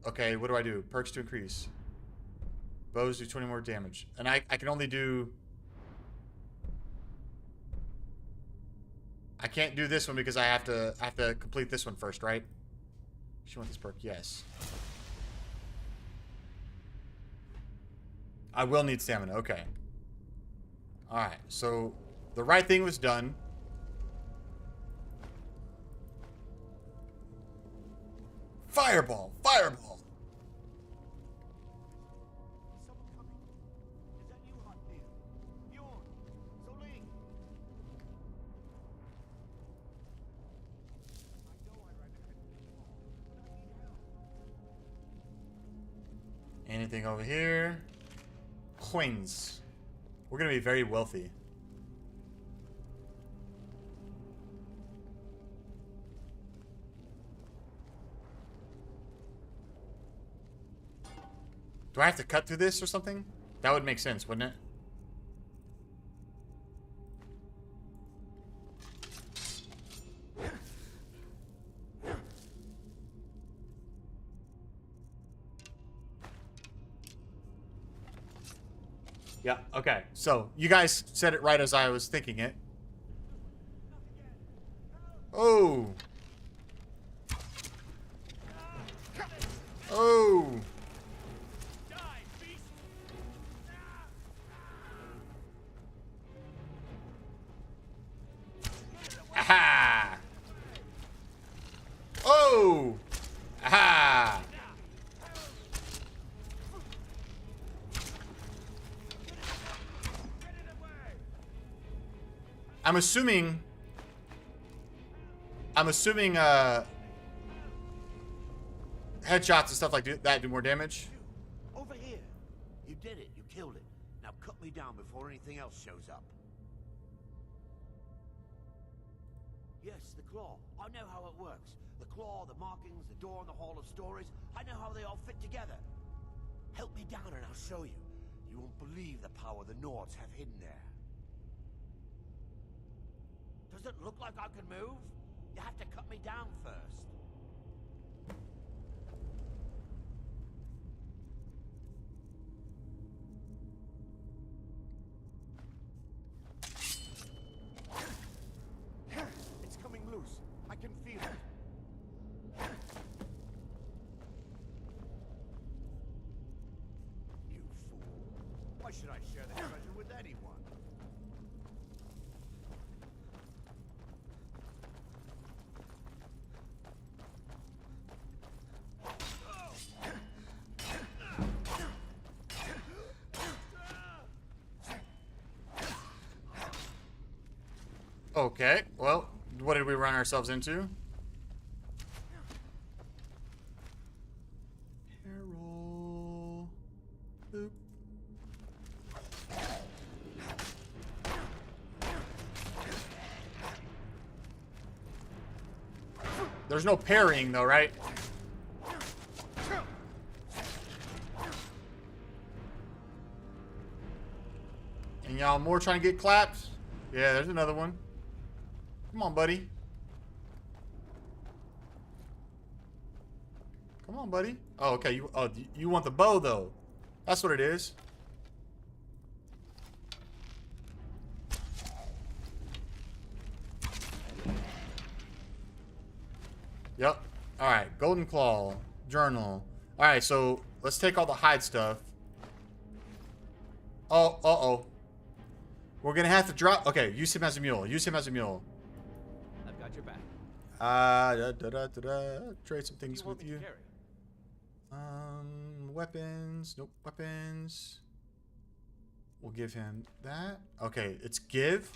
Okay, what do I do? Perks to increase. Bows do 20 more damage. And I can only do... I can't do this one because I have to complete this one first, right? You want this perk? Yes. I will need stamina. Okay. Alright, so the right thing was done. Fireball! Fireball! Anything over here? Coins. We're gonna be very wealthy. Do I have to cut through this or something? That would make sense, wouldn't it? Yeah, okay. So, you guys said it right as I was thinking it. Oh. Oh. Aha. Oh. Aha. I'm assuming headshots and stuff like that do more damage. Over here. You did it. You killed it. Now cut me down before anything else shows up. Yes, the claw. I know how it works. The claw, the markings, the door in the Hall of Stories. I know how they all fit together. Help me down and I'll show you. You won't believe the power the Nords have hidden there. Does it look like I can move? You have to cut me down first. It's coming loose. I can feel it. You fool. Why should I share the treasure with anyone? Okay, well, what did we run ourselves into? Carol. Boop. There's no parrying though, right? And y'all more trying to get clapped? Yeah, there's another one. Come on, buddy. Come on, buddy. Oh, okay. You want the bow though? That's what it is. Yep. All right. Golden Claw journal. All right. So let's take all the hide stuff. Oh. Uh-oh. We're gonna have to drop. Okay. Use him as a mule. Use him as a mule. I've got your back. Trade some things with you. Weapons. Nope. Weapons. We'll give him that. Okay. It's give.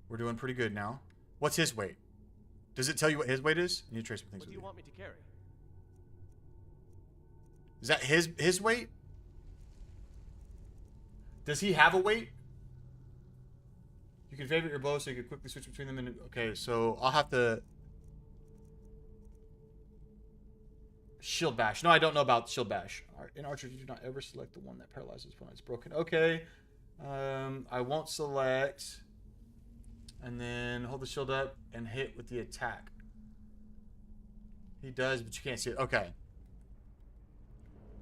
We're doing pretty good now. What's his weight? Does it tell you what his weight is? I need to trade some things What with do you want me to carry? Is that his weight? Does he have a weight? You can favorite your bow so you can quickly switch between them. And okay, so I'll have to shield bash. No, I don't know about shield bash. In archery, you do not ever select the one that paralyzes when it's broken. Okay, I won't select. And then hold the shield up and hit with the attack. He does, but you can't see it. Okay.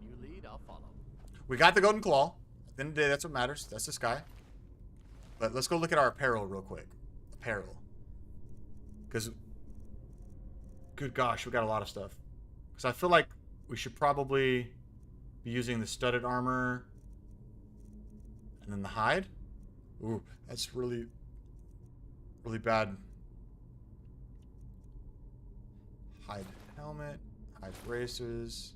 You lead, I'll follow. We got the golden claw. At the end of the day, that's what matters. That's this guy. But let's go look at our apparel real quick. Apparel. Because, good gosh, we got a lot of stuff. Because I feel like we should probably be using the studded armor. And then the hide. Ooh, that's really bad. Hide helmet. Hide braces.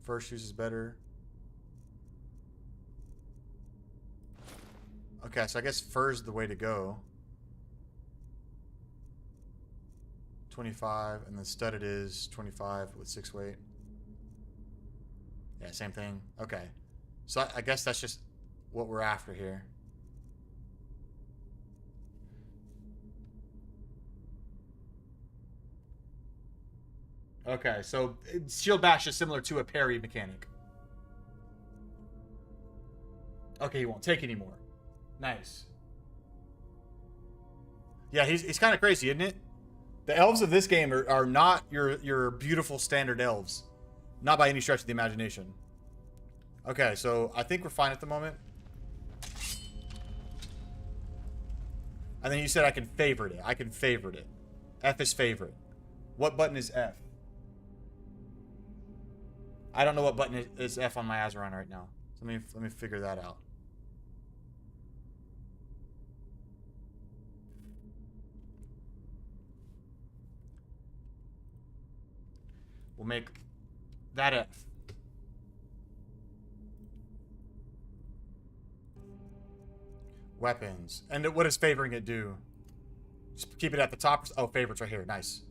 Fur shoes is better. Okay, so I guess fur's the way to go. 25, and then studded is 25 with 6 weight. Yeah, same thing. Okay. So I guess that's just what we're after here. Okay, so shield bash is similar to a parry mechanic. Okay, he won't take anymore. Nice. Yeah, he's kind of crazy, isn't it? The elves of this game are not your beautiful standard elves. Not by any stretch of the imagination. Okay, so I think we're fine at the moment. And then you said I can favorite it. I can favorite it. F is favorite. What button is F? I don't know what button is F on my Azeron right now. So let me figure that out. We'll make that F. Weapons. And what does favoring it do? Just keep it at the top. Oh, favorites right here. Nice.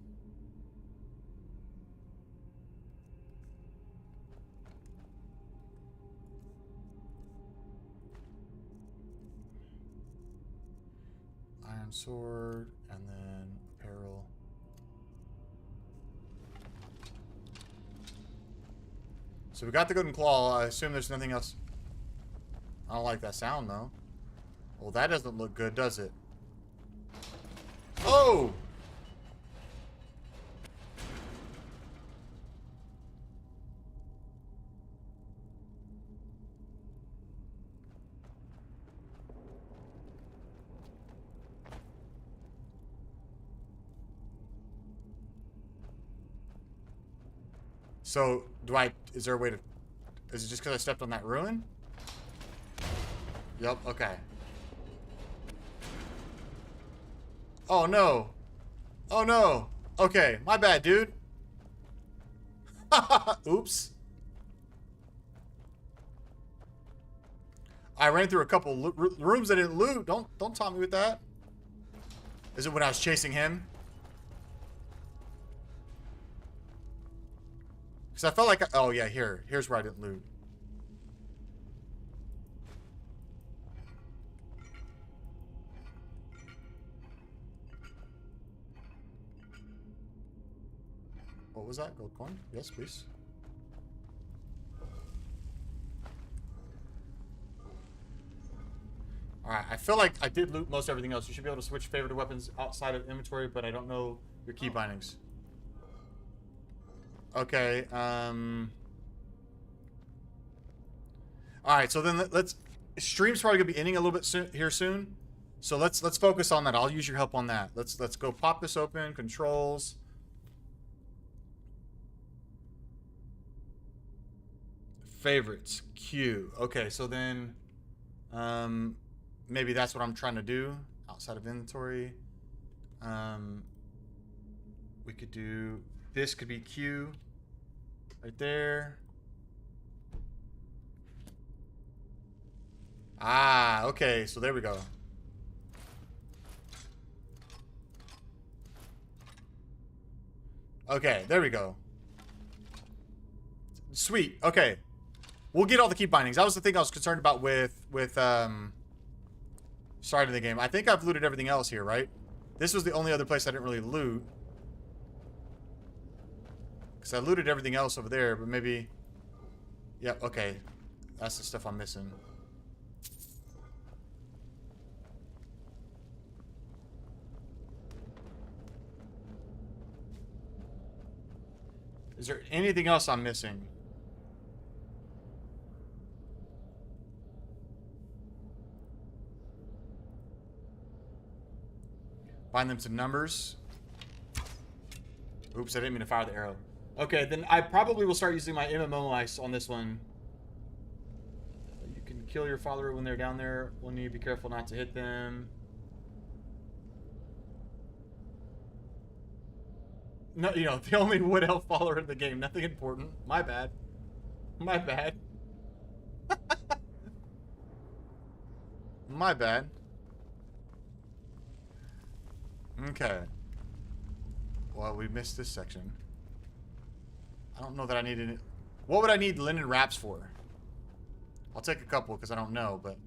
Iron sword, and then apparel. So we got the golden claw. I assume there's nothing else. I don't like that sound, though. Well, that doesn't look good, does it? Oh! So, is there a way to, is it just because I stepped on that ruin? Yep, okay. Oh no. Oh no. Okay, my bad, dude. Oops. I ran through a couple rooms I didn't loot. Don't taunt me with that. Is it when I was chasing him? Because I felt like oh yeah, here's where I didn't loot. What was that? Gold coin? Yes, please. Alright, I feel like I did loot most everything else. You should be able to switch favorite weapons outside of inventory, but I don't know your key bindings. Okay, Alright, so then let's... Stream's probably gonna be ending a little bit soon. So let's focus on that. I'll use your help on that. Let's go pop this open. Controls. Favorites. Q. Okay, so then... maybe that's what I'm trying to do. Outside of inventory. We could do... This could be Q. Right there. Ah, okay. So there we go. Okay, there we go. Sweet. Okay. We'll get all the key bindings. That was the thing I was concerned about with starting the game. I think I've looted everything else here, right? This was the only other place I didn't really loot. Because I looted everything else over there, but maybe... Yep, okay. That's the stuff I'm missing. Is there anything else I'm missing? Bind them to numbers. Oops, I didn't mean to fire the arrow. Okay, then I probably will start using my MMO ice on this one. You can kill your follower when they're down there. We'll need to be careful not to hit them. No, you know, the only wood elf follower in the game. Nothing important. My bad. My bad. My bad. Okay. Well, we missed this section. I don't know that I need any... What would I need linen wraps for? I'll take a couple because I don't know, but...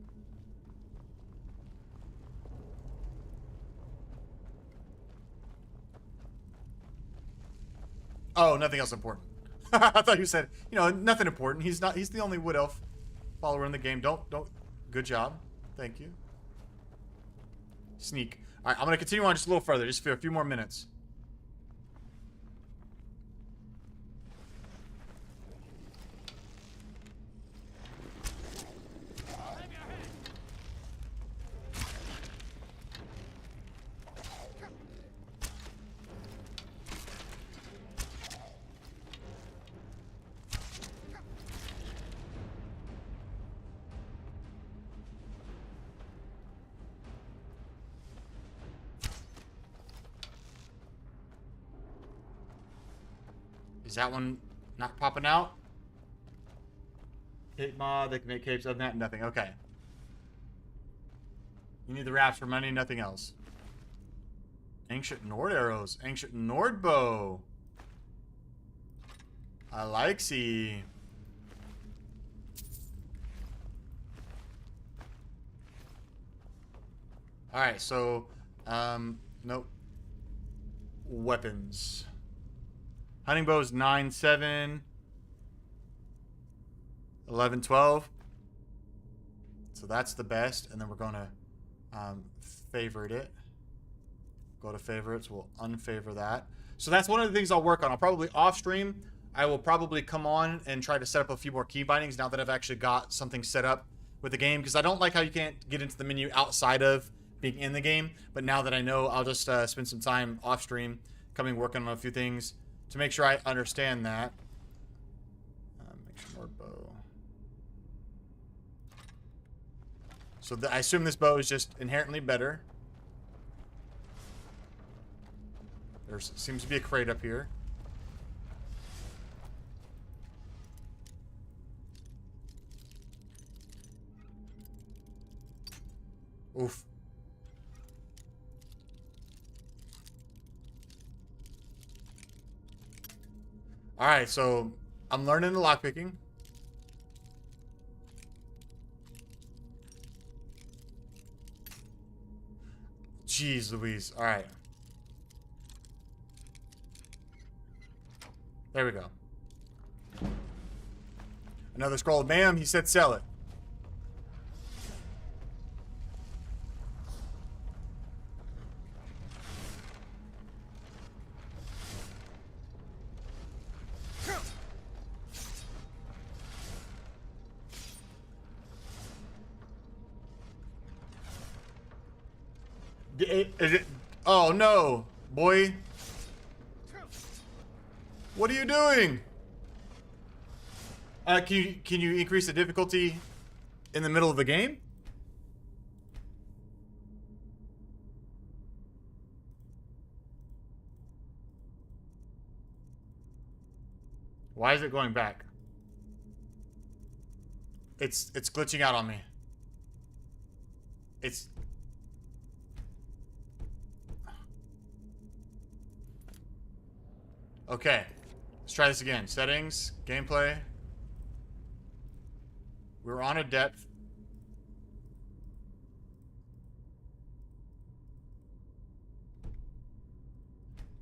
Oh, nothing else important. I thought you said, you know, nothing important. He's the only wood elf follower in the game. Don't. Good job. Thank you. Sneak. All right, I'm going to continue on just a little further, just for a few more minutes. Is that one not popping out? Cape mod, they can make capes. Other than that, nothing. Okay. You need the wraps for money, nothing else. Ancient Nord arrows. Ancient Nord bow. I like see. Alright, so Nope. Weapons. Hunting bow is 9, 7, 11, 12. So that's the best. And then we're going to favorite it. Go to favorites. We'll unfavor that. So that's one of the things I'll work on. I'll probably off stream. I will probably come on and try to set up a few more key bindings now that I've actually got something set up with the game, because I don't like how you can't get into the menu outside of being in the game. But now that I know, I'll just spend some time off stream coming working on a few things to make sure I understand that. Make sure more bow. So I assume this bow is just inherently better. There seems to be a crate up here. Oof. Alright, so I'm learning the lockpicking. Jeez Louise. Alright. There we go. Another scroll. Bam, he said sell it. Is it? Oh no, boy. What are you doing? Can you increase the difficulty in the middle of the game? Why is it going back? It's glitching out on me. It's okay. Let's try this again. Settings, gameplay. We're on a depth.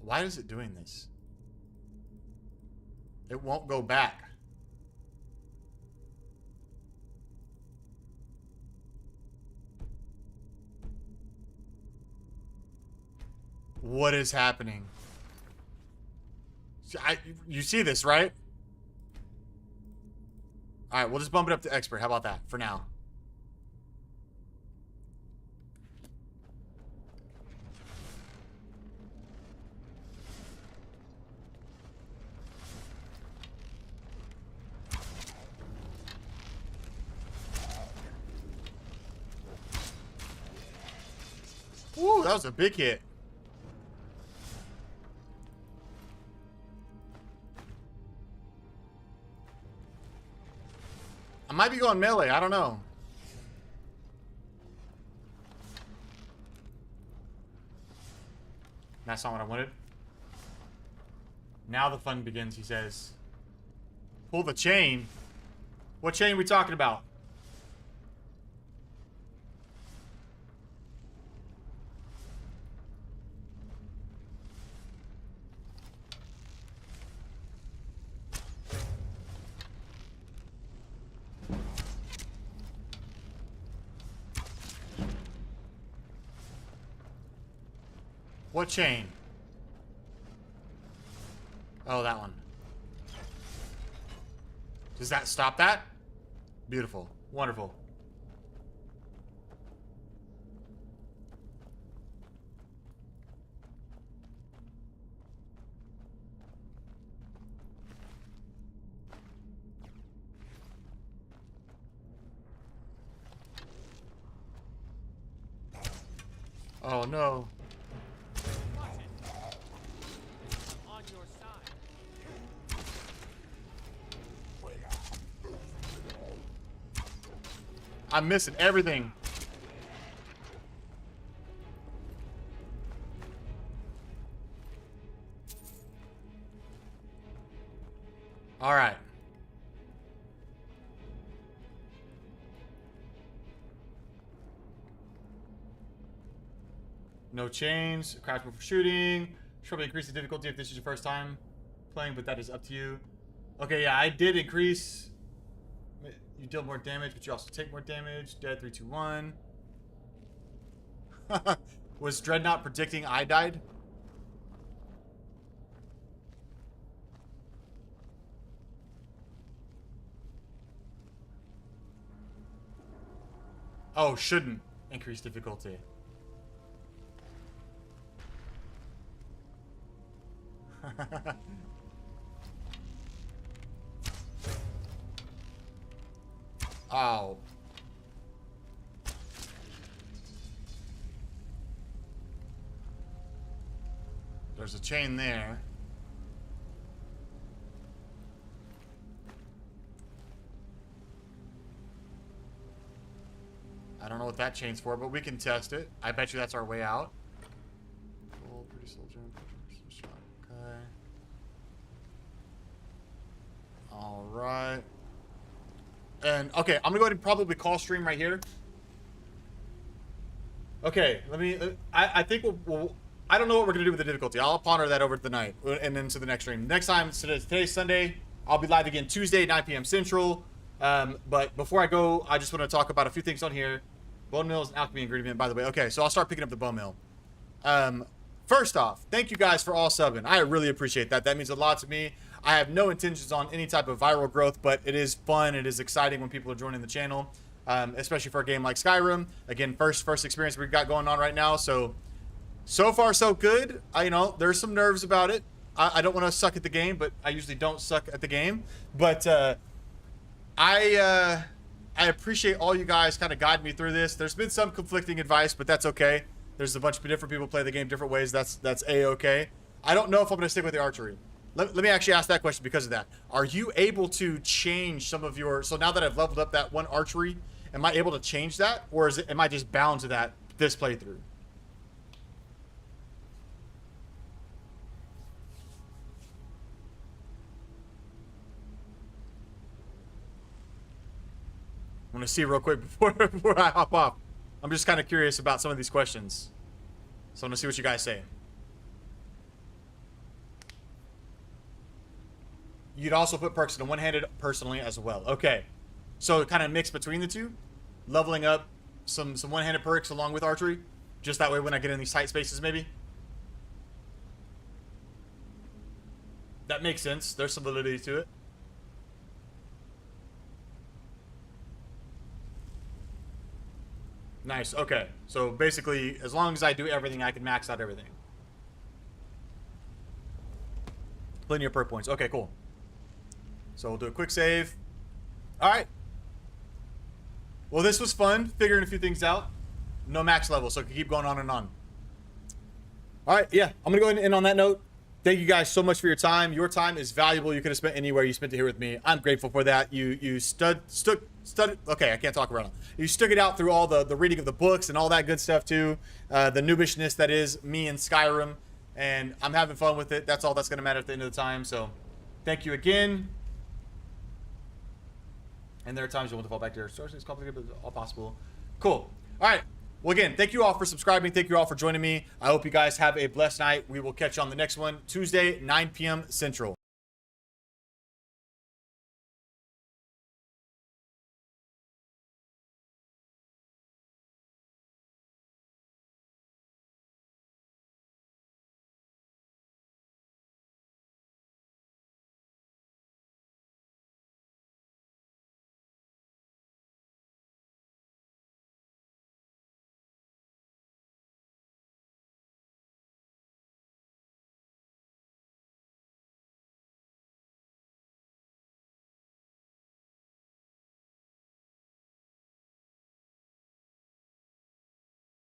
Why is it doing this? It won't go back. What is happening? You see this, right? Alright, we'll just bump it up to expert. How about that for now? Woo, that was a big hit. I might be going melee. I don't know. That's not what I wanted. Now the fun begins, he says. Pull the chain? What chain are we talking about? What chain? Oh, that one. Does that stop that? Beautiful. Wonderful. Oh, no. I'm missing everything. All right. No chains. Crouchable for shooting. Should probably increase the difficulty if this is your first time playing, but that is up to you. Okay, yeah, I did increase. You deal more damage, but you also take more damage. Dead 3, 2, 1. Was Dreadnought predicting I died? Oh, shouldn't increase difficulty. Oh. There's a chain there. I don't know what that chain's for, but we can test it. I bet you that's our way out. Pretty soldier. Okay. All right. And okay, I'm gonna go ahead and probably call stream right here. Okay, let me. I think we'll. I don't know what we're gonna do with the difficulty. I'll ponder that over the night and into the next stream. Next time, today's Sunday. I'll be live again Tuesday, 9 p.m. Central. But before I go, I just want to talk about a few things on here. Bone mill is an alchemy ingredient, by the way. Okay, so I'll start picking up the bone mill. First off, thank you guys for all subbing. I really appreciate that. That means a lot to me. I have no intentions on any type of viral growth, but it is fun. It is exciting when people are joining the channel, especially for a game like Skyrim. Again, first experience we've got going on right now. So far so good. There's some nerves about it. I don't want to suck at the game, but I usually don't suck at the game. But I appreciate all you guys kind of guide me through this. There's been some conflicting advice, but that's okay. There's a bunch of different people play the game different ways. That's a-okay. I don't know if I'm going to stick with the archery. Let me actually ask that question because of that. Are you able to change some of your... So now that I've leveled up that one archery, am I able to change that? Or am I just bound to that this playthrough? I'm going to see real quick before I hop off. I'm just kind of curious about some of these questions. So I'm going to see what you guys say. You'd also put perks in a one-handed personally as well. Okay. So kind of mix between the two. Leveling up some one-handed perks along with archery. Just that way when I get in these tight spaces maybe. That makes sense. There's some validity to it. Nice. Okay. So basically, as long as I do everything, I can max out everything. Plenty of perk points. Okay, cool. So we'll do a quick save. All right. Well, this was fun, figuring a few things out. No max level, so it can keep going on and on. All right, yeah. I'm going to go ahead and end on that note. Thank you guys so much for your time. Your time is valuable. You could have spent anywhere. You spent it here with me. I'm grateful for that. You stood. Okay, I can't talk around. You stuck it out through all the reading of the books and all that good stuff too. The noobishness that is me and Skyrim. And I'm having fun with it. That's all that's going to matter at the end of the time. So thank you again. And there are times you want to fall back to your sources. It's complicated, but all possible. Cool. All right. Well, again, thank you all for subscribing. Thank you all for joining me. I hope you guys have a blessed night. We will catch you on the next one, Tuesday, 9 p.m. Central.